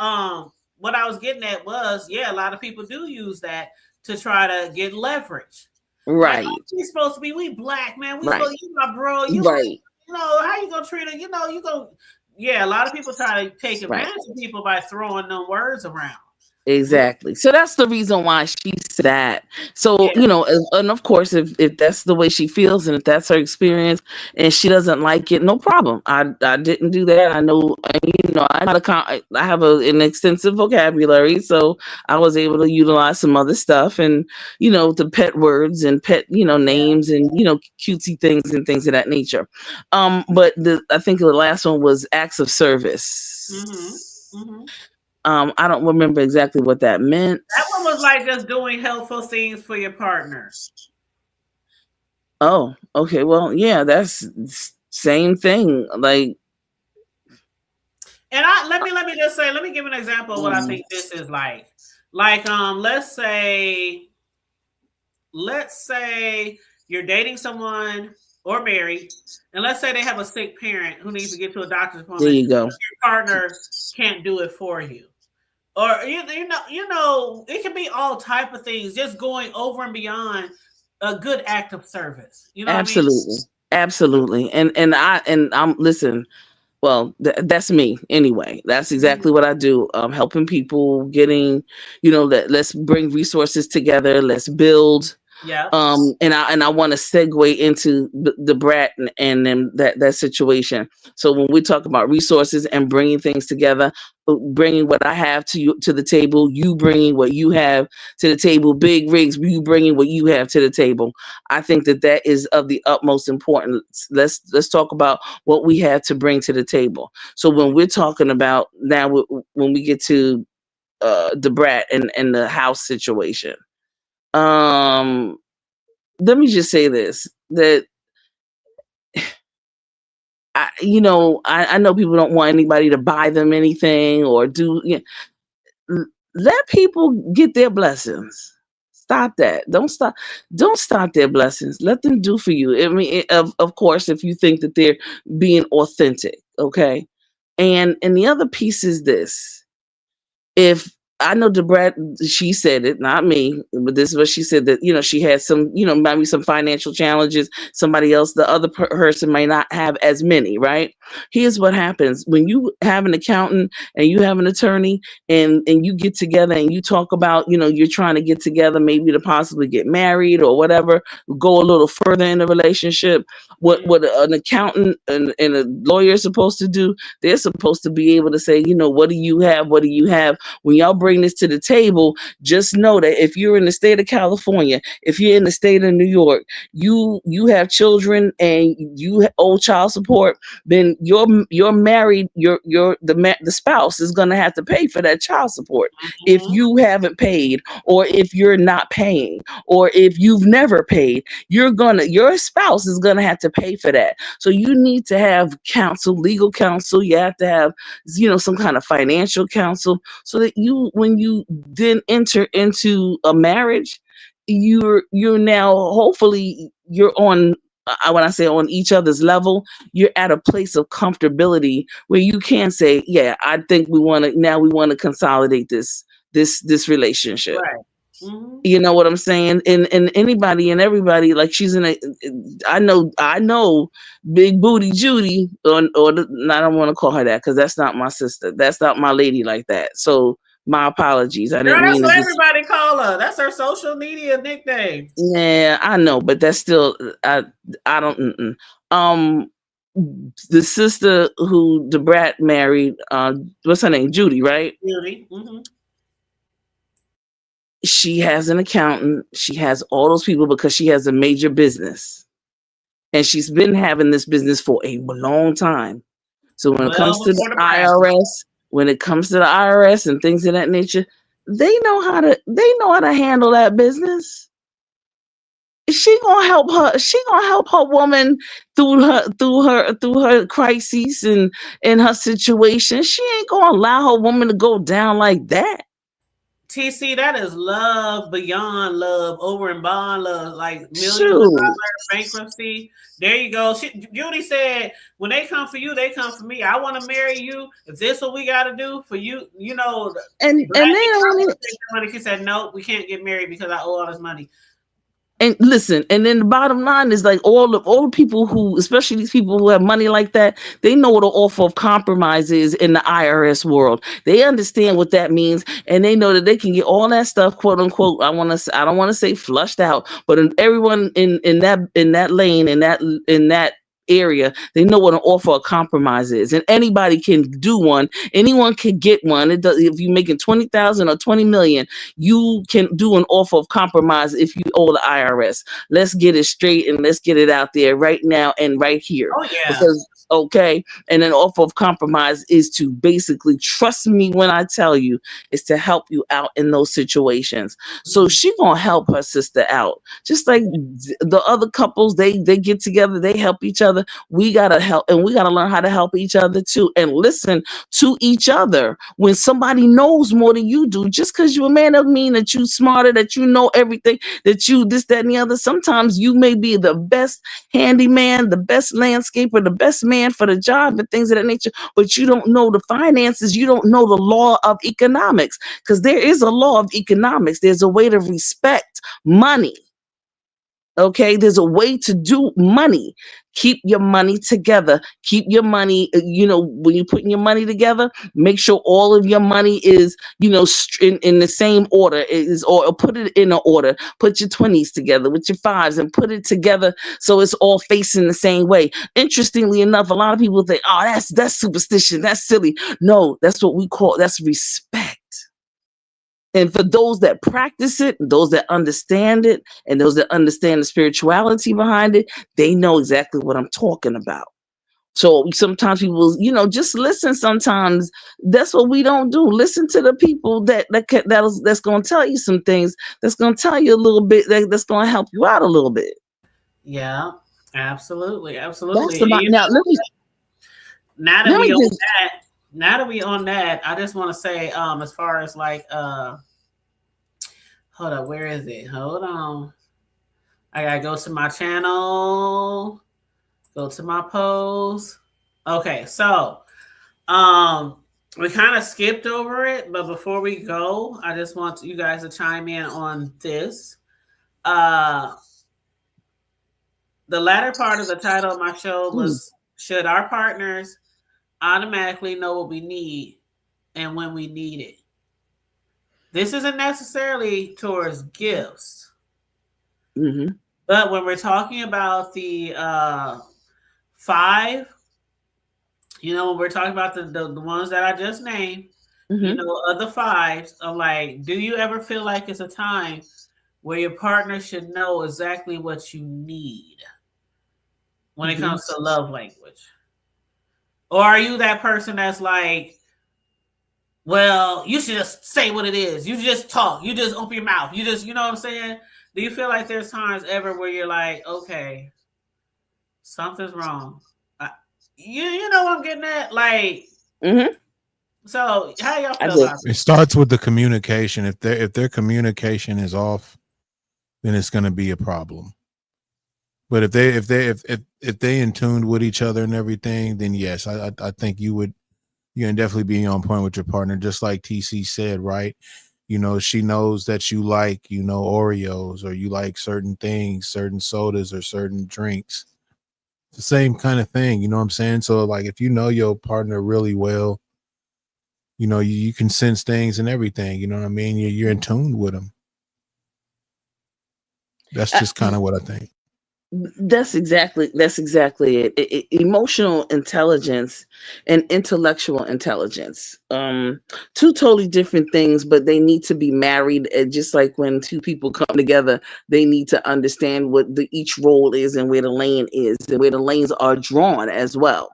what I was getting at was, yeah, a lot of people do use that to try to get leverage. Right. Like, oh, we supposed to be, we black, man. We Right. supposed to, you my bro. You, Right. you know, how you gonna treat her? You know, you go. Yeah, a lot of people try to take advantage of people by throwing them words around. Exactly. So that's the reason why she said that. So, you know, and of course, if that's the way she feels and if that's her experience and she doesn't like it, no problem. I didn't do that. I know, you know, I have an extensive vocabulary, so I was able to utilize some other stuff and, you know, the pet words and pet, you know, names and, you know, cutesy things and things of that nature. But I think the last one was acts of service. I don't remember exactly what that meant. That one was like just doing helpful things for your partner. Oh, okay. Well, yeah, that's same thing. Like, and let me just say, let me give an example of what I think this is like. Like, let's say you're dating someone or married, and let's say they have a sick parent who needs to get to a doctor's appointment. There you go. Your partner can't do it for you. Or you know, it can be all type of things, just going over and beyond a good act of service. You know, absolutely, what I mean? Absolutely. And I'm listen. Well, that's me anyway. That's exactly what I do. Helping people, getting, you know, let's bring resources together. Let's build. Yeah. And I want to segue into the brat and then that situation. So when we talk about resources and bringing things together, bringing what I have to the table, you bringing what you have to the table, big rigs, you bringing what you have to the table. I think that is of the utmost importance. Let's talk about what we have to bring to the table. So when we're talking about now, when we get to the brat and the house situation. Let me just say this, that I know people don't want anybody to buy them anything or do, let people get their blessings. Stop that. Don't stop their blessings. Let them do for you. I mean, of course, if you think that they're being authentic, okay? And the other piece is this. If I know Debrat, she said it, not me, but this is what she said, that, she had some, maybe some financial challenges. Somebody else, the other person may not have as many, right? Here's what happens when you have an accountant and you have an attorney and you get together and you talk about, you're trying to get together, maybe to possibly get married or whatever, go a little further in the relationship. What an accountant and a lawyer is supposed to do, they're supposed to be able to say, what do you have? What do you have? When y'all bring this to the table, just know that if you're in the state of California, if you're in the state of New York, you have children and you owe child support, then you're married, the spouse is going to have to pay for that child support. If you haven't paid, or if you're not paying, or if you've never paid, your spouse is going to have to pay for that. So you need to have counsel, legal counsel. You have to have, some kind of financial counsel, so that when you then enter into a marriage, you're now, hopefully you're on, when I say on each other's level, you're at a place of comfortability where you can say, yeah, I think we want to consolidate this relationship. You know what I'm saying? And anybody and everybody, like she's in a. I know, Big Booty Judy, or I don't want to call her that because that's not my sister. That's not my lady like that. So my apologies. I didn't mean that's to. what everybody call her. That's her social media nickname. Yeah, I know, but that's still I don't. The sister who the brat married, what's her name? Judy, right? Judy. She has an accountant. She has all those people because she has a major business. And she's been having this business for a long time. So when it comes to the IRS and things of that nature, they know how to handle that business. She gonna help her. She gonna help her woman through her crises and her situation. She ain't gonna allow her woman to go down like that. TC, that is love beyond love, over and beyond love, like millions of dollars bankruptcy. There you go. Judy said, when they come for you, they come for me. I want to marry you. If this what we got to do for you, you know. And then money. She said, no, we can't get married because I owe all this money. And listen, and then the bottom line is like all the people who, especially these people who have money like that, they know what an offer of compromise is in the IRS world. They understand what that means, and they know that they can get all that stuff, quote unquote. I don't want to say flushed out, but everyone in that lane, in that area, they know what an offer of compromise is, and anybody can do one. Anyone can get one. It does. If you're making 20,000 or 20 million, you can do an offer of compromise if you owe the IRS. Let's get it straight and let's get it out there right now and right here. Oh yeah. Because and an offer of compromise is to basically trust me when I tell you, is to help you out in those situations. So she gonna help her sister out, just like the other couples. They get together, they help each other. We gotta help, and we gotta learn how to help each other too, and listen to each other. When somebody knows more than you do, just because you're a man doesn't mean that you smarter, that you know everything, that you this, that, and the other. Sometimes you may be the best handyman, the best landscaper, the best man for the job and things of that nature, but you don't know the finances. You don't know the law of economics, because there is a law of economics. There's a way to respect money. Okay, there's a way to do money. Keep your money together. Keep your money, when you're putting your money together, make sure all of your money is, in the same order, or put it in an order. Put your 20s together with your 5s and put it together so it's all facing the same way. Interestingly enough, a lot of people think, oh, that's superstition, that's silly. No, that's respect. And for those that practice it, those that understand it, and those that understand the spirituality behind it, they know exactly what I'm talking about. So sometimes people, just listen. Sometimes that's what we don't do. Listen to the people that's going to tell you some things. That's going to tell you a little bit. That's going to help you out a little bit. Yeah, absolutely. Now that we on that, I just want to say, as far as like, hold up, where is it? Hold on. I gotta go to my channel, go to my post. Okay, so, we kind of skipped over it, but before we go, I just want you guys to chime in on this. The latter part of the title of my show was, should our partners automatically know what we need and when we need it? This isn't necessarily towards gifts, but when we're talking about the 5, when we're talking about the ones that I just named, of the 5s, I'm like, do you ever feel like it's a time where your partner should know exactly what you need when it comes to love language? Or are you that person that's like, well, you should just say what it is. You just talk. You just open your mouth. You just, you know what I'm saying? Do you feel like there's times ever where you're like, okay, something's wrong? You know what I'm getting at? Like, so how y'all feel about it? It starts with the communication. If their communication is off, then it's going to be a problem. But if they in tune with each other and everything, then yes, I think you can definitely be on point with your partner, just like TC said, right? You know, she knows that you like, you know, Oreos, or you like certain things, certain sodas or certain drinks. It's the same kind of thing, you know what I'm saying? So like if you know your partner really well, you know, you can sense things and everything, you know what I mean? You're in tune with them. That's just kind of what I think. That's exactly it. Emotional intelligence and intellectual intelligence, two totally different things, but they need to be married. And just like when two people come together, they need to understand what each role is and where the lane is and where the lanes are drawn as well.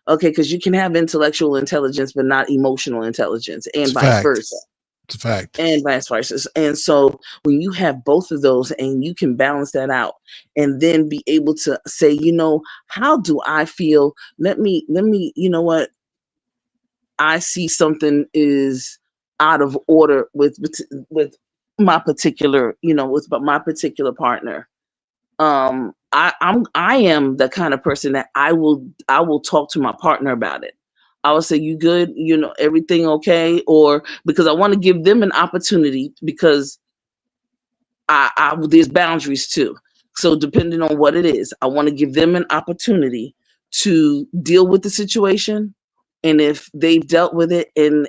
Okay, because you can have intellectual intelligence but not emotional intelligence, and It's a vice fact. versa. It's a fact. And vice versa. And so when you have both of those and you can balance that out and then be able to say, you know, how do I feel? Let me, you know what? I see something is out of order with my particular, you know, with my particular partner. I am the kind of person that I will talk to my partner about it. I would say, you good? You know, everything okay? Or because I want to give them an opportunity, because I there's boundaries too. So depending on what it is, I want to give them an opportunity to deal with the situation. And if they've dealt with it and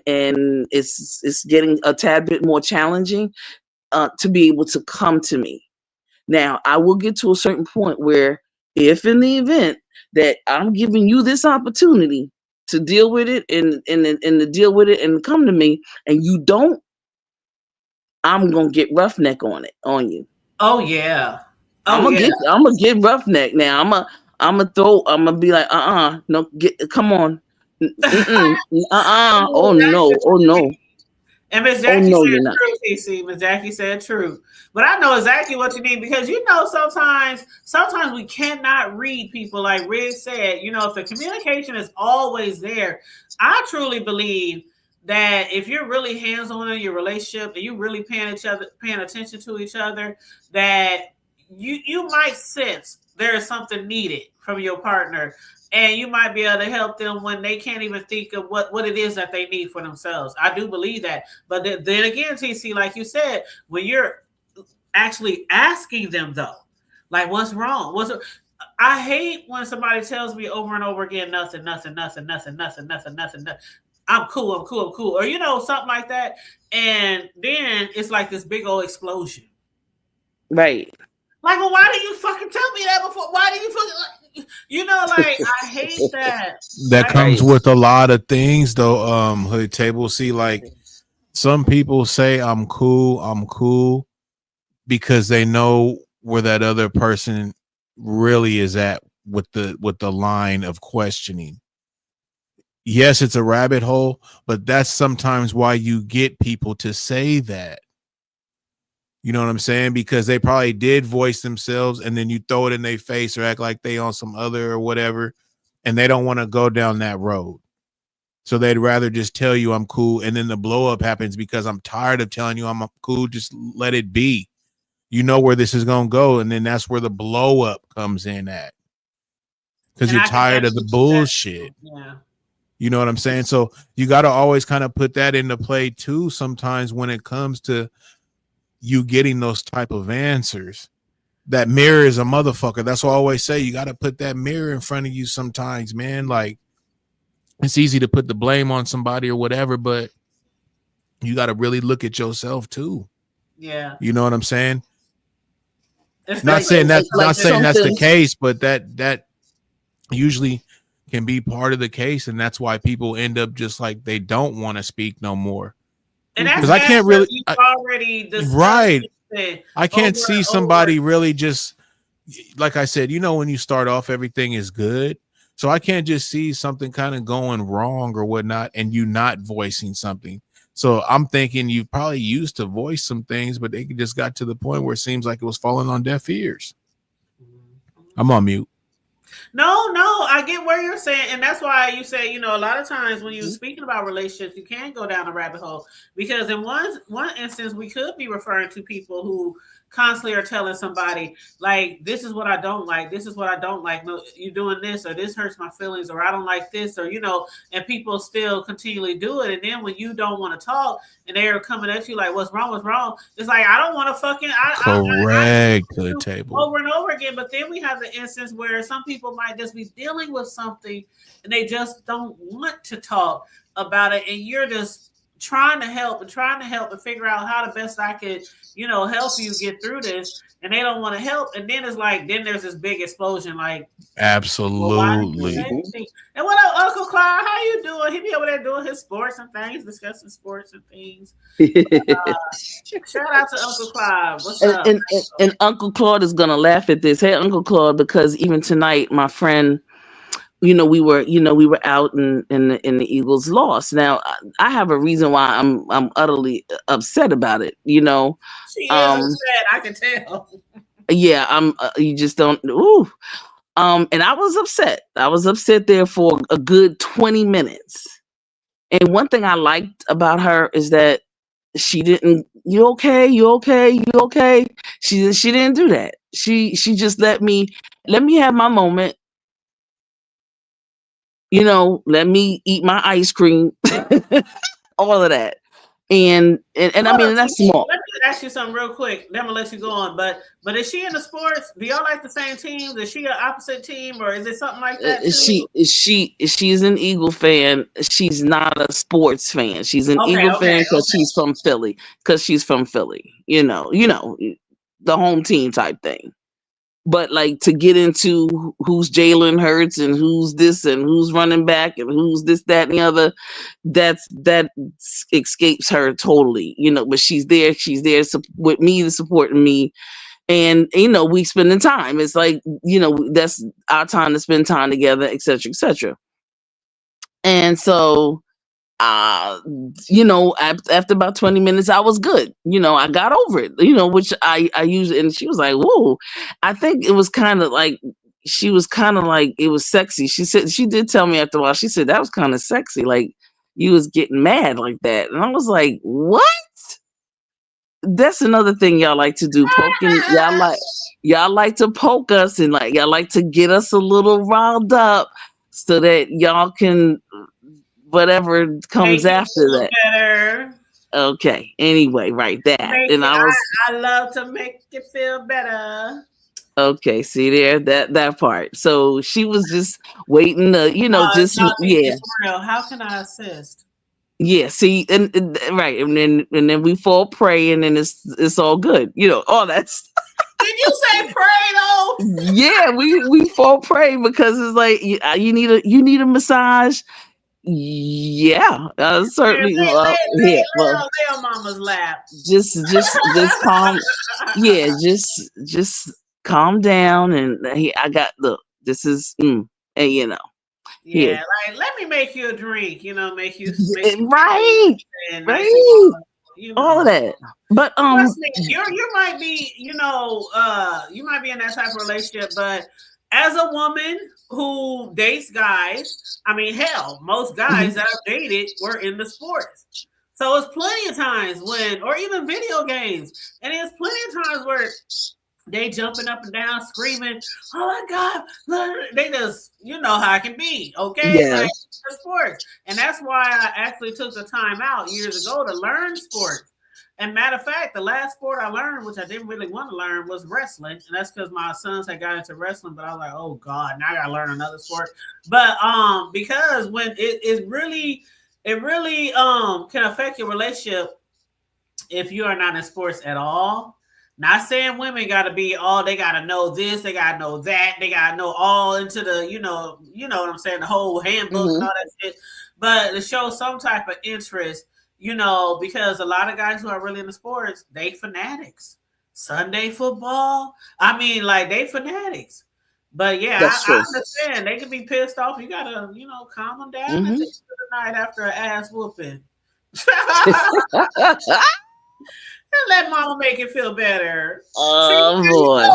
it's getting a tad bit more challenging, to be able to come to me. Now, I will get to a certain point where, if in the event that I'm giving you this opportunity to deal with it and to deal with it and come to me, and you don't, I'm gonna get roughneck on you. Oh yeah. I'm gonna get roughneck now. I'm gonna be like, no, come on, oh no. And Miss Jackie no, said you're not. true, TC. Miss Jackie said true. But I know exactly what you mean, because you know sometimes we cannot read people, like Rick said. You know, if the communication is always there, I truly believe that if you're really hands-on in your relationship and you really paying attention to each other, that you might sense there is something needed from your partner. And you might be able to help them when they can't even think of what it is that they need for themselves. I do believe that. But then again, TC, like you said, when you're actually asking them, though, like, what's wrong? I hate when somebody tells me over and over again, nothing. I'm cool. Or, you know, something like that. And then it's like this big old explosion. Right. Like, well, why did you fucking tell me that before? Why did you fucking, like, you know, like, I hate that. That comes with a lot of things, though. Hood Table. See, like, some people say I'm cool because they know where that other person really is at with the line of questioning. Yes, it's a rabbit hole, but that's sometimes why you get people to say that. You know what I'm saying? Because they probably did voice themselves, and then you throw it in their face or act like they on some other or whatever, and they don't want to go down that road. So they'd rather just tell you I'm cool, and then the blow up happens because I'm tired of telling you I'm cool. Just let it be. You know where this is going to go, and then that's where the blow up comes in at. Because you're tired of the bullshit. Yeah. You know what I'm saying? So you got to always kind of put that into play too sometimes when it comes to you getting those type of answers. That mirror is a motherfucker. That's what I always say. You got to put that mirror in front of you sometimes, man. Like, it's easy to put the blame on somebody or whatever, but you got to really look at yourself too. Yeah. You know what I'm saying? Not saying that's the case, but that usually can be part of the case, and that's why people end up just like they don't want to speak no more. Because I can't really right. I can't see somebody really just, like I said, you know, when you start off, everything is good. So I can't just see something kind of going wrong or whatnot and you not voicing something. So I'm thinking you probably used to voice some things, but they just got to the point where it seems like it was falling on deaf ears. I'm on mute. No, I get where you're saying. And that's why you say, you know, a lot of times when you're speaking about relationships, you can go down a rabbit hole, because in one instance, we could be referring to people who, constantly are telling somebody like, this is what I don't like, this is what I don't like, no, you doing this, or this hurts my feelings, or I don't like this, or and people still continually do it. And then when you don't want to talk and they're coming at you like, what's wrong, it's like, I don't want to fucking correct to the table over and over again. But then we have the instance where some people might just be dealing with something and they just don't want to talk about it, and you're just trying to help and figure out how the best I could, help you get through this, and they don't want to help. And then it's like, then there's this big explosion, like, absolutely. And what up, Uncle Clyde? How you doing? He be over there doing his sports and things, discussing sports and things. Shout out to Uncle Clyde. What's up? And Uncle Claude is gonna laugh at this. Hey, Uncle Claude, because even tonight, my friend, we were out and the Eagles lost. Now I have a reason why I'm utterly upset about it. She is upset. I can tell. Yeah, you just don't. Ooh. And I was upset. I was upset there for a good 20 minutes. And one thing I liked about her is that she didn't. You okay? You okay? You okay? She didn't do that. She just let me have my moment. Let me eat my ice cream, all of that. And I mean, that's small. Let me ask you something real quick. Then I'm gonna let you go on. But is she in the sports? Do y'all like the same teams? Is she an opposite team, or is it something like that? She's an Eagle fan. She's not a sports fan. She's an Eagle fan because she's from Philly. The home team type thing. But like, to get into who's Jalen Hurts and who's this and who's running back and who's this, that, and the other, that escapes her totally, but she's there with me, supporting me. And, we spending time. It's like, that's our time to spend time together, et cetera, et cetera. And so, after about 20 minutes, I was good. I got over it, which I usually, and she was like, whoa, I think it was kind of like, it was sexy. She did tell me after a while, she said, that was kind of sexy. Like, you was getting mad like that. And I was like, what? That's another thing y'all like to do. Poking. Y'all like to poke us, and like, y'all like to get us a little riled up so that y'all can, whatever comes after that. Better. Okay. Anyway, right, that. I love to make you feel better. Okay, see there, that part. So she was just waiting to, yeah. How can I assist? Yeah, see, and right, and then we fall prey, and then it's all good, all that's. Did you say prey though? Yeah, we fall prey because it's like, you need a massage. Yeah, certainly. Lay on mama's lap. Just calm. Yeah, just calm down, and I got this is, and Yeah, like, let me make you a drink. Make you right. All of that. But you might be, you might be in that type of relationship, but as a woman who dates guys, I mean, hell, most guys that I've dated were in the sports. So it's plenty of times or even video games, and there's plenty of times where they jumping up and down, screaming, "Oh my God!" They just, how it can be, okay? Yeah. Like, sports, and that's why I actually took the time out years ago to learn sports. And matter of fact, the last sport I learned, which I didn't really want to learn, was wrestling. And that's because my sons had got into wrestling, but I was like, oh God, now I gotta learn another sport. But because when it really can affect your relationship if you are not in sports at all. Not saying women gotta be they gotta know this, they gotta know that, they gotta know all into the, you know what I'm saying, the whole handbook and all that shit. But to show some type of interest, because a lot of guys who are really into sports, they fanatics. Sunday football, I mean, like, they fanatics. But yeah, I understand they can be pissed off. You gotta, calm them down and take the night after an ass whooping. And let mama make it feel better. Oh, boy.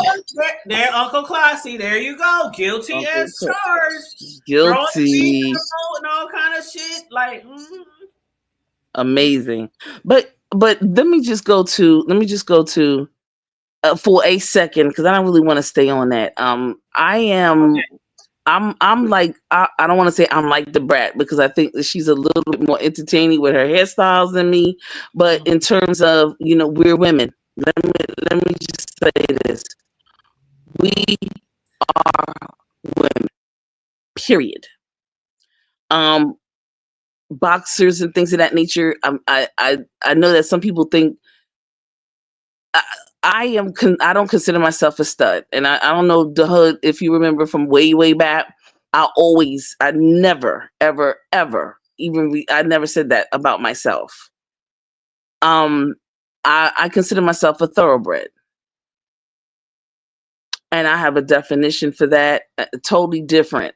There, Uncle Classy. There you go. Guilty Uncle as charged. Guilty. And all kind of shit. Like, amazing. But let me just go to for a second, because I don't really want to stay on that. I am. Okay. I'm like I don't want to say I'm like the brat, because I think that she's a little bit more entertaining with her hairstyles than me. But in terms of, we're women. Let me just say this: we are women. Period. Boxers and things of that nature. I know that some people think I don't consider myself a stud, and I don't know the hood. If you remember from way back, I never ever ever I never said that about myself. I consider myself a thoroughbred, and I have a definition for that, totally different.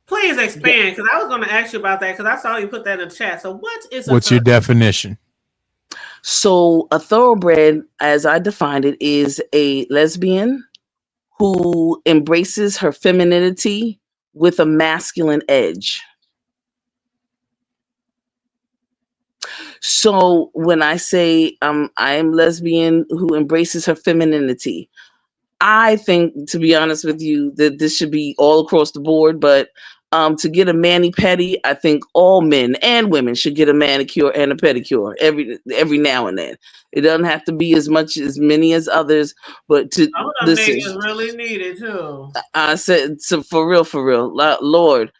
Please expand, because I was going to ask you about that, because I saw you put that in the chat. So what's your definition? So a thoroughbred, as I defined it, is a lesbian who embraces her femininity with a masculine edge. So when I say I am lesbian who embraces her femininity, I think, to be honest with you, that this should be all across the board. But to get a mani-pedi, I think all men and women should get a manicure and a pedicure every now and then. It doesn't have to be as many as others, but to listen, is really needed too. I said, so for real, Lord,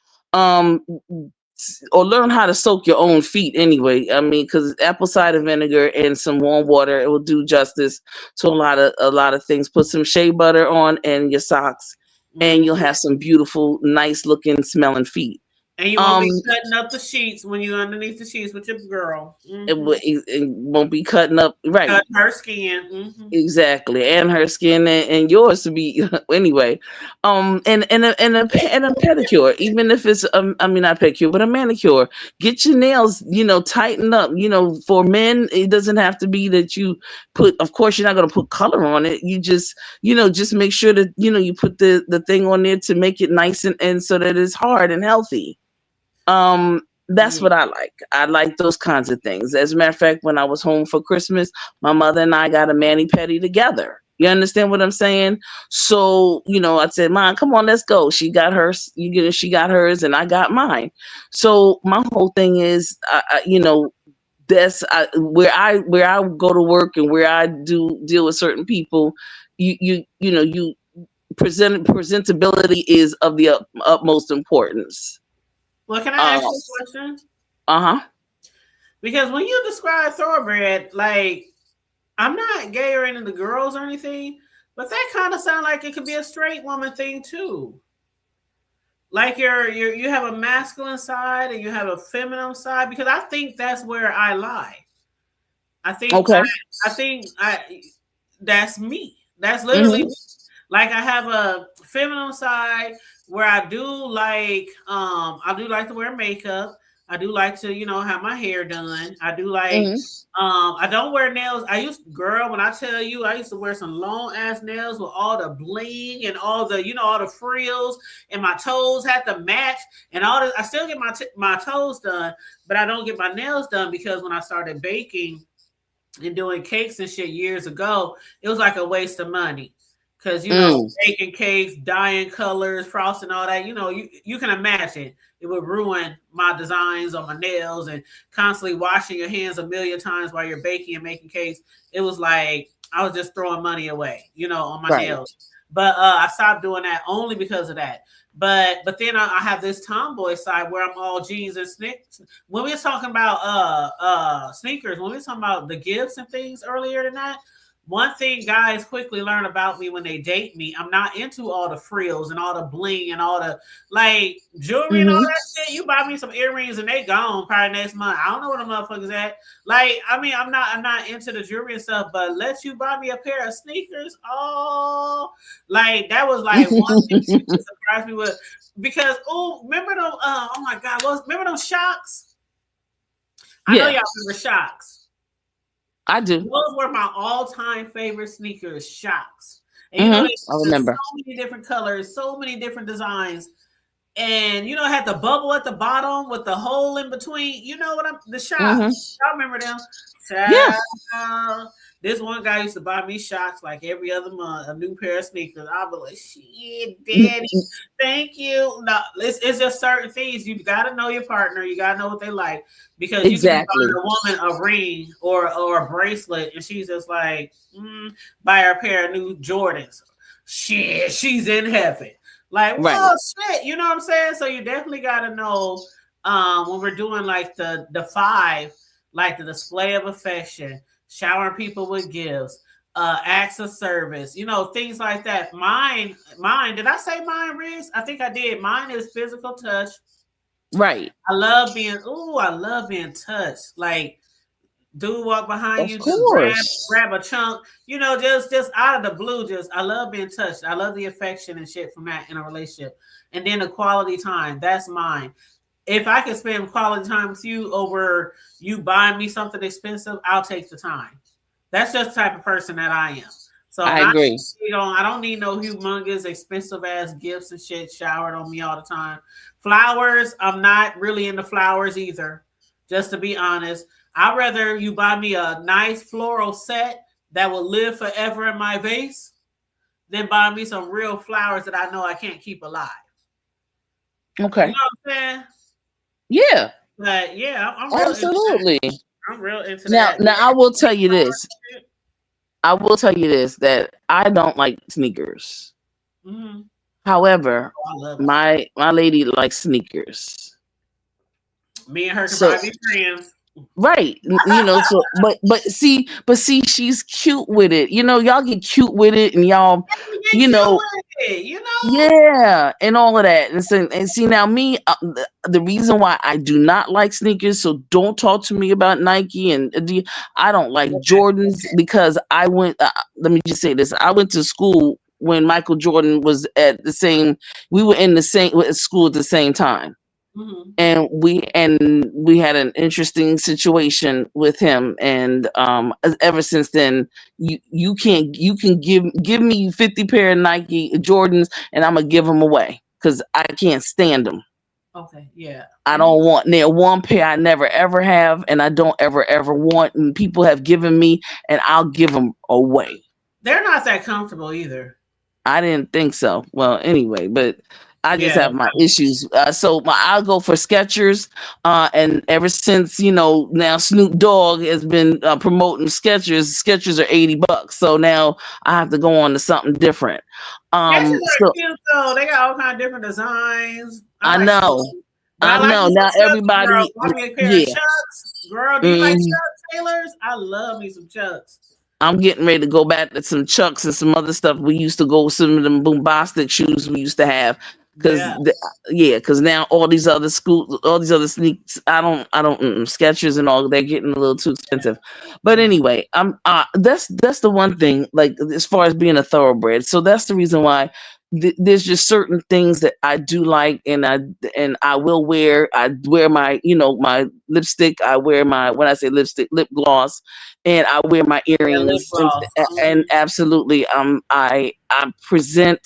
or learn how to soak your own feet anyway. I mean, because apple cider vinegar and some warm water, it will do justice to a lot of things. Put some shea butter on and your socks, and you'll have some beautiful, nice looking, smelling feet. And you won't be cutting up the sheets when you're underneath the sheets with your girl. It won't be cutting up, right? Cut her skin. Exactly, and her skin and yours to be anyway. And a pedicure, even if it's not pedicure, but a manicure. Get your nails, tighten up. For men, it doesn't have to be that you put. Of course, you're not going to put color on it. You just, just make sure that you put the thing on there to make it nice and so that it's hard and healthy. That's what I like. I like those kinds of things. As a matter of fact, when I was home for Christmas, my mother and I got a mani-pedi together. You understand what I'm saying? So, I said, Mom, come on, let's go. She got hers, she got hers, and I got mine. So my whole thing is, that's where I go to work and where I do deal with certain people. Presentability is of the utmost importance. Well, can I ask you a question? Because when you describe thoroughbred, like, I'm not gay or into the girls or anything, but that kind of sounds like it could be a straight woman thing too. Like you have a masculine side and you have a feminine side, because I think that's where I lie. I think that's me. That's literally me. Like, I have a feminine side where I do like to wear makeup. I do like to, have my hair done. I do like I don't wear nails. When I tell you, I used to wear some long ass nails with all the bling and all the, all the frills, and my toes had to match and all this. I still get my toes done, but I don't get my nails done, because when I started baking and doing cakes and shit years ago, it was like a waste of money. Because, baking cakes, dyeing colors, frosting, all that, you can imagine it would ruin my designs on my nails, and constantly washing your hands a million times while you're baking and making cakes. It was like I was just throwing money away, on my nails. But I stopped doing that only because of that. But then I have this tomboy side where I'm all jeans and sneakers. When we were talking about sneakers, when we were talking about the gifts and things earlier tonight, one thing guys quickly learn about me when they date me, I'm not into all the frills and all the bling and all the like jewelry and all that shit. You buy me some earrings and they gone probably next month. I don't know where the motherfuckers at. Like, I mean, I'm not into the jewelry and stuff, but let you buy me a pair of sneakers. Oh, like that was like one thing that surprised me with, because remember them? Oh my God, remember those Shocks? I know y'all remember Shocks. I do. Those were my all-time favorite sneakers, Shocks. And I remember. So many different colors, so many different designs. And it had the bubble at the bottom with the hole in between. You know what the Shocks. Y'all remember them? Yeah. This one guy used to buy me shocks like every other month, a new pair of sneakers. I'll be like, shit, daddy, thank you. No, it's just certain things. You got to know your partner. You got to know what they like, because you can buy a woman a ring or a bracelet, and she's just like, buy her a pair of new Jordans. Shit, she's in heaven. Like, well, shit, you know what I'm saying? So you definitely got to know when we're doing like the 5, like the display of affection, showering people with gifts, acts of service, you know, things like that. Mine, did I say mine, Riz? I think I did. Mine is physical touch. Right. I love being touched. Like, dude walk behind you, just grab a chunk, you know, just out of the blue. I love being touched. I love the affection and shit from that in a relationship. And then the quality time, that's mine. If I can spend quality time with you over you buying me something expensive, I'll take the time. That's just the type of person that I am. So I agree. I don't need no humongous, expensive ass gifts and shit showered on me all the time. Flowers, I'm not really into flowers either, just to be honest. I'd rather you buy me a nice floral set that will live forever in my vase than buy me some real flowers that I know I can't keep alive. Okay. You know what I'm saying? Yeah. But yeah, I'm absolutely. I'm real into that. Now I will tell you this. That I don't like sneakers. Mm-hmm. However, my lady likes sneakers. Me and her can probably be friends. Right. You know, so but see, she's cute with it. You know, y'all get cute with it, and y'all, you know, yeah, and all of that. And see now me, the reason why I do not like sneakers, so don't talk to me about Nike and I don't like Jordans, because I went, let me just say this, I went to school when Michael Jordan was we were in the same school at the same time. Mm-hmm. And we had an interesting situation with him, and ever since then, you can give me 50 pair of Nike Jordans, and I'm gonna give them away because I can't stand them. Okay, yeah. I don't want. They're one pair I never ever have, and I don't ever want. And people have given me, and I'll give them away. They're not that comfortable either. I didn't think so. Well, anyway, but I just have my issues. So I'll go for Skechers. And ever since, you know, now Snoop Dogg has been promoting Skechers. Skechers are $80. So now I have to go on to something different. Skechers are cute though. They got all kind of different designs. I know. Now everybody. Girl, Chucks. Girl, do you like Chucks, Taylors? I love me some Chucks. I'm getting ready to go back to some Chucks and some other stuff. We used to go with some of them Boombastic shoes we used to have. Because now all these other sneaks, I don't Skechers and all, they're getting a little too expensive. But anyway, that's the one thing, like as far as being a thoroughbred. So that's the reason why there's just certain things that I do like, and I will wear. I wear my, you know, my lipstick. I wear my, when I say lipstick, lip gloss, and I wear my earrings. And absolutely, I present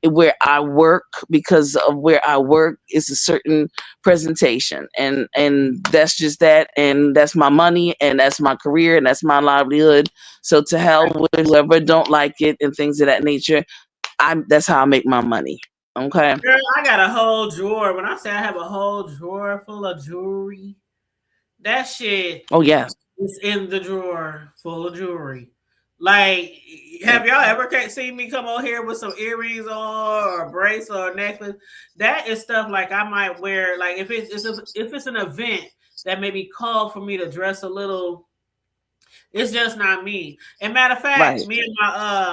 where I work, because of where I work is a certain presentation, and that's just that, and that's my money, and that's my career, and that's my livelihood. So to hell with whoever don't like it and things of that nature. That's how I make my money. Okay. Girl, I got a whole drawer. When I say I have a whole drawer full of jewelry, that shit. Oh yeah. It's in the drawer full of jewelry. Like, have y'all ever seen me come on here with some earrings on, or a bracelet, or a necklace? That is stuff like I might wear. Like if it's an event that may be called for me to dress a little. It's just not me. And matter of fact, me and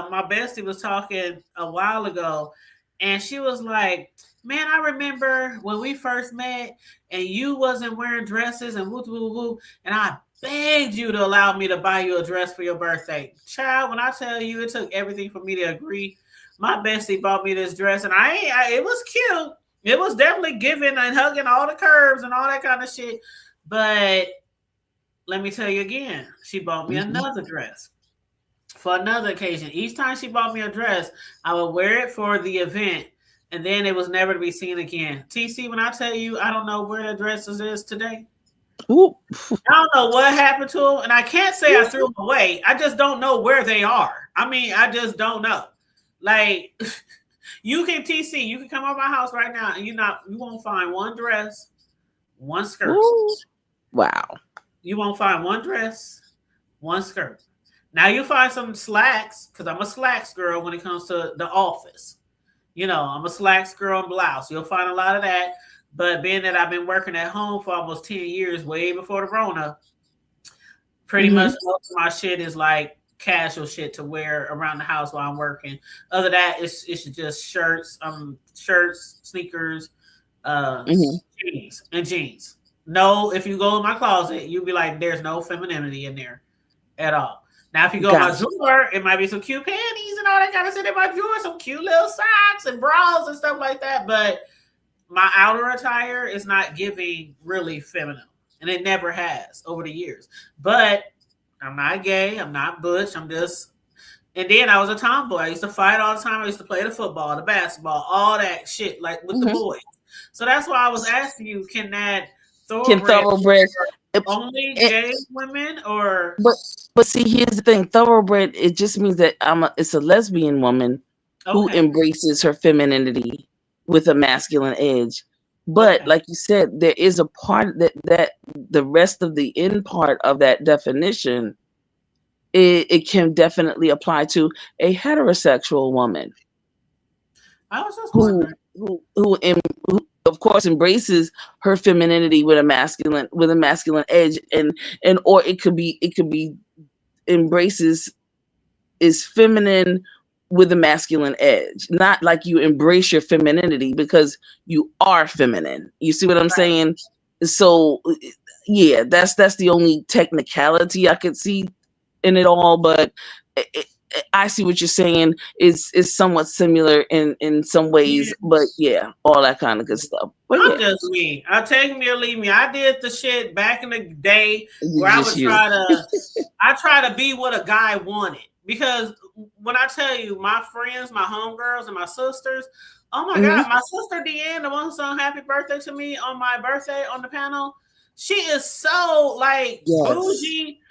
my bestie was talking a while ago, and she was like, "Man, I remember when we first met, and you wasn't wearing dresses and woo woo woo, and I begged you to allow me to buy you a dress for your birthday." Child, when I tell you, it took everything for me to agree. My bestie bought me this dress, and it was cute. It was definitely giving and hugging all the curves and all that kind of shit, but. Let me tell you again, she bought me another dress for another occasion. Each time she bought me a dress, I would wear it for the event, and then it was never to be seen again. TC, when I tell you I don't know where the dresses is today. Ooh. I don't know what happened to them, and I can't say I threw them away. I just don't know where they are. I mean, I just don't know. Like, you can come over my house right now, and you won't find one dress, one skirt. Ooh. Wow. You won't find one dress, one skirt. Now you find some slacks, because I'm a slacks girl when it comes to the office. You know, I'm a slacks girl and blouse. You'll find a lot of that. But being that I've been working at home for almost 10 years, way before the Rona, pretty much most of my shit is like casual shit to wear around the house while I'm working. Other than that, it's just shirts, sneakers, jeans. No, if you go in my closet, you'll be like, there's no femininity in there at all. Now, if you go in my drawer, it might be some cute panties and all that kind of shit in my drawer, some cute little socks and bras and stuff like that. But my outer attire is not giving really feminine, and it never has over the years. But I'm not gay. I'm not butch. I'm just. And then I was a tomboy. I used to fight all the time. I used to play the football, the basketball, all that shit, like with the boys. So that's why I was asking you, can thoroughbred only gay women or? But see, here's the thing: thoroughbred. It just means that it's a lesbian woman who embraces her femininity with a masculine edge. But like you said, there is a part that the rest of the end part of that definition, it can definitely apply to a heterosexual woman. I was just wondering. Who of course embraces her femininity with a masculine edge, and or it could be embraces is feminine with a masculine edge. Not like you embrace your femininity because you are feminine. You see what I'm saying? So yeah, that's the only technicality I could see in it all, but I see what you're saying is somewhat similar in some ways, but yeah, all that kind of good stuff. But I'm just me. I'll take me or leave me. I did the shit back in the day where I would try to be what a guy wanted. Because when I tell you, my friends, my homegirls, and my sisters, oh my God, my sister Deanne, the one who sung Happy Birthday to me on my birthday on the panel, she is so like bougie.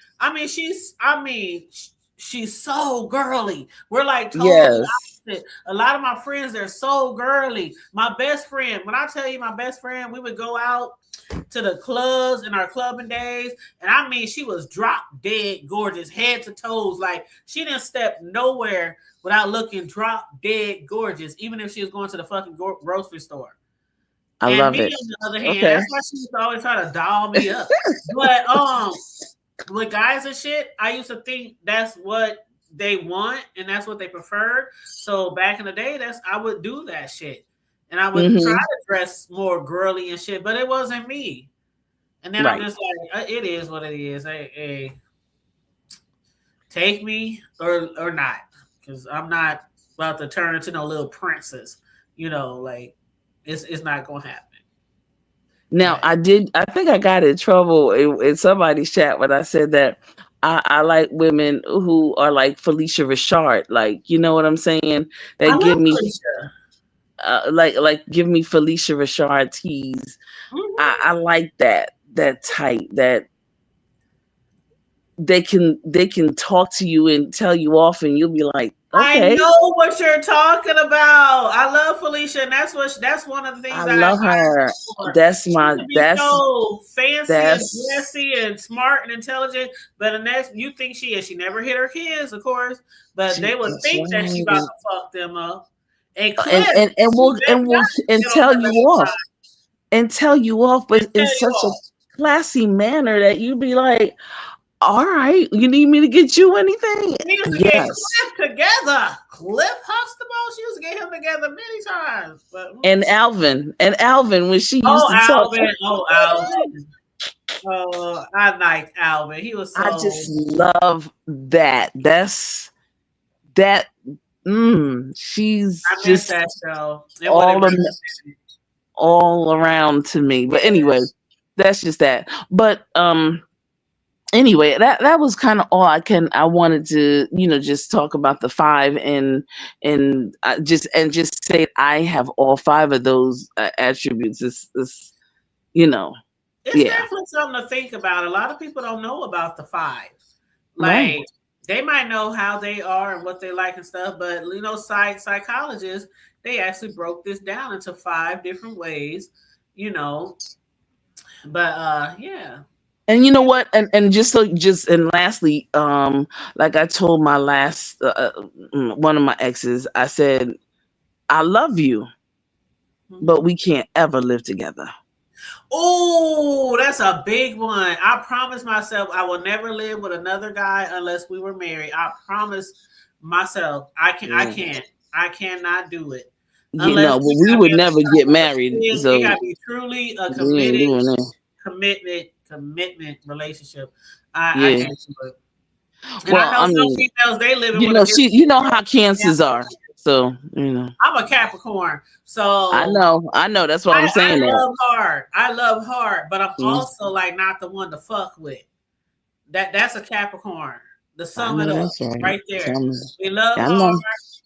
She's so girly. We're like totally opposite. A lot of my friends, they're so girly. My best friend, when I tell you my best friend, we would go out to the clubs in our clubbing days. And she was drop dead gorgeous, head to toes. Like she didn't step nowhere without looking drop dead gorgeous, even if she was going to the fucking grocery store. I love it. On the other hand, that's why she used to always try to doll me up. But with guys and shit, I used to think that's what they want and that's what they preferred. So back in the day, I would do that shit. And I would try to dress more girly and shit, but it wasn't me. And then I'm just like, it is what it is. Hey, take me or not. Because I'm not about to turn into no little princess. You know, like it's not gonna happen. Now, I think I got in trouble in somebody's chat when I said that I like women who are like Felicia Rashad. Like, you know what I'm saying? That give me give me Felicia Rashad tease. I like that type that they can talk to you and tell you off, and you'll be like, okay. I know what you're talking about. I love Felicia, and that's one of the things I love her. That's so fancy and dressy and smart and intelligent. But the next, you think she is. She never hit her kids, of course, but they would think that she about to fuck them up. And we'll tell you off. And tell you off, but in such a classy manner that you'd be like, all right, you need me to get you anything? We used to get Cliff together. Cliff Huxtable. She used to get him together many times. But, and Alvin, when she used to talk. Alvin. Oh, I liked Alvin. He was so. I just love that. That's that. She's just that show. All around to me. But anyway, that's just that. But anyway, that was kind of all I wanted to, just talk about the 5 and just say I have all 5 of those attributes. It's It's Yeah. definitely something to think about. A lot of people don't know about the 5. Right. Like they might know how they are and what they like and stuff, but psychologists, they actually broke this down into 5 different ways, you know. But yeah. And you know what? And and lastly, like I told my last one of my exes, I said, I love you, but we can't ever live together. Oh, that's a big one. I promised myself I will never live with another guy unless we were married. I promised myself I cannot do it. You know, but we would never get married. So it gotta be truly a commitment relationship. I can't do it. And well, I know some females, they live in you know how cancers are. So, you know. I'm a Capricorn. So I know. That's what I'm saying. I love hard, but I'm also like not the one to fuck with. That's a Capricorn. The sum it up right there. We love hard.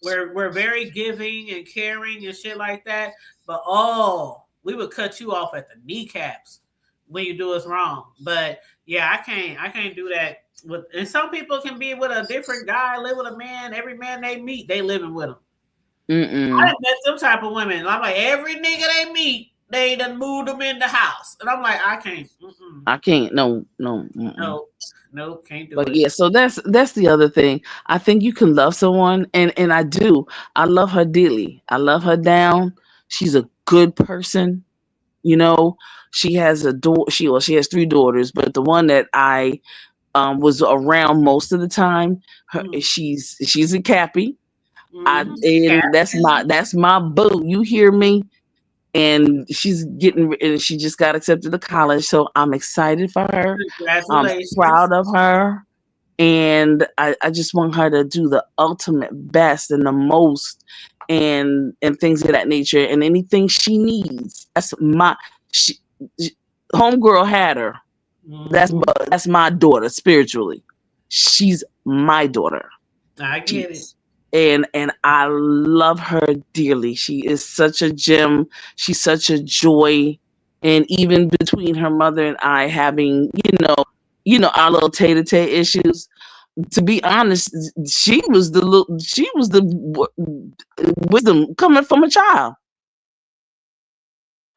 We're very giving and caring and shit like that. But we would cut you off at the kneecaps when you do us wrong. But yeah, I can't do that. And some people can be with a different guy, live with a man. Every man they meet, they living with him. I met them type of women. I'm like, every nigga they meet, they done moved them in the house, and I'm like, I can't. I can't. No, can't do it. But yeah, so that's the other thing. I think you can love someone, and I do. I love her dearly. I love her down. She's a good person. You know, she has she has 3 daughters, but the one that I was around most of the time, she's a Cappy. That's my boo. You hear me? And she just got accepted to college, so I'm excited for her. I'm proud of her, and I just want her to do the ultimate best and the most, and things of that nature, and anything she needs. That's homegirl had her. That's my daughter spiritually. She's my daughter. I get it. And I love her dearly. She is such a gem. She's such a joy. And even between her mother and I having, you know, our little tete-a-tete issues, to be honest, she was the wisdom coming from a child.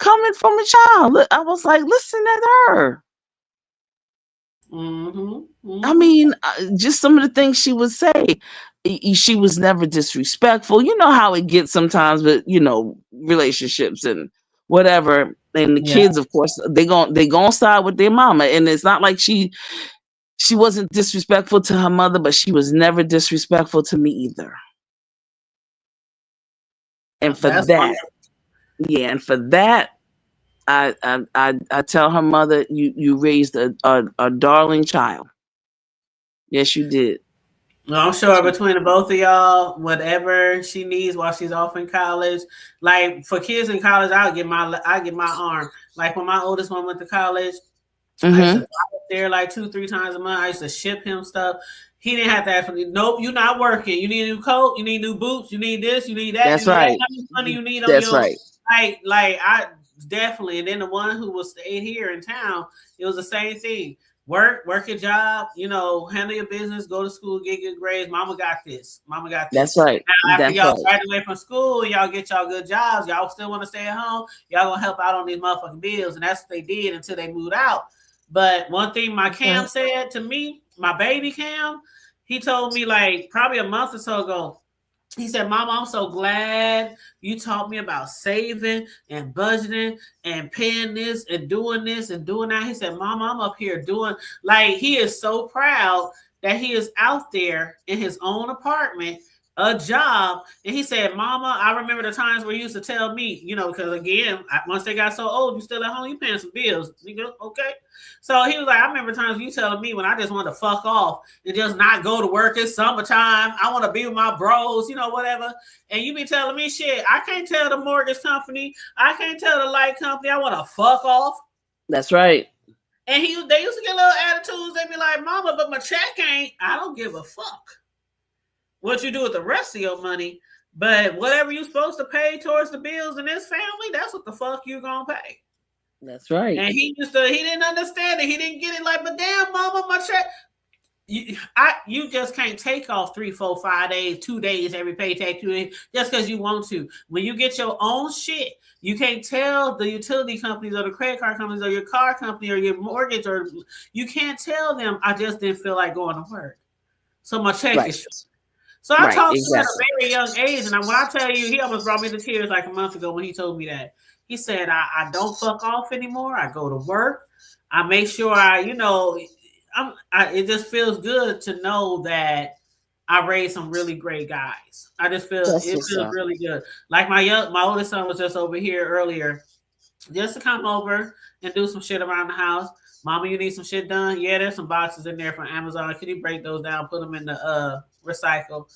I was like, listen at her. I mean, just some of the things she would say. She was never disrespectful. You know how it gets sometimes with, relationships and whatever. And the kids, of course, they gon' side with their mama. And it's not like she wasn't disrespectful to her mother, but she was never disrespectful to me either. And for that, I tell her mother, you raised a darling child. Yes, you did. Well, I'm sure between the both of y'all, whatever she needs while she's off in college, like for kids in college, I get my arm. Like when my oldest one went to college, I used to drive there like 2-3 times a month. I used to ship him stuff. He didn't have to ask me. Nope, you're not working. You need a new coat. You need new boots. You need this. You need that. That's right. How much money you need on That's your, right. Like I definitely. And then the one who was staying here in town, it was the same thing. Work your job, handle your business, go to school, get good grades. Mama got this. That's right. Now, after y'all graduate from school, y'all get y'all good jobs. Y'all still want to stay at home. Y'all gonna help out on these motherfucking bills. And that's what they did until they moved out. But one thing my Cam said to me, my baby Cam, he told me like probably a month or so ago, he said, Mama, I'm so glad you taught me about saving and budgeting and paying this and doing that. He said, Mama, I'm up here doing, like, he is so proud that he is out there in his own apartment, a job. And he said, Mama, I remember the times where you used to tell me, because again, once they got so old, you still at home, you paying some bills. Nigga, okay. So he was like, I remember times you telling me when I just wanted to fuck off and just not go to work. It's summertime. I want to be with my bros, whatever. And you be telling me shit. I can't tell the mortgage company. I can't tell the light company I want to fuck off. That's right. And they used to get little attitudes. They'd be like, Mama, but my check ain't. I don't give a fuck what you do with the rest of your money. But whatever you're supposed to pay towards the bills in this family, that's what the fuck you gonna pay. That's right. And he didn't understand it. He didn't get it. Like, but damn, mama, my check. You just can't take off 3, 4, 5 days, 2 days every paycheck just because you want to. When you get your own shit, you can't tell the utility companies or the credit card companies or your car company or your mortgage, or you can't tell them I just didn't feel like going to work. So my check is short. So I talked to him at a very young age, and when I tell you, he almost brought me to tears like a month ago when he told me that. He said, I don't fuck off anymore. I go to work. I make sure it just feels good to know that I raised some really great guys. I just feel it feels really good. Like my oldest son was just over here earlier, just to come over and do some shit around the house. Mama, you need some shit done? Yeah, there's some boxes in there from Amazon. Can you break those down, put them in the recycle?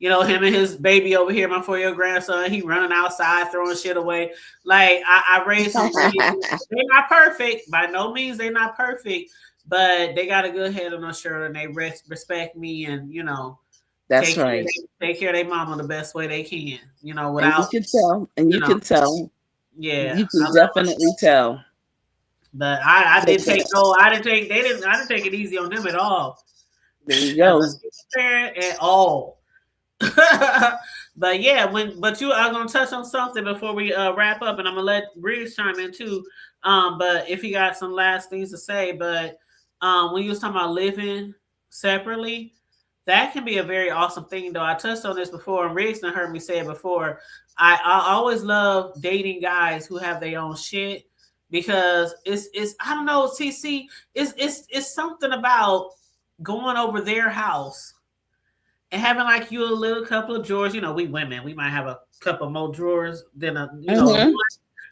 You know, him and his baby over here, my 4-year-old grandson, he running outside, throwing shit away. Like, I raised some really, they're not perfect. By no means, they're not perfect. But they got a good head on their shoulder, and they respect me, and you know, that's right. Take care of their mama the best way they can. You know, without and you can tell, and you can tell. Yeah, you can definitely tell. But I didn't take it easy on them at all. There you go. At all. But yeah, but you are gonna touch on something before we wrap up, and I'm gonna let Briggs chime in too. But if he got some last things to say, but when you was talking about living separately, that can be a very awesome thing, though. I touched on this before, and Riggs heard me say it before. I always love dating guys who have their own shit, because it's I don't know, TC, it's something about going over their house and having like you a little couple of drawers. You know, we women, we might have a couple more drawers than know.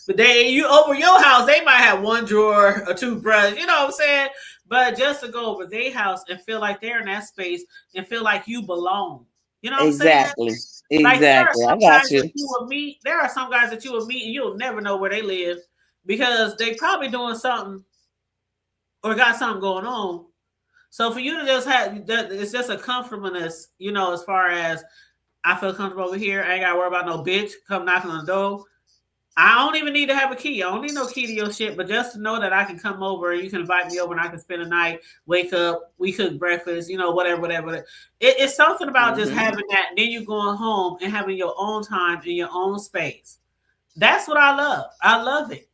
But you over your house, they might have one drawer, a toothbrush, you know what I'm saying? But just to go over their house and feel like they're in that space and feel like you belong. You know what I'm saying? Exactly. I got you. There are some guys that you will meet and you'll never know where they live, because they probably doing something or got something going on. So for you to just have that, it's just a comfortableness, you know, as far as I feel comfortable over here. I ain't got to worry about no bitch come knocking on the door. I don't even need to have a key. I don't need no key to your shit, but just to know that I can come over, you can invite me over and I can spend a night, wake up, we cook breakfast, you know, whatever. It's something about just having that, and then you going home and having your own time in your own space. That's what I love. I love it.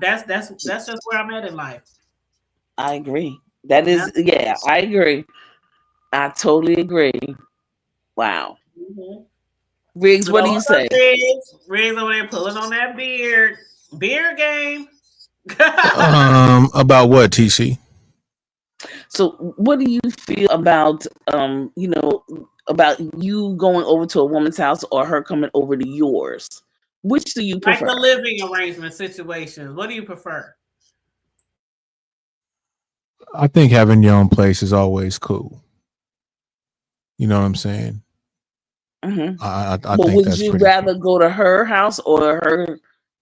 That's just where I'm at in life. I agree. That is, yeah, I agree. I totally agree. Wow. Mm-hmm. Riggs, what do you say? Riggs over there pulling on that beard game. About what, TC? So what do you feel about about you going over to a woman's house or her coming over to yours? Which do you prefer? Like the living arrangement situations. What do you prefer? I think having your own place is always cool. You know what I'm saying? Mm-hmm. I but think would that's you rather go to her house or her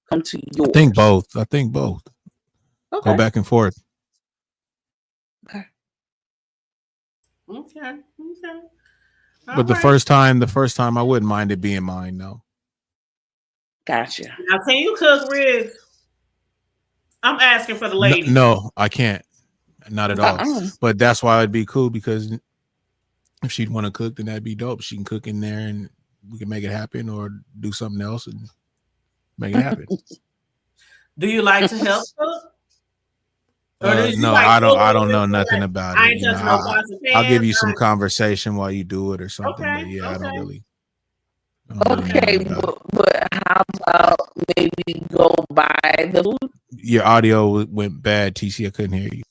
come to yours? I think both. Okay. Go back and forth. Okay. But the first time I wouldn't mind it being mine, though. Gotcha. Now, can you cook, Riggs? I'm asking for the ladies. No, I can't. Not at all. But that's why it'd be cool, because if she'd want to cook, then that'd be dope. She can cook in there and we can make it happen, or do something else and make it happen. Do you like to help cook? No, I don't know nothing about it. I'll give you some conversation while you do it or something. Okay, but yeah, I don't really. Okay, but how about maybe go buy the food? Your audio went bad, TC. I couldn't hear you.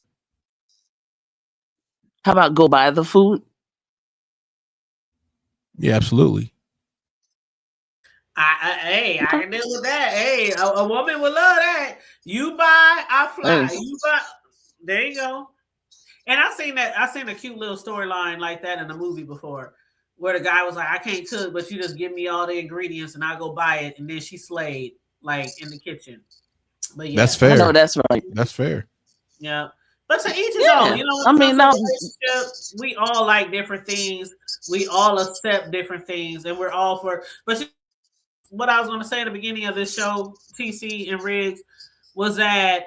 How about go buy the food? Yeah, absolutely. I can deal with that. Hey, a woman would love that. You buy, I fly. Nice. You buy. There you go. And I seen a cute little storyline like that in a movie before, where the guy was like, I can't cook, but you just give me all the ingredients and I go buy it. And then she slayed like in the kitchen. But yeah. That's fair. I know that's right. That's fair. Yeah. But to each his own, you know. I mean, we all like different things. We all accept different things, and we're all for. But what I was going to say at the beginning of this show, TC and Riggs, was that,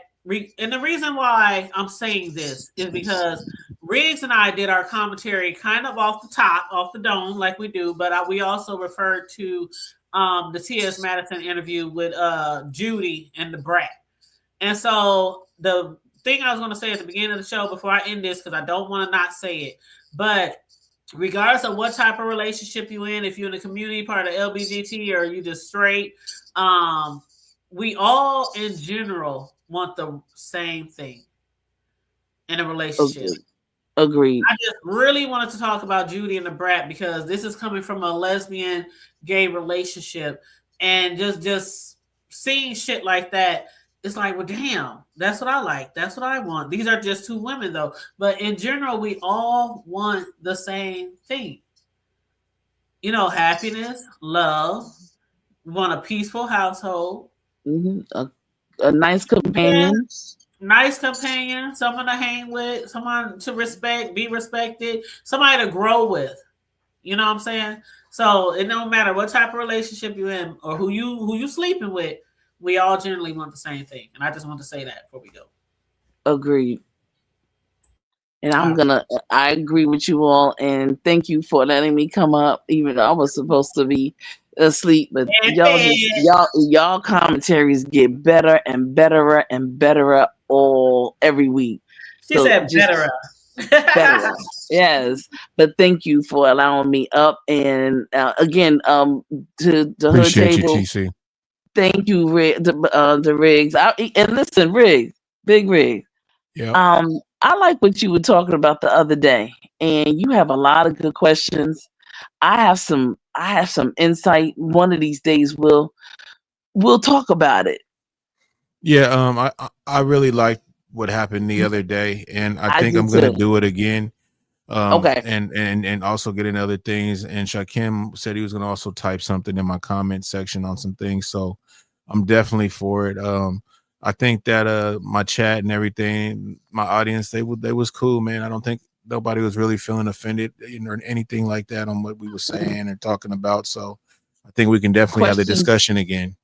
and the reason why I'm saying this is because Riggs and I did our commentary kind of off the top, off the dome, like we do, but we also referred to the T.S. Madison interview with Judy and the Brat. And so the thing I was going to say at the beginning of the show before I end this, because I don't want to not say it, but regardless of what type of relationship you're in, if you're in the community part of LGBT or you just straight, we all in general want the same thing in a relationship. Agreed. I just really wanted to talk about Judy and the Brat because this is coming from a lesbian gay relationship, and just seeing shit like that, it's like, well, damn, that's what I like. That's what I want. These are just two women though. But in general, we all want the same thing. You know, happiness, love. We want a peaceful household. Mm-hmm. A nice companion. Yeah. Nice companion, someone to hang with, someone to respect, be respected, somebody to grow with. You know what I'm saying? So it don't matter what type of relationship you're in or who you sleeping with, we all generally want the same thing. And I just want to say that before we go. Agreed. And I agree with you all, and thank you for letting me come up, even though I was supposed to be asleep, but y'all commentaries get better and better and better every week. She said better. Better. Yes, but thank you for allowing me up, and again, to the Appreciate hood table. You, TC. Thank you, the Riggs. And listen, Riggs, big Riggs. Yeah. I like what you were talking about the other day, and you have a lot of good questions. I have some insight. One of these days we'll talk about it. Yeah, I really liked what happened the other day, and I think I'm gonna do it again. Okay. And also get into other things. And Shakim said he was gonna also type something in my comment section on some things. So I'm definitely for it. I think that my chat and everything, my audience, they was cool, man. I don't think nobody was really feeling offended, or anything like that on what we were saying or talking about. So I think we can definitely have the discussion again.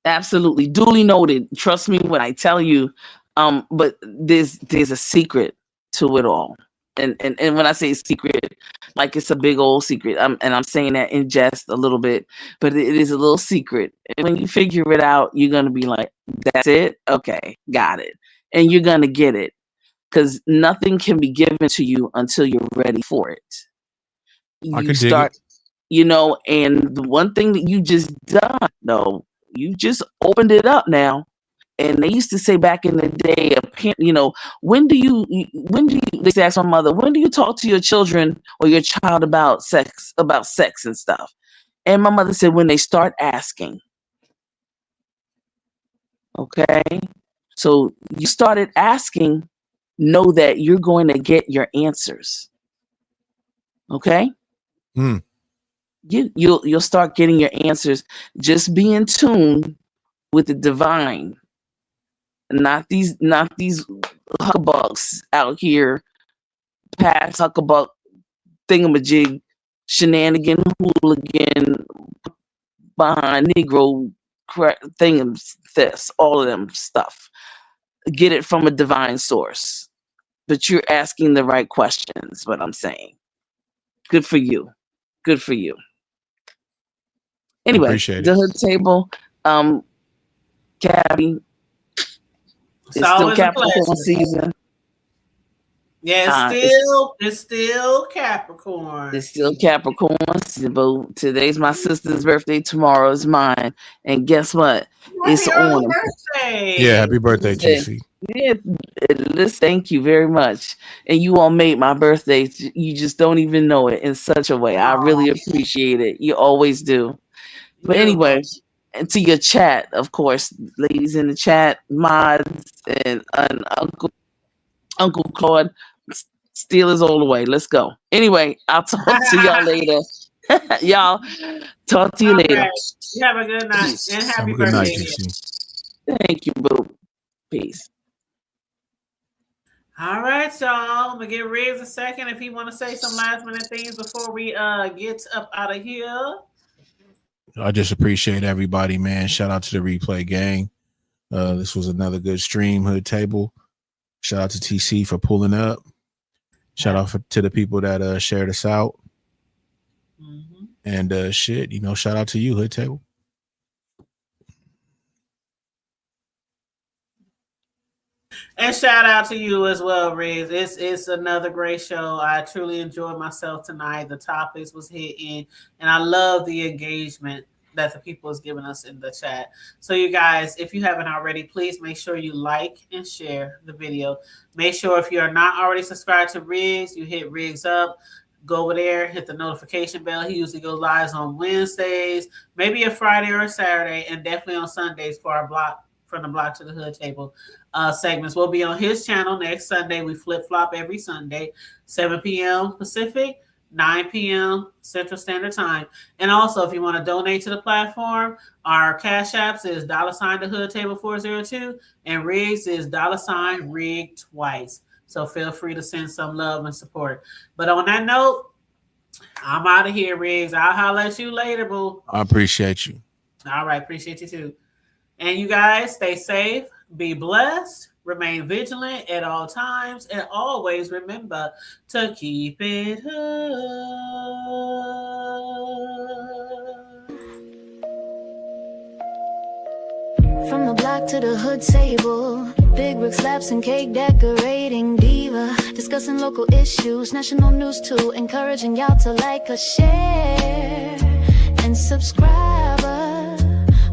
Absolutely. Duly noted. Trust me when I tell you. But there's a secret to it all. And when I say secret, like it's a big old secret. I'm saying that in jest a little bit, but it is a little secret. And when you figure it out, you're gonna be like, that's it? Okay, got it. And you're gonna get it. Because nothing can be given to you until you're ready for it. You start, and the one thing that you just done, though, you just opened it up now. And they used to say back in the day, when do you, they ask my mother, when do you talk to your children or your child about sex and stuff? And my mother said, when they start asking. Okay. So you started asking, know that you're going to get your answers. Okay. You'll start getting your answers. Just be in tune with the divine. Not these huckabucks out here, past huckabuck thingamajig, shenanigan, hooligan, behind Negro thingams, all of them stuff. Get it from a divine source. But you're asking the right questions, what I'm saying. Good for you. Good for you. Anyway, the hood table, Gabby. It's still Capricorn season. Yeah, it's still Capricorn. It's still Capricorn. But today's my sister's birthday. Tomorrow is mine. And guess what? It's on. Yeah, happy birthday, TC. Yeah, thank you very much. And you all made my birthday. You just don't even know it in such a way. I really appreciate it. You always do. But anyway, and to your chat, of course, ladies in the chat, mods, and Uncle Claude, Steelers all the way. Let's go. Anyway, I'll talk to y'all later. Y'all, talk to you later. Right. You have a good night and happy birthday. Thank you, boo. Peace. All right, y'all. I'm gonna give Riggs a second if he want to say some last minute things before we get up out of here. I just appreciate everybody, man. Shout out to the replay gang. This was another good stream, Hood Table. Shout out to TC for pulling up. Shout out to the people that shared us out. Mm-hmm. And shit, shout out to you, Hood Table. And shout out to you as well, Riggs. It's another great show. I truly enjoyed myself tonight. The topics was hitting, and I love the engagement that the people is giving us in the chat. So you guys, if you haven't already, please make sure you like and share the video. Make sure if you are not already subscribed to Riggs, you hit Riggs up. Go over there, hit the notification bell. He usually goes live on Wednesdays, maybe a Friday or a Saturday, and definitely on Sundays for our block from the block to the hood table segments. We'll be on his channel next Sunday. We flip-flop every Sunday, 7 p.m. Pacific, 9 p.m. Central Standard Time. And also, if you want to donate to the platform, our Cash Apps is $the hood table 402, and Riggs is $rig twice. So feel free to send some love and support. But on that note, I'm out of here, Riggs. I'll holler at you later, boo. I appreciate you. All right, appreciate you too. And you guys, stay safe, be blessed, remain vigilant at all times, and always remember to keep it hood. From the block to the hood table, big brick slabs and cake decorating diva, discussing local issues, national news too, encouraging y'all to like or share and subscribe.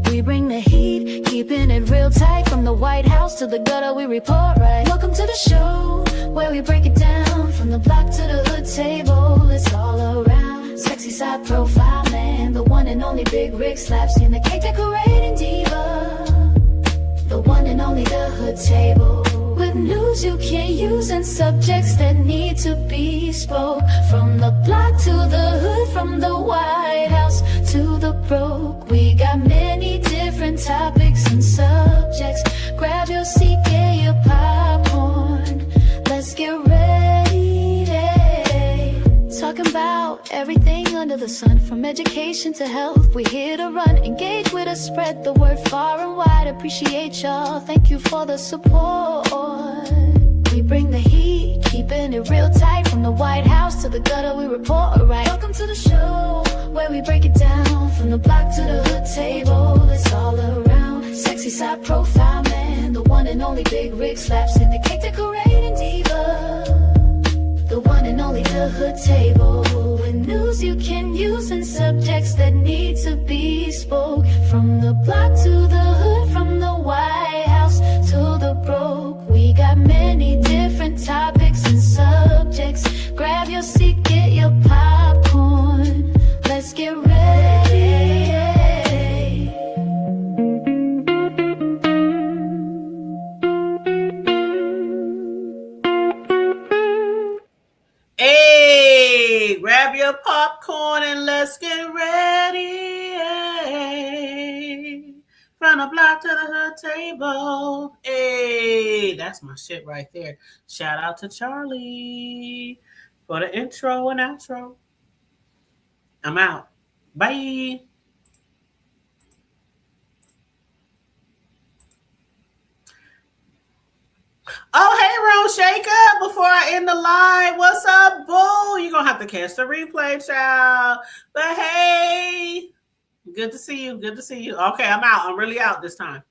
We bring the heat, keeping it real tight. From the White House to the gutter, we report right. Welcome to the show, where we break it down. From the block to the hood table, it's all around. Sexy side profile man, the one and only Big Rig Slaps in the cake decorating diva, the one and only the hood table. With news you can't use and subjects that need to be spoke. From the block to the hood, from the White House to the broke, we got many different topics and subjects. Grab your seat, get your popcorn, let's get ready. Talking about everything under the sun, from education to health, we here to run. Engage with us, spread the word far and wide. Appreciate y'all, thank you for the support. We bring the heat, keeping it real tight. From the White House to the gutter, we report right. Welcome to the show, where we break it down. From the block to the hood table, it's all around. Sexy side profile man, the one and only Big Rig Slaps in the cake decorating diva, the one and only the hood table. With news you can use and subjects that need to be spoke. From the block to the hood, from the White House to the broke, we got many different topics and subjects. Grab your seat, get your popcorn, let's get ready. Hey, grab your popcorn and let's get ready. From the block to the hood table. Hey, that's my shit right there. Shout out to Charlie for the intro and outro. I'm out. Bye. Oh, hey, Ron Shaker. Before I end the live, what's up, boo? You're going to have to catch the replay, child. But hey, good to see you. Good to see you. Okay, I'm out. I'm really out this time.